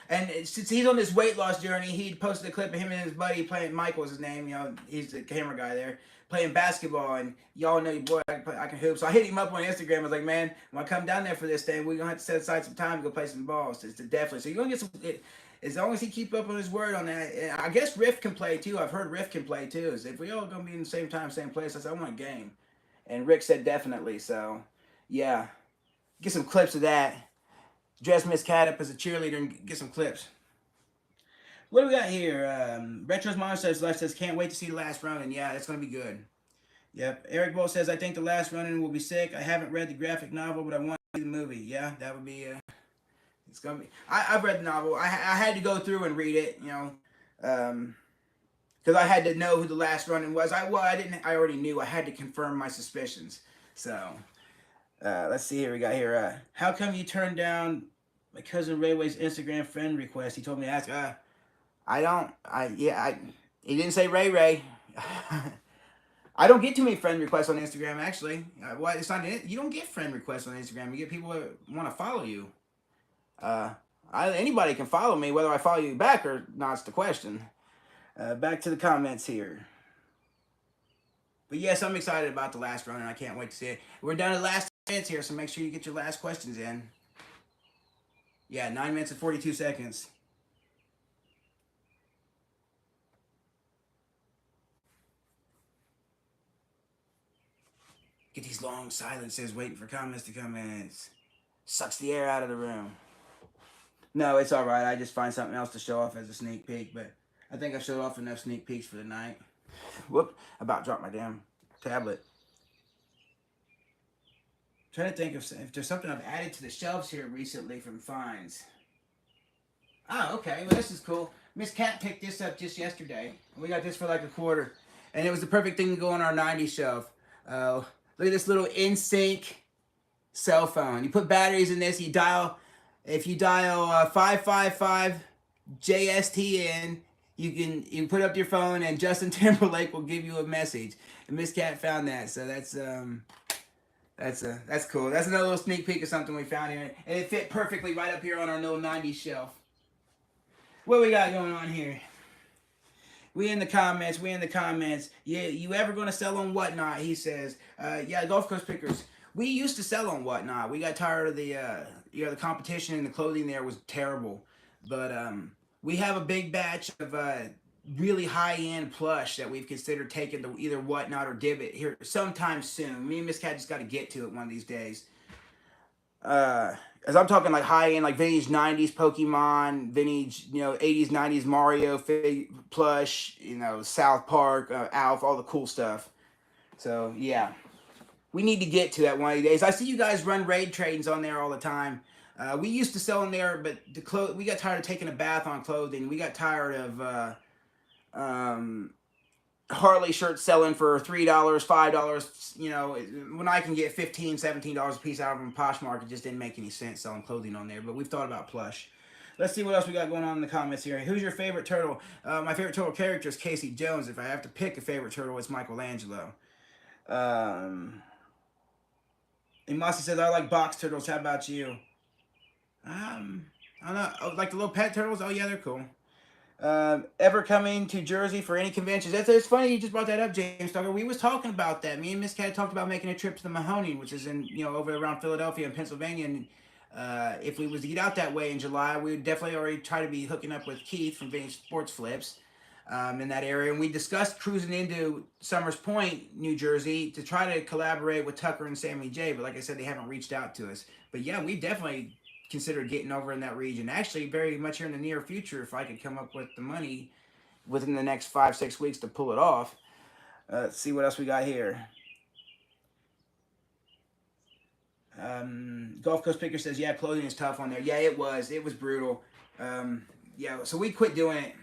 And since he's on this weight loss journey, he posted a clip of him and his buddy playing. Michael was his name. You know, he's the camera guy there playing basketball. And y'all know your boy. I can hoop. So I hit him up on Instagram. I was like, man, when I come down there for this thing, we're gonna have to set aside some time to go play some balls. It's definitely. So you're gonna get some. As long as he keep up on his word on that, and I guess Riff can play too. I've heard Riff can play too. Is if we all gonna be in the same time, same place, I said I want a game, and Rick said definitely. So, yeah, get some clips of that. Dress Miss Cat up as a cheerleader and get some clips. What do we got here? Retro's mom says, Left says, can't wait to see the last Ronin. Yeah, it's going to be good. Yep. Eric Bull says, I think the last Ronin will be sick. I haven't read the graphic novel, but I want to see the movie. Yeah, that would be, it's going to be. I've read the novel. I had to go through and read it, you know, because I had to know who the last Ronin was. I didn't, I already knew. I had to confirm my suspicions. So, let's see here. We got here, how come you turned down my cousin Rayway's Instagram friend request? He told me to ask, he didn't say Ray Ray. I don't get too many friend requests on Instagram, actually. It's not, you don't get friend requests on Instagram. You get people that want to follow you. Anybody can follow me, whether I follow you back or not's the question. Back to the comments here. But yes, I'm excited about the last run, and I can't wait to see it. We're down to the last minutes here, so make sure you get your last questions in. Yeah, 9 minutes and 42 seconds. Get these long silences waiting for comments to come in. Sucks the air out of the room. No, it's alright. I just find something else to show off as a sneak peek, but I think I've showed off enough sneak peeks for the night. Whoop, about dropped my damn tablet. I'm trying to think if there's something I've added to the shelves here recently from finds. Oh, okay. Well, this is cool. Miss Cat picked this up just yesterday. We got this for like $1. And it was the perfect thing to go on our 90s shelf. Look at this little in-sync cell phone. You put batteries in this. If you dial 555 JSTN, you can put up your phone, and Justin Timberlake will give you a message. And Miss Cat found that, so that's cool. That's another little sneak peek of something we found here, and it fit perfectly right up here on our little 90s shelf. What we got going on here? We in the comments. Yeah, you ever gonna sell on Whatnot? He says. Yeah, Gulf Coast Pickers. We used to sell on Whatnot. We got tired of the the competition, and the clothing there was terrible. But we have a big batch of really high-end plush that we've considered taking to either Whatnot or Dibbit here sometime soon. Me and Miss Cat just got to get to it one of these days. As I'm talking like high-end, like vintage 90s Pokemon, vintage, 80s, 90s Mario plush, South Park, Alf, all the cool stuff. So, yeah. We need to get to that one of these days. I see you guys run raid tradings on there all the time. We used to sell in there, but we got tired of taking a bath on clothing. We got tired of Harley shirts selling for $3, $5. When I can get $15, $17 a piece out of them, Poshmark, it just didn't make any sense selling clothing on there. But we've thought about plush. Let's see what else we got going on in the comments here. Who's your favorite turtle? My favorite turtle character is Casey Jones. If I have to pick a favorite turtle, it's Michelangelo. And Mossy says, I like box turtles. How about you? I don't know. Oh, like the little pet turtles? Oh, yeah, they're cool. Ever coming to Jersey for any conventions? It's funny you just brought that up, James Tucker. We was talking about that. Me and Miss Cat talked about making a trip to the Mahoning, which is in, over around Philadelphia and Pennsylvania. And if we was to get out that way in July, we would definitely already try to be hooking up with Keith from Vintage Sports Flips in that area. And we discussed cruising into Summers Point, New Jersey, to try to collaborate with Tucker and Sammy J. But like I said, they haven't reached out to us. But yeah, we definitely consider getting over in that region. Actually, very much here in the near future, if I could come up with the money within the next 5-6 weeks to pull it off. Let's see what else we got here. Gulf Coast Picker says, yeah, clothing is tough on there. Yeah, it was brutal. Yeah, so we quit doing it.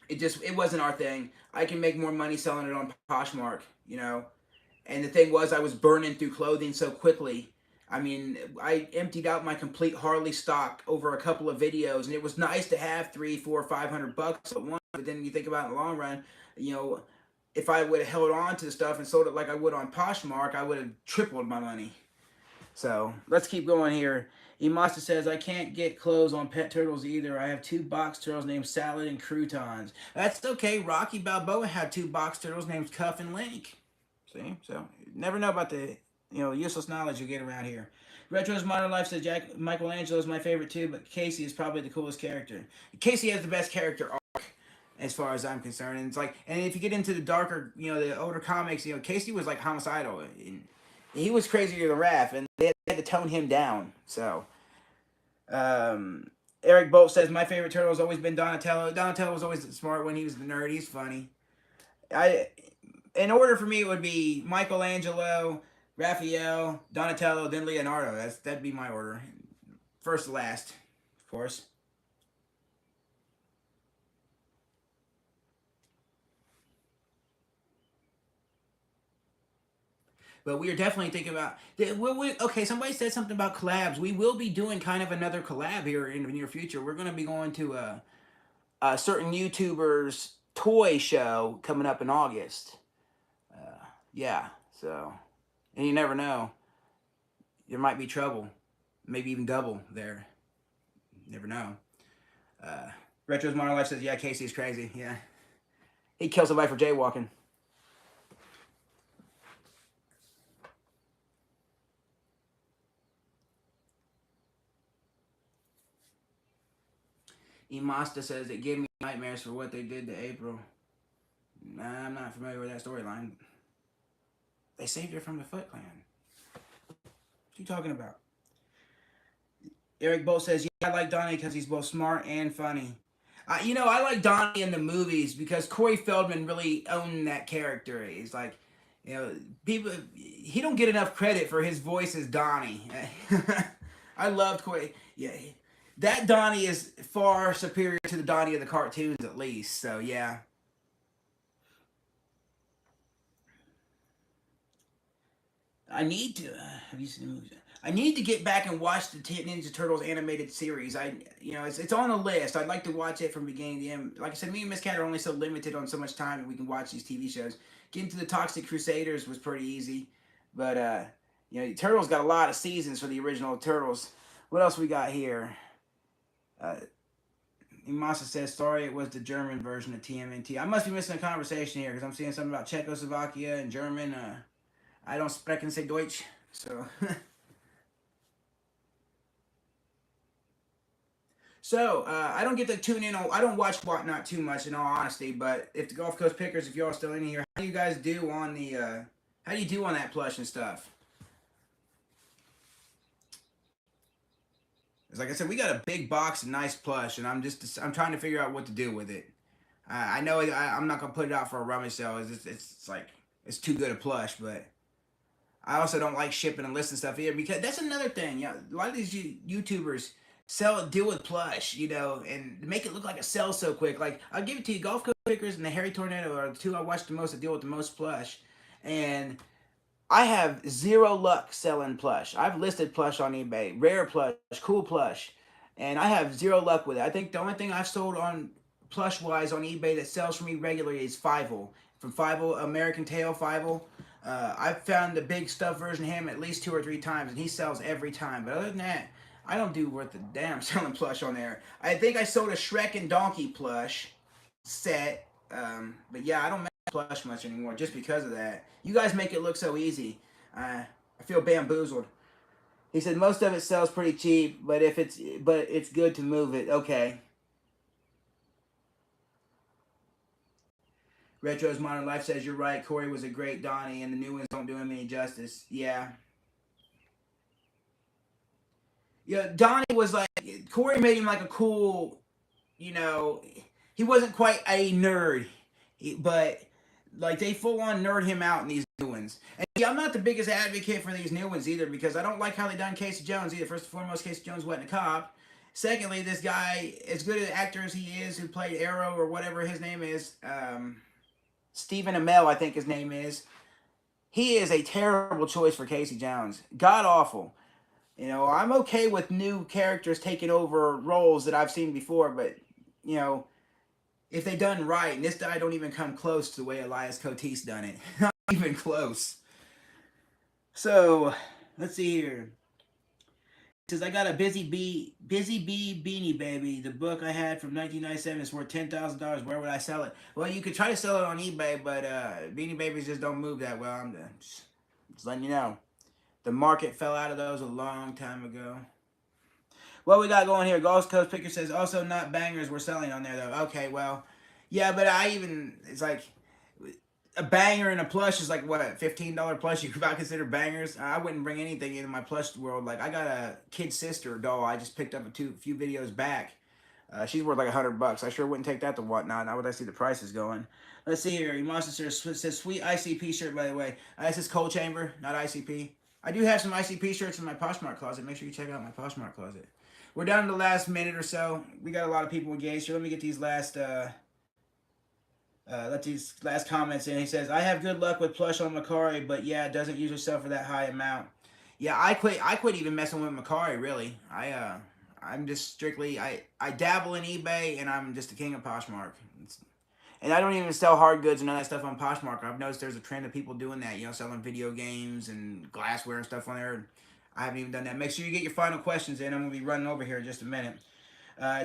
It wasn't our thing. I can make more money selling it on Poshmark, and the thing was, I was burning through clothing so quickly. I mean, I emptied out my complete Harley stock over a couple of videos, and it was nice to have $300, $400, $500 at once. But then you think about it in the long run, if I would have held on to the stuff and sold it like I would on Poshmark, I would have tripled my money. So let's keep going here. Imasta says, I can't get clothes on pet turtles either. I have two box turtles named Salad and Croutons. That's okay. Rocky Balboa had two box turtles named Cuff and Link. See? So, you never know about the useless knowledge you get around here. Retro's Modern Life says, Michelangelo is my favorite too, but Casey is probably the coolest character. Casey has the best character arc as far as I'm concerned. And it's like, and if you get into the darker, the older comics, Casey was like homicidal. And he was crazier than Raph, and they had to tone him down. So, um, Eric Bolt says my favorite turtle has always been Donatello. Donatello was always smart when he was the nerd. He's funny. I, in order for me, it would be Michelangelo, Raphael, Donatello, then Leonardo. That'd be my order, first to last, of course. But we are definitely thinking about. Okay, somebody said something about collabs. We will be doing kind of another collab here in the near future. We're going to be going to a certain YouTuber's toy show coming up in August. Yeah, so. And you never know. There might be trouble. Maybe even double there. Never know. Uh, Retro's Modern Life says, yeah, Casey's crazy. Yeah. He killed somebody for jaywalking. Imasta says it gave me nightmares for what they did to April. Nah, I'm not familiar with that storyline. They saved her from the Foot Clan. What are you talking about? Eric Bolt says, yeah, I like Donnie because he's both smart and funny. I like Donnie in the movies because Corey Feldman really owned that character. He's like, people, he don't get enough credit for his voice as Donnie. I loved Corey. Yeah, that Donnie is far superior to the Donnie of the cartoons, at least. So yeah. I need to. Have you seen the movie? I need to get back and watch the Ninja Turtles animated series. It's on the list. I'd like to watch it from beginning to end. Like I said, me and Miss Cat are only so limited on so much time that we can watch these TV shows. Getting to the Toxic Crusaders was pretty easy, but Turtles got a lot of seasons for the original Turtles. What else we got here? Uh, Imasa says, sorry, it was the German version of TMNT. I must be missing a conversation here because I'm seeing something about Czechoslovakia and German. I don't sprechen say Deutsch, so. So, I don't get to tune in. I don't watch Whatnot too much, in all honesty. But if the Gulf Coast Pickers, if y'all still in here, how do you guys do on the? How do you do on that plush and stuff? It's like I said, we got a big box of nice plush, and I'm trying to figure out what to do with it. I know I'm not gonna put it out for a rummage sale. It's like it's too good a plush, but I also don't like shipping and listing stuff either because that's another thing. Yeah, a lot of these YouTubers deal with plush, and make it look like it sells so quick. Like I'll give it to you, Gulf Coast Pickers and the Harry Tornado are the two I watch the most that deal with the most plush, and I have zero luck selling plush. I've listed plush on eBay, rare plush, cool plush, and I have zero luck with it. I think the only thing I've sold on plush wise on eBay that sells for me regularly is Fievel from Fievel American Tail Fievel. I've found the big stuff version of him at least 2 or 3 times, and he sells every time. But other than that, I don't do worth the damn selling plush on there. I think I sold a Shrek and Donkey plush set, but yeah, I don't make plush much anymore just because of that. You guys make it look so easy. I feel bamboozled. He said most of it sells pretty cheap, but it's good to move it. Okay. Retro's Modern Life says you're right. Corey was a great Donnie, and the new ones don't do him any justice. Yeah. Yeah, Donnie was like Corey made him like a cool, he wasn't quite a nerd, but like they full on nerd him out in these new ones. And yeah, I'm not the biggest advocate for these new ones either because I don't like how they done Casey Jones either. First and foremost, Casey Jones wasn't a cop. Secondly, this guy, as good an actor as he is, who played Arrow or whatever his name is, Stephen Amell, I think his name is. He is a terrible choice for Casey Jones. God awful. I'm okay with new characters taking over roles that I've seen before, but if they done right, and this guy don't even come close to the way Elias Cotis done it, not even close. So let's see here. says, I got a Busy Bee Beanie Baby. The book I had from 1997 is worth $10,000. Where would I sell it? Well, you could try to sell it on eBay, but Beanie Babies just don't move that well. I'm just letting you know. The market fell out of those a long time ago. What we got going here? Gulf Coast Picker says, also not bangers we're selling on there, though. Okay, well, yeah, but it's like, a banger and a plush is like what, $15 plush you could about consider bangers. I wouldn't bring anything into my plush world. Like I got a kid sister doll I just picked up few videos back. She's worth like $100. I sure wouldn't take that to whatnot. Now would I see the prices going? Let's see here. Monster says sweet ICP shirt, by the way. This is Cold Chamber, not ICP. I do have some ICP shirts in my Poshmark closet. Make sure you check out my Poshmark closet. We're down to the last minute or so. We got a lot of people engaged here. Let me get these last let these last comments in. He says, I have good luck with plush on Macari, but yeah, it doesn't usually sell for that high amount. Yeah, I quit even messing with Macari, really. I'm just strictly, I dabble in eBay, and I'm just the king of Poshmark. And I don't even sell hard goods and all that stuff on Poshmark. I've noticed there's a trend of people doing that, selling video games and glassware and stuff on there. I haven't even done that. Make sure you get your final questions in. I'm going to be running over here in just a minute.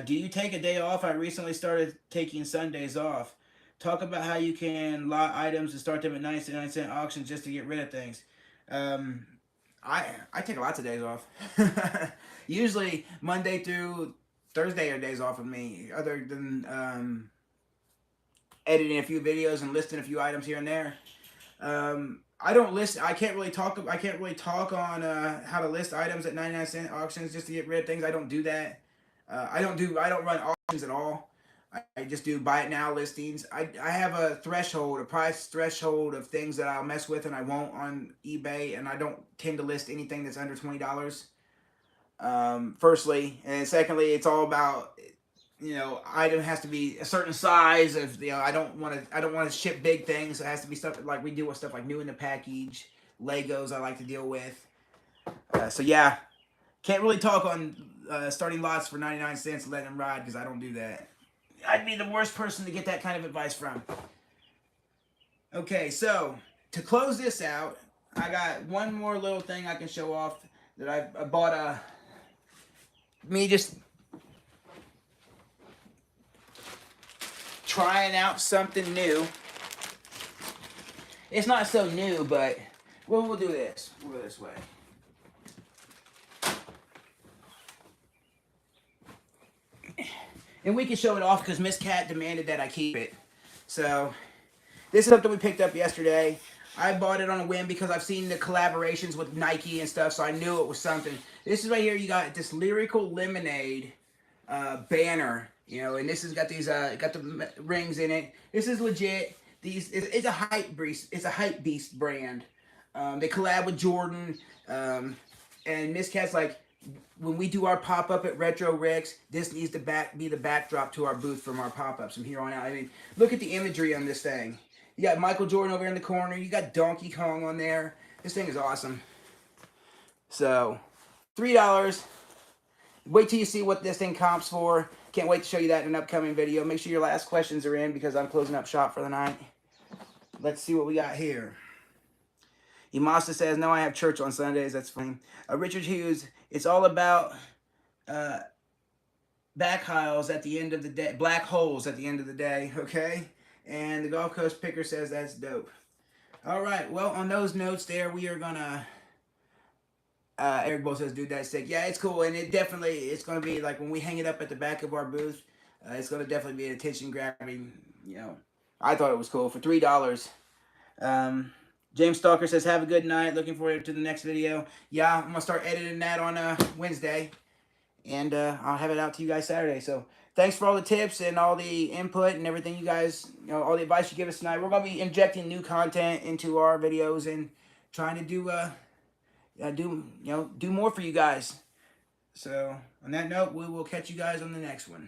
Do you take a day off? I recently started taking Sundays off. Talk about how you can lot items and start them at 99-cent auctions just to get rid of things. I take lots of days off. Usually Monday through Thursday are days off of me, other than editing a few videos and listing a few items here and there. I don't list. I can't really talk on how to list items at 99-cent auctions just to get rid of things. I don't do that. I don't run auctions at all. I just do buy it now listings. I have a price threshold of things that I'll mess with and I won't on eBay, and I don't tend to list anything that's under $20. Firstly, and secondly, it's all about, item has to be a certain size. Of I don't want to ship big things. It has to be stuff like we deal with stuff like new in the package, Legos. I like to deal with. So yeah, can't really talk on starting lots for 99 cents and letting them ride because I don't do that. I'd be the worst person to get that kind of advice from. Okay, so to close this out, I got one more little thing I can show off that I bought. Me just trying out something new. It's not so new, but we'll do this. We'll go this way. And we can show it off because Miss Cat demanded that I keep it. So, this is something we picked up yesterday. I bought it on a whim because I've seen the collaborations with Nike and stuff, so I knew it was something. This is right here. You got this Lyrical Lemonade banner, and this has got these got the rings in it. This is legit. It's a hype beast. It's a hype beast brand. They collab with Jordan, and Miss Cat's like, when we do our pop-up at Retro Rex, this needs to be the backdrop to our booth from our pop-ups from here on out. I mean, look at the imagery on this thing. You got Michael Jordan over in the corner. You got Donkey Kong on there. This thing is awesome. So, $3. Wait till you see what this thing comps for. Can't wait to show you that in an upcoming video. Make sure your last questions are in because I'm closing up shop for the night. Let's see what we got here. Imasta says, no, I have church on Sundays. That's fine. Richard Hughes, it's all about back holes at the end of the day. Black holes at the end of the day, okay? And the Gulf Coast Picker says that's dope. All right, well, on those notes there, we are going to... Eric Bo says, dude, that's sick. Yeah, it's cool, and it's going to be like when we hang it up at the back of our booth, it's going to definitely be an attention-grabbing, I thought it was cool for $3. James Stalker says, have a good night. Looking forward to the next video. Yeah, I'm going to start editing that on Wednesday. And I'll have it out to you guys Saturday. So thanks for all the tips and all the input and everything you guys, all the advice you give us tonight. We're going to be injecting new content into our videos and trying to do more for you guys. So on that note, we will catch you guys on the next one.